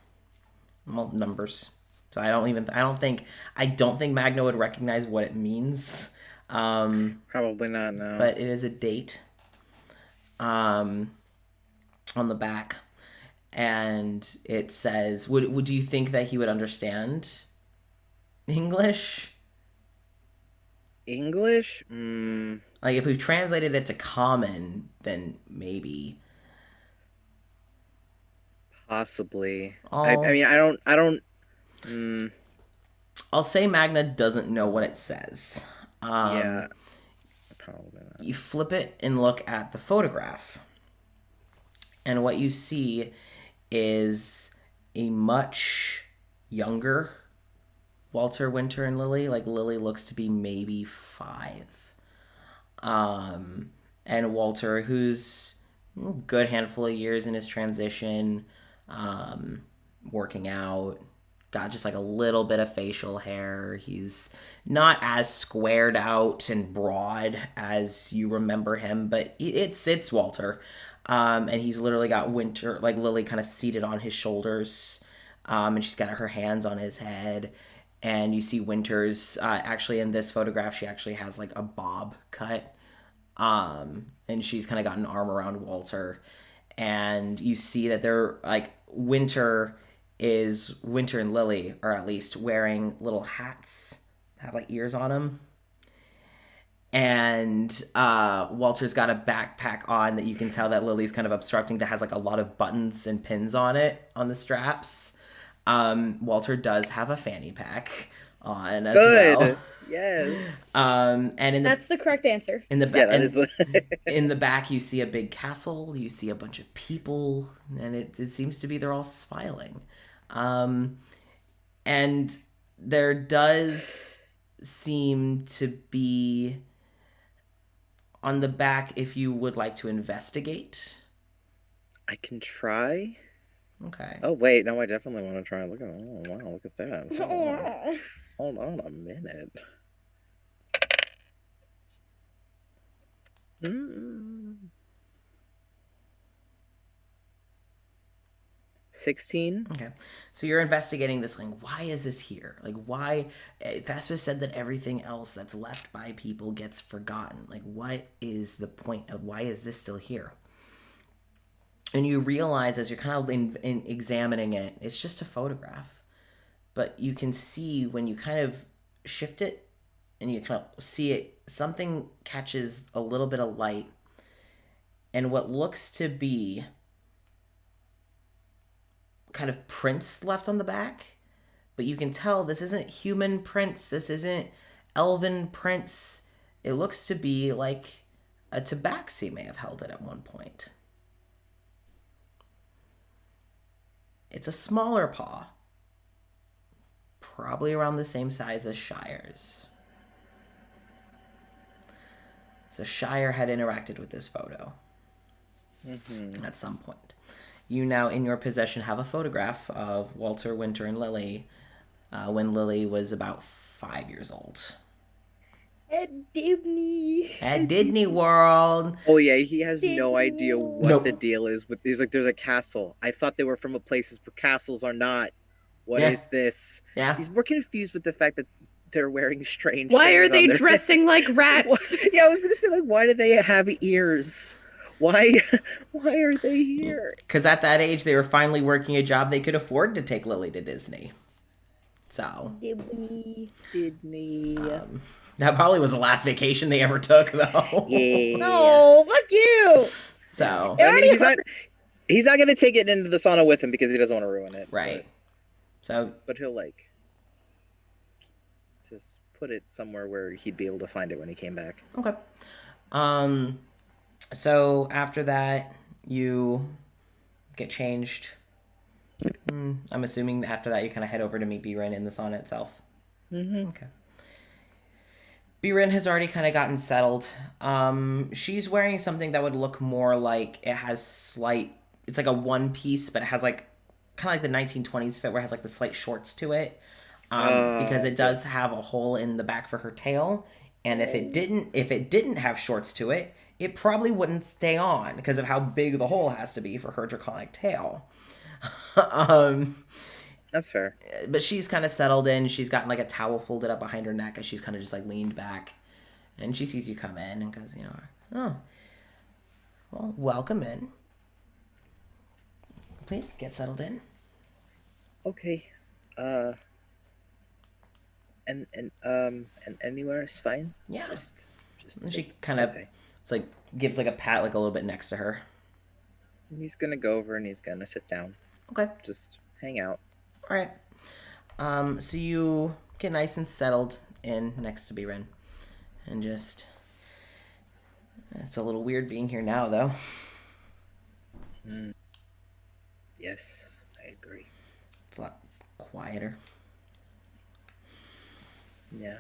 Well, numbers. So I don't think Magna would recognize what it means. Probably not, no. But it is a date on the back, and it says, would you think that he would understand English? English? Like, if we translated it to common, then maybe. Possibly. I Oh, mean, I don't. Mm, I'll say Magna doesn't know what it says. yeah, probably not. You flip it and look at the photograph, and what you see is a much younger Walter, Winter, and Lily. Like Lily looks to be maybe 5. And Walter, who's a good handful of years in his transition, working out, got just like a little bit of facial hair. He's not as squared out and broad as you remember him, but it's Walter. And he's literally got Winter, like Lily, kind of seated on his shoulders, and she's got her hands on his head. And you see Winter's actually in this photograph, she actually has like a bob cut, and she's kind of got an arm around Walter, and you see that they're like Winter and Lily are at least wearing little hats, have like ears on them, and Walter's got a backpack on that you can tell that Lily's kind of obstructing, that has like a lot of buttons and pins on it on the straps. Walter does have a fanny pack on as Good. well. Yes. And in the That's the correct answer. in the Yeah, back, that is the. in the back, you see a big castle. You see a bunch of people, and it seems to be they're all smiling. And there does seem to be on the back, if you would like to investigate. I can try. Okay. Oh wait, no, I definitely want to try. Look at oh wow, look at that. Hold on a minute. 16. Okay. So you're investigating this thing. Why is this here? Like, why? Casper said that everything else that's left by people gets forgotten. Like, what is the point of why is this still here? And you realize as you're kind of in examining it, it's just a photograph. But you can see when you kind of shift it and you kind of see it, something catches a little bit of light. And what looks to be kind of prints left on the back, but you can tell this isn't human prints, this isn't elven prints. It looks to be like a tabaxi may have held it at one point. It's a smaller paw, probably around the same size as Shire's. So Shire had interacted with this photo at some point. You now, in your possession, have a photograph of Walter, Winter, and Lily when Lily was about 5 years old. At Disney. At Disney World. Oh yeah, he has no idea what Nope. the deal is with. He's like, there's a castle. I thought they were from a places where castles are not. What is this? Yeah. He's more confused with the fact that they're wearing strange. Why are things they on their- dressing like rats? Yeah, I was gonna say, like, why do they have ears? Why are they here? Because at that age, they were finally working a job they could afford to take Lily to Disney. So. Disney. That probably was the last vacation they ever took, though. Yeah. No, fuck you. So. I mean, he's not gonna take it into the sauna with him because he doesn't want to ruin it. Right. So. But he'll like just put it somewhere where he'd be able to find it when he came back. Okay. So after that, you get changed. I'm assuming after that you kind of head over to meet Biren in the sauna itself. Mm-hmm. Okay. Biren has already kind of gotten settled. She's wearing something that would look more like it has slight. It's like a one piece, but it has like kind of like the 1920s fit, where it has like the slight shorts to it. Because it does have a hole in the back for her tail, and if it didn't have shorts to it, it probably wouldn't stay on because of how big the hole has to be for her draconic tail. That's fair. But she's kind of settled in. She's gotten like a towel folded up behind her neck as she's kind of just like leaned back, and she sees you come in and goes, oh, well, welcome in. Please get settled in. Okay. And anywhere is fine. Yeah. Just And she kind of gives like a pat like a little bit next to her. He's gonna go over and he's gonna sit down. Okay. Just hang out. All right. So you get nice and settled in next to Biren, and just it's a little weird being here now, though. Yes, I agree. It's a lot quieter. Yeah.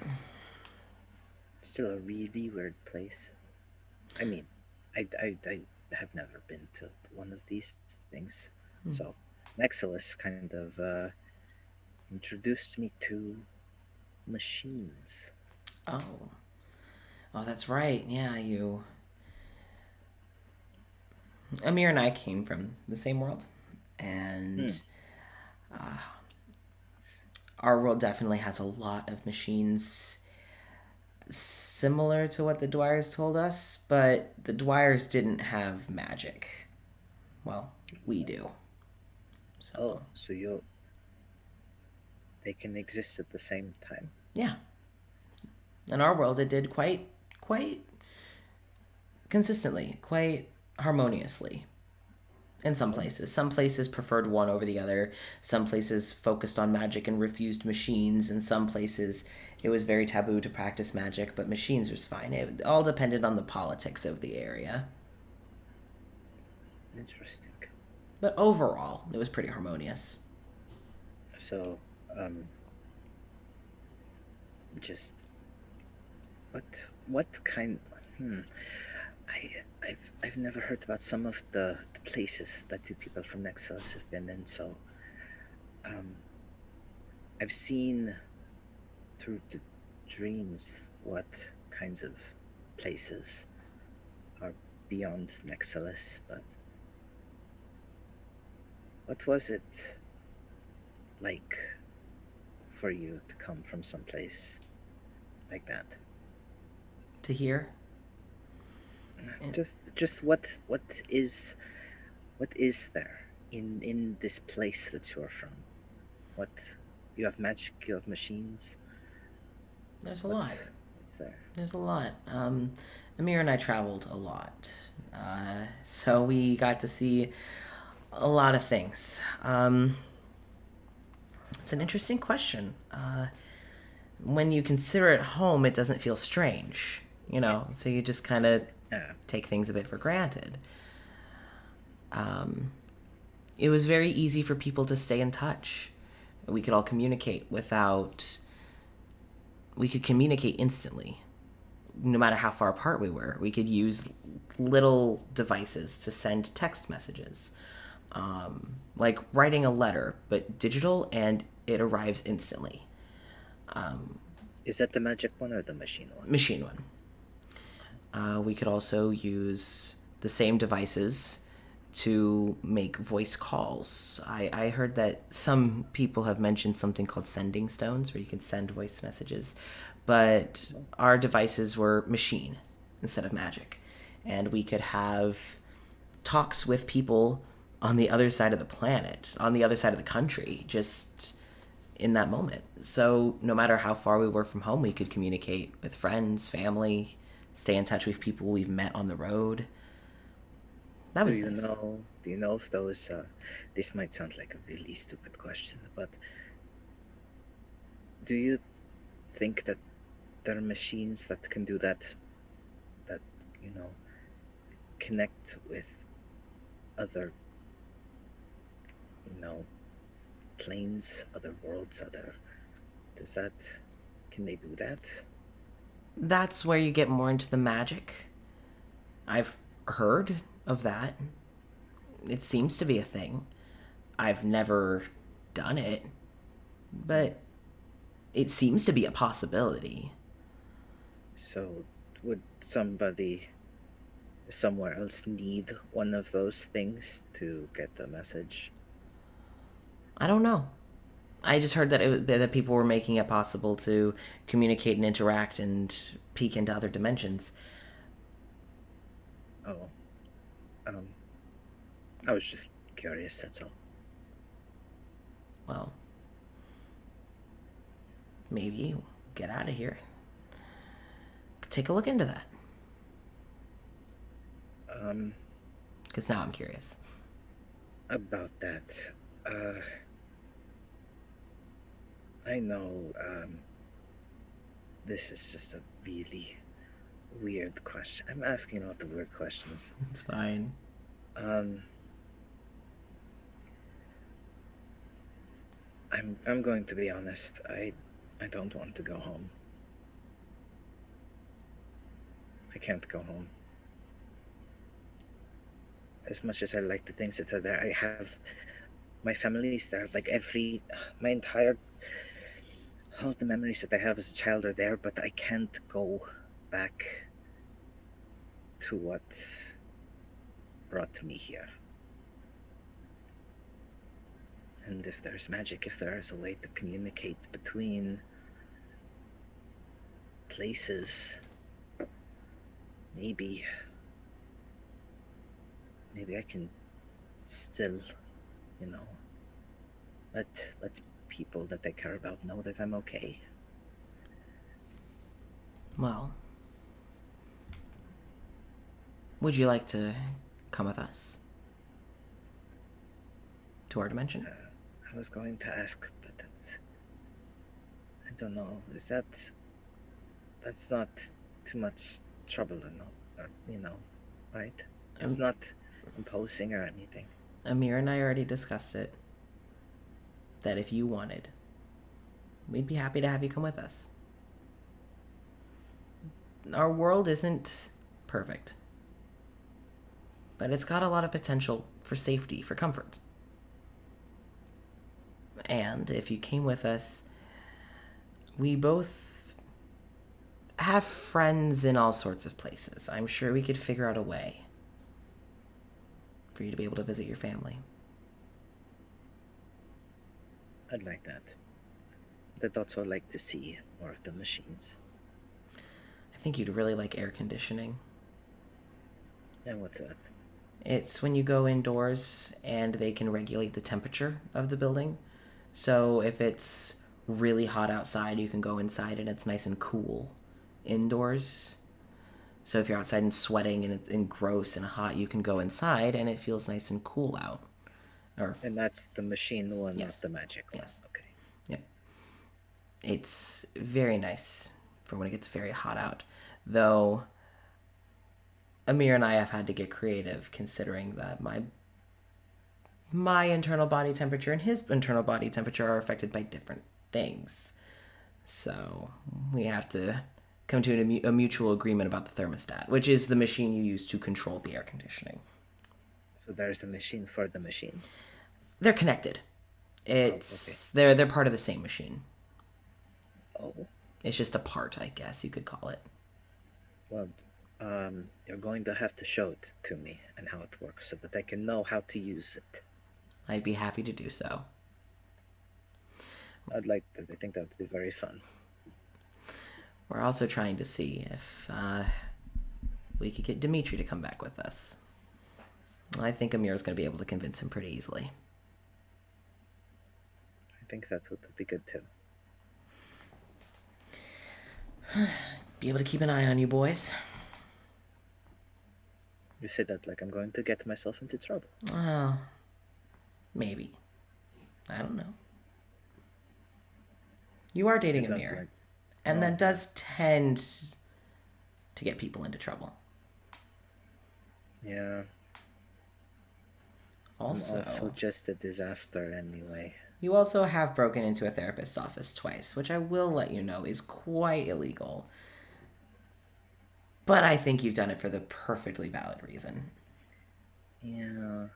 Still a really weird place. I mean, I have never been to one of these things. So, Nexilis kind of introduced me to machines. Oh. Oh, that's right. Yeah, you. Amir and I came from the same world, and our world definitely has a lot of machines similar to what the Dwyers told us, but the Dwyers didn't have magic. Well, we do. Oh, so they can exist at the same time. Yeah. In our world, it did quite consistently, quite harmoniously. In some places preferred one over the other. Some places focused on magic and refused machines. In some places, it was very taboo to practice magic, but machines was fine. It all depended on the politics of the area. Interesting. But overall, it was pretty harmonious. So, just what kind? I've never heard about some of the places that you people from Nexilis have been in. So, I've seen through the dreams what kinds of places are beyond Nexilis, but what was it like for you to come from someplace like that? To hear? Just what is there in this place that you're from? What, you have magic, you have machines. There's a lot. What's there? There's a lot. Amir and I traveled a lot. So we got to see a lot of things. It's an interesting question. When you consider it home, it doesn't feel strange, so you just kind of take things a bit for granted. It was very easy for people to stay in touch. We could all communicate we could communicate instantly, no matter how far apart we were. We could use little devices to send text messages, like writing a letter, but digital, and it arrives instantly. Is that the magic one or the machine one? Machine one. We could also use the same devices to make voice calls. I heard that some people have mentioned something called sending stones, where you can send voice messages, but our devices were machine instead of magic, and we could have talks with people on the other side of the planet, on the other side of the country, just in that moment. So no matter how far we were from home, we could communicate with friends, family, stay in touch with people we've met on the road. That was nice. Do you know if those, this might sound like a really stupid question, but do you think that there are machines that can do that, connect with other, planes, other worlds, can they do that? That's where you get more into the magic. I've heard of that. It seems to be a thing. I've never done it, but it seems to be a possibility. So, would somebody somewhere else need one of those things to get the message? I don't know. I just heard that people were making it possible to communicate and interact and peek into other dimensions. Oh, I was just curious, that's all. Well, maybe get out of here. Take a look into that. Um, Because now I'm curious. about that, Uh, I know, this is just a really weird question. I'm asking a lot of weird questions. It's fine. Um, I'm going to be honest. I don't want to go home. I can't go home. As much as I like the things that are there, I have my family's there. Like my entire, all the memories that I have as a child are there, but I can't go back to what brought me here. And if there's magic, if there is a way to communicate between places, maybe I can still, you know, let people that I care about know that I'm okay. Well, would you like to come with us to our dimension? I was going to ask, but I don't know. That's not too much trouble or not, right? It's not imposing or anything. Amir and I already discussed it. That if you wanted, we'd be happy to have you come with us. Our world isn't perfect, but it's got a lot of potential for safety, for comfort. And if you came with us, we both have friends in all sorts of places. I'm sure we could figure out a way for you to be able to visit your family. I'd like that. I'd also like to see more of the machines. I think you'd really like air conditioning. And what's that? It's when you go indoors and they can regulate the temperature of the building. So if it's really hot outside, you can go inside and it's nice and cool indoors. So if you're outside and sweating and gross and hot, you can go inside and it feels nice and cool out. And that's the machine one, Yes. not the magic one. Yes. Okay. Yep. It's very nice for when it gets very hot out. Though Amir and I have had to get creative considering that my internal body temperature and his internal body temperature are affected by different things. So we have to come to a mutual agreement about the thermostat, which is the machine you use to control the air conditioning. So there's a machine for the machine. They're connected. They're part of the same machine. Oh. It's just a part, I guess you could call it. Well, you're going to have to show it to me and how it works so that I can know how to use it. I'd be happy to do so. I'd like that. I think that would be very fun. We're also trying to see if we could get Dimitri to come back with us. I think Amir's going to be able to convince him pretty easily. I think that would be good too. Be able to keep an eye on you boys. You say that like I'm going to get myself into trouble. Oh, maybe. I don't know. You are dating Amir. And that does tend to get people into trouble. Yeah. Also, I'm also just a disaster anyway. You also have broken into a therapist's office twice, which I will let you know is quite illegal. But I think you've done it for the perfectly valid reason. Yeah.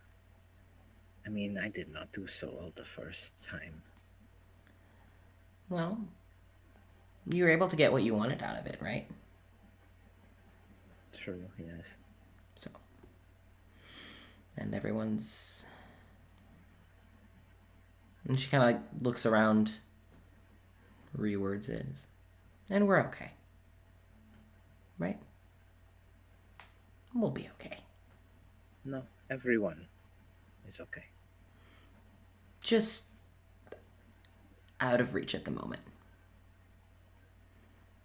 I mean, I did not do so well the first time. Well, you were able to get what you wanted out of it, right? True, yes. So. And everyone's... And she kind of like looks around, rewords it, and we're okay. Right? We'll be okay. No, everyone is okay. Just out of reach at the moment.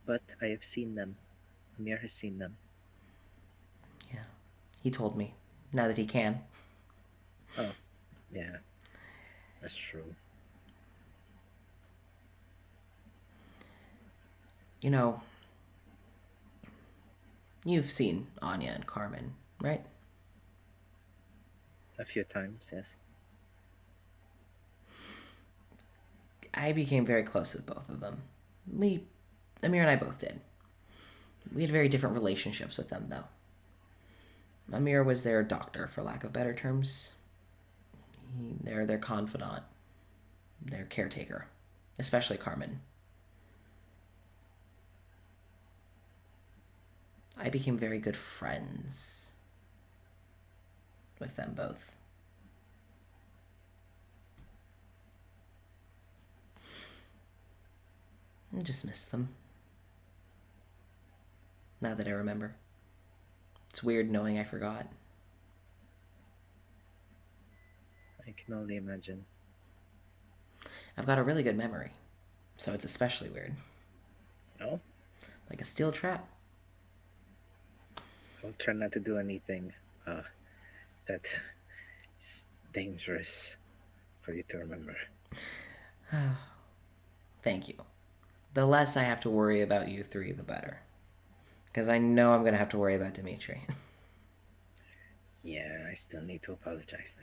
But I have seen them. Amir has seen them. Yeah. He told me. Now that he can. Oh, yeah. That's true. You know, you've seen Anya and Carmen, right? A few times, yes. I became very close with both of them. Amir and I both did. We had very different relationships with them, though. Amir was their doctor, for lack of better terms. They're their confidant, their caretaker, especially Carmen. I became very good friends with them both. I just miss them. Now that I remember. It's weird knowing I forgot. I can only imagine. I've got a really good memory, so it's especially weird. Oh, Like a steel trap. I'll try not to do anything that is dangerous for you to remember. Thank you. The less I have to worry about you three, the better. Because I know I'm going to have to worry about Dimitri. Yeah, I still need to apologize to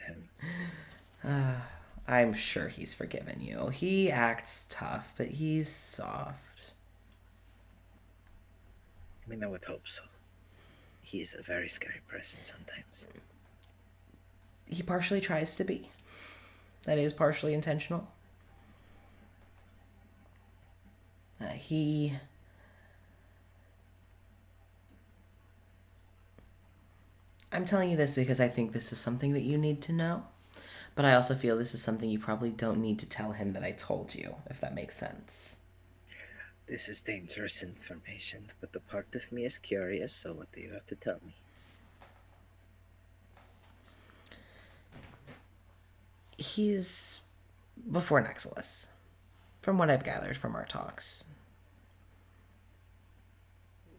him. I'm sure he's forgiven you. He acts tough, but he's soft. I mean, I would hope so. He is a very scary person sometimes. He partially tries to be. That is partially intentional. I'm telling you this because I think this is something that you need to know. But I also feel this is something you probably don't need to tell him that I told you, if that makes sense. This is dangerous information, but the part of me is curious, so what do you have to tell me? He's before Nexilis, from what I've gathered from our talks.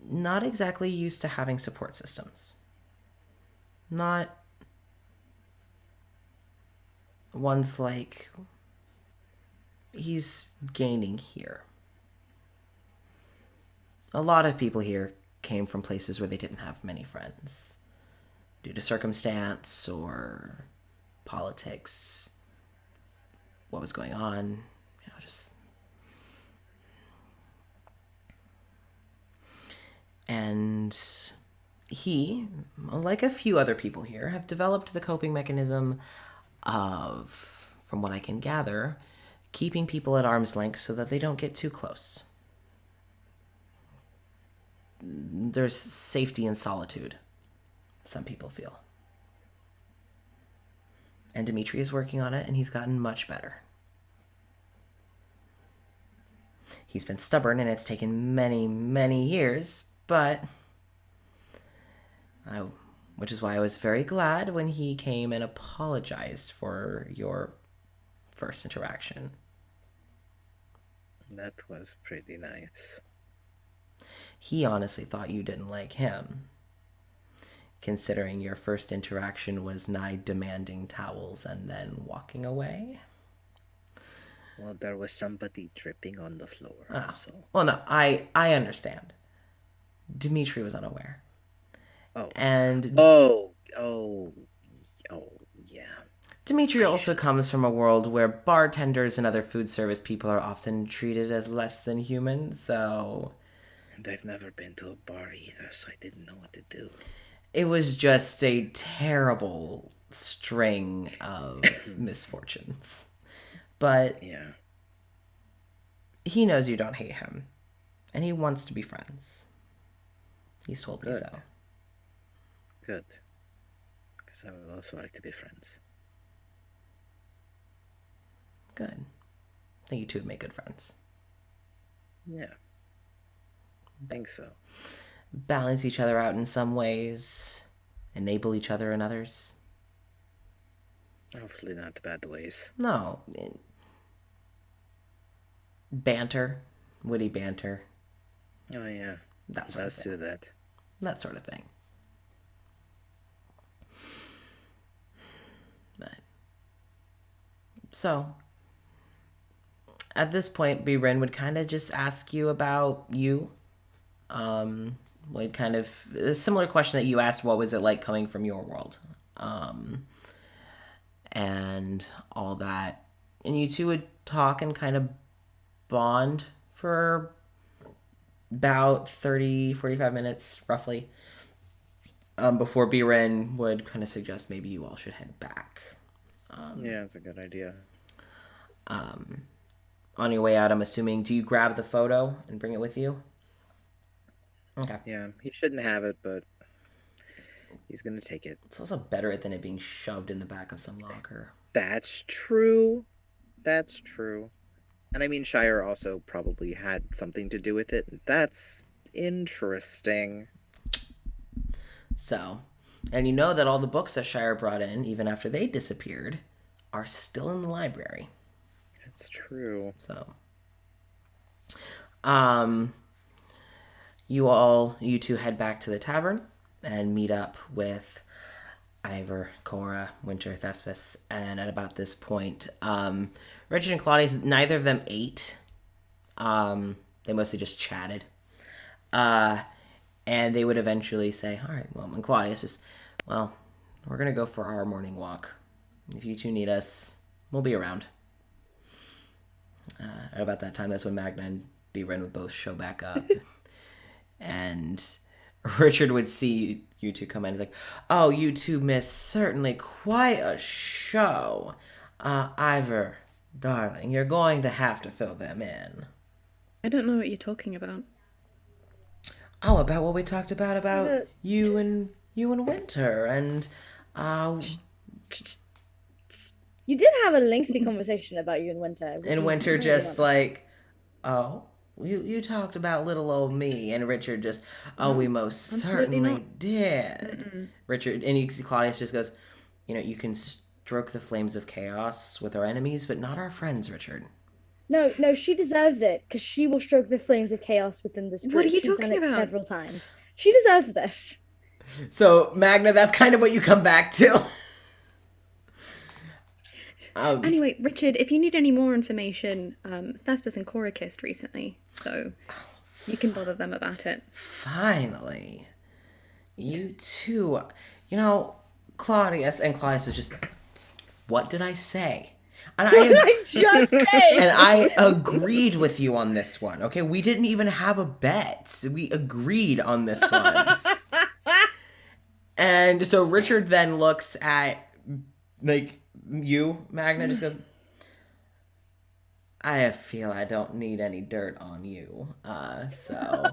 Not exactly used to having support systems. Not ones like he's gaining here. A lot of people here came from places where they didn't have many friends due to circumstance or politics, what was going on, just. And he, like a few other people here, have developed the coping mechanism of, from what I can gather, keeping people at arm's length so that they don't get too close. There's safety in solitude, some people feel. And Dimitri is working on it, and he's gotten much better. He's been stubborn, and it's taken many, many years, but which is why I was very glad when he came and apologized for your first interaction. That was pretty nice. He honestly thought you didn't like him, considering your first interaction was nigh demanding towels and then walking away. Well, there was somebody dripping on the floor, so... Well, no, I understand. Dimitri was unaware. Oh. And... Oh, yeah. Dimitri also comes from a world where bartenders and other food service people are often treated as less than human, so... And I've never been to a bar either, so I didn't know what to do. It was just a terrible string of misfortunes. But yeah, he knows you don't hate him, and he wants to be friends. He's told me so. Good. Because I would also like to be friends. Good. I think you two would make good friends. Yeah. I think so. Balance each other out in some ways, enable each other in others. Hopefully not the bad ways. No. Banter. Witty banter. Oh, yeah. That sort of thing. Let's do that. That sort of thing. But So, at this point, Birin would kind of just ask you about you. Would kind of a similar question that you asked, what was it like coming from your world? And all that. And you two would talk and kind of bond for about 30, 45 minutes, roughly. Before Biren would kind of suggest maybe you all should head back. Yeah, that's a good idea. On your way out, I'm assuming, do you grab the photo and bring it with you? Okay. Yeah, he shouldn't have it, but he's gonna take it. It's also better than it being shoved in the back of some locker. That's true. That's true. And I mean, Shire also probably had something to do with it. That's interesting. So, and you know that all the books that Shire brought in, even after they disappeared, are still in the library. That's true. So, you two head back to the tavern and meet up with Ivor, Cora, Winter, Thespis, and at about this point, Richard and Claudius, neither of them ate. They mostly just chatted. And they would eventually say, all right, well, and Claudius just, well, we're going to go for our morning walk. If you two need us, we'll be around. At about that time, that's when Magna and Biren would both show back up. And Richard would see you two come in. He's like, oh, you two missed certainly quite a show. Ivor, darling, you're going to have to fill them in. I don't know what you're talking about. Oh, about what we talked about you and Winter, and You did have a lengthy conversation about you and Winter. and Winter just like, oh, you talked about little old me, and Richard just, oh, we most certainly not. did. Mm-mm. Richard and Claudius just goes, you can stroke the flames of chaos with our enemies, but not our friends, Richard. No, she deserves it because she will stroke the flames of chaos within this group. What are you She's talking done it about? several times. She deserves this. So Magna, that's kind of what you come back to. Anyway, Richard, if you need any more information, Thespis and Cora kissed recently, so you can bother them about it. Finally, you two, Claudius is just, what did I say? And What did I just say? And I agreed with you on this one. Okay, we didn't even have a bet. We agreed on this one. And so Richard then looks at you, Magna, just goes, I feel I don't need any dirt on you. So.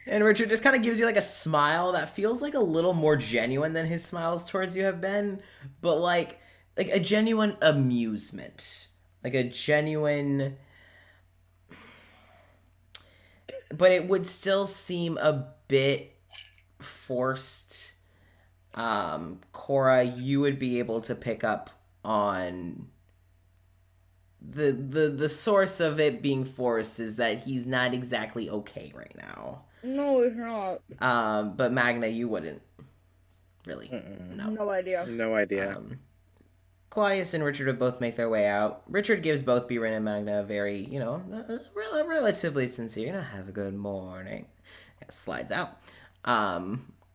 And Richard just kind of gives you like a smile that feels like a little more genuine than his smiles towards you have been, but like a genuine amusement, like a genuine, but it would still seem a bit forced. Cora, you would be able to pick up on the source of it being forced is that he's not exactly okay right now. No, it's not. But Magna, you wouldn't really. No idea. No idea. Claudius and Richard would both make their way out. Richard gives both Biren and Magna a very, relatively sincere, have a good morning. Slides out.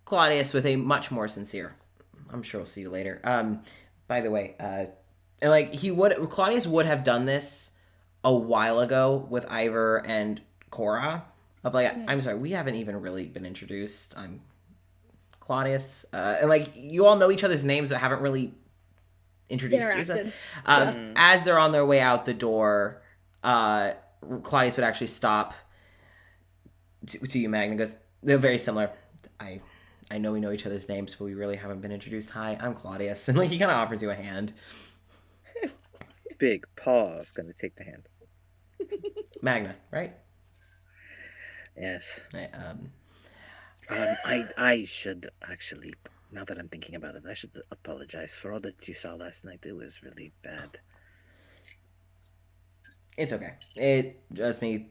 Claudius with a much more sincere, I'm sure we'll see you later. By the way, and Claudius would have done this a while ago with Ivor and Cora. Of I'm sorry, we haven't even really been introduced. I'm Claudius, and you all know each other's names, but haven't really introduced yourself. As they're on their way out the door, Claudius would actually stop to you, Magna. Goes, they're very similar. I know we know each other's names, but we really haven't been introduced. Hi, I'm Claudius, and he kind of offers you a hand. Big Paw's gonna take the hand. Magna, right? Yes. Right, I should actually, now that I'm thinking about it, I should apologize for all that you saw last night. It was really bad. It's okay. It just me.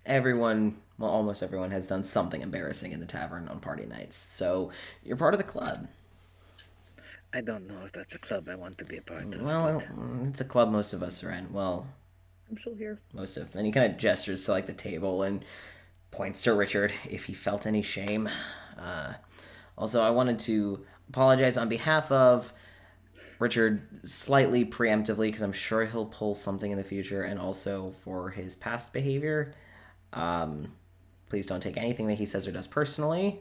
Everyone, well, almost everyone has done something embarrassing in the tavern on party nights. So you're part of the club. I don't know if that's a club I want to be a part of. Well, but... it's a club most of us are in. Well, I'm still here. most of. And he kind of gestures to like the table and points to Richard if he felt any shame. Also, I wanted to apologize on behalf of Richard slightly preemptively because I'm sure he'll pull something in the future, and also for his past behavior. Please don't take anything that he says or does personally.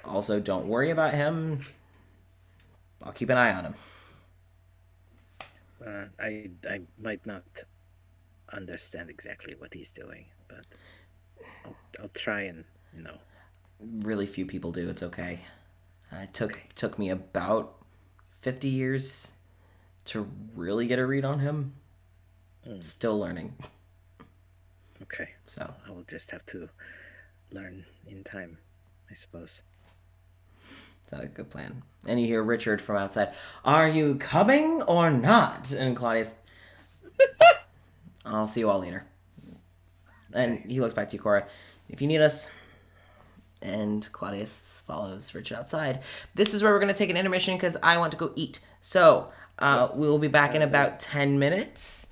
Also, don't worry about him. I'll keep an eye on him. I might not understand exactly what he's doing, but I'll try and, Really few people do. It's okay. It took me about 50 years to really get a read on him. Still learning. Okay. So I will just have to learn in time, I suppose. Sounds like a good plan. And you hear Richard from outside. Are you coming or not? And Claudius, I'll see you all later. And he looks back to you, Cora. If you need us. And Claudius follows Richard outside. This is where we're going to take an intermission because I want to go eat. So we'll be back in about 10 minutes.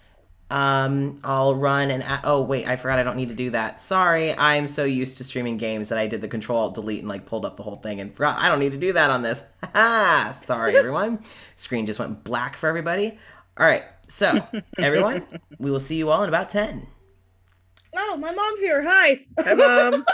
I'll run and... oh, wait, I forgot I don't need to do that. Sorry, I'm so used to streaming games that I did the Control-Alt-Delete and like pulled up the whole thing and forgot I don't need to do that on this. Ha! Sorry, everyone. Screen just went black for everybody. All right, so, everyone, we will see you all in about 10. Oh, my mom's here. Hi. Hi, Mom.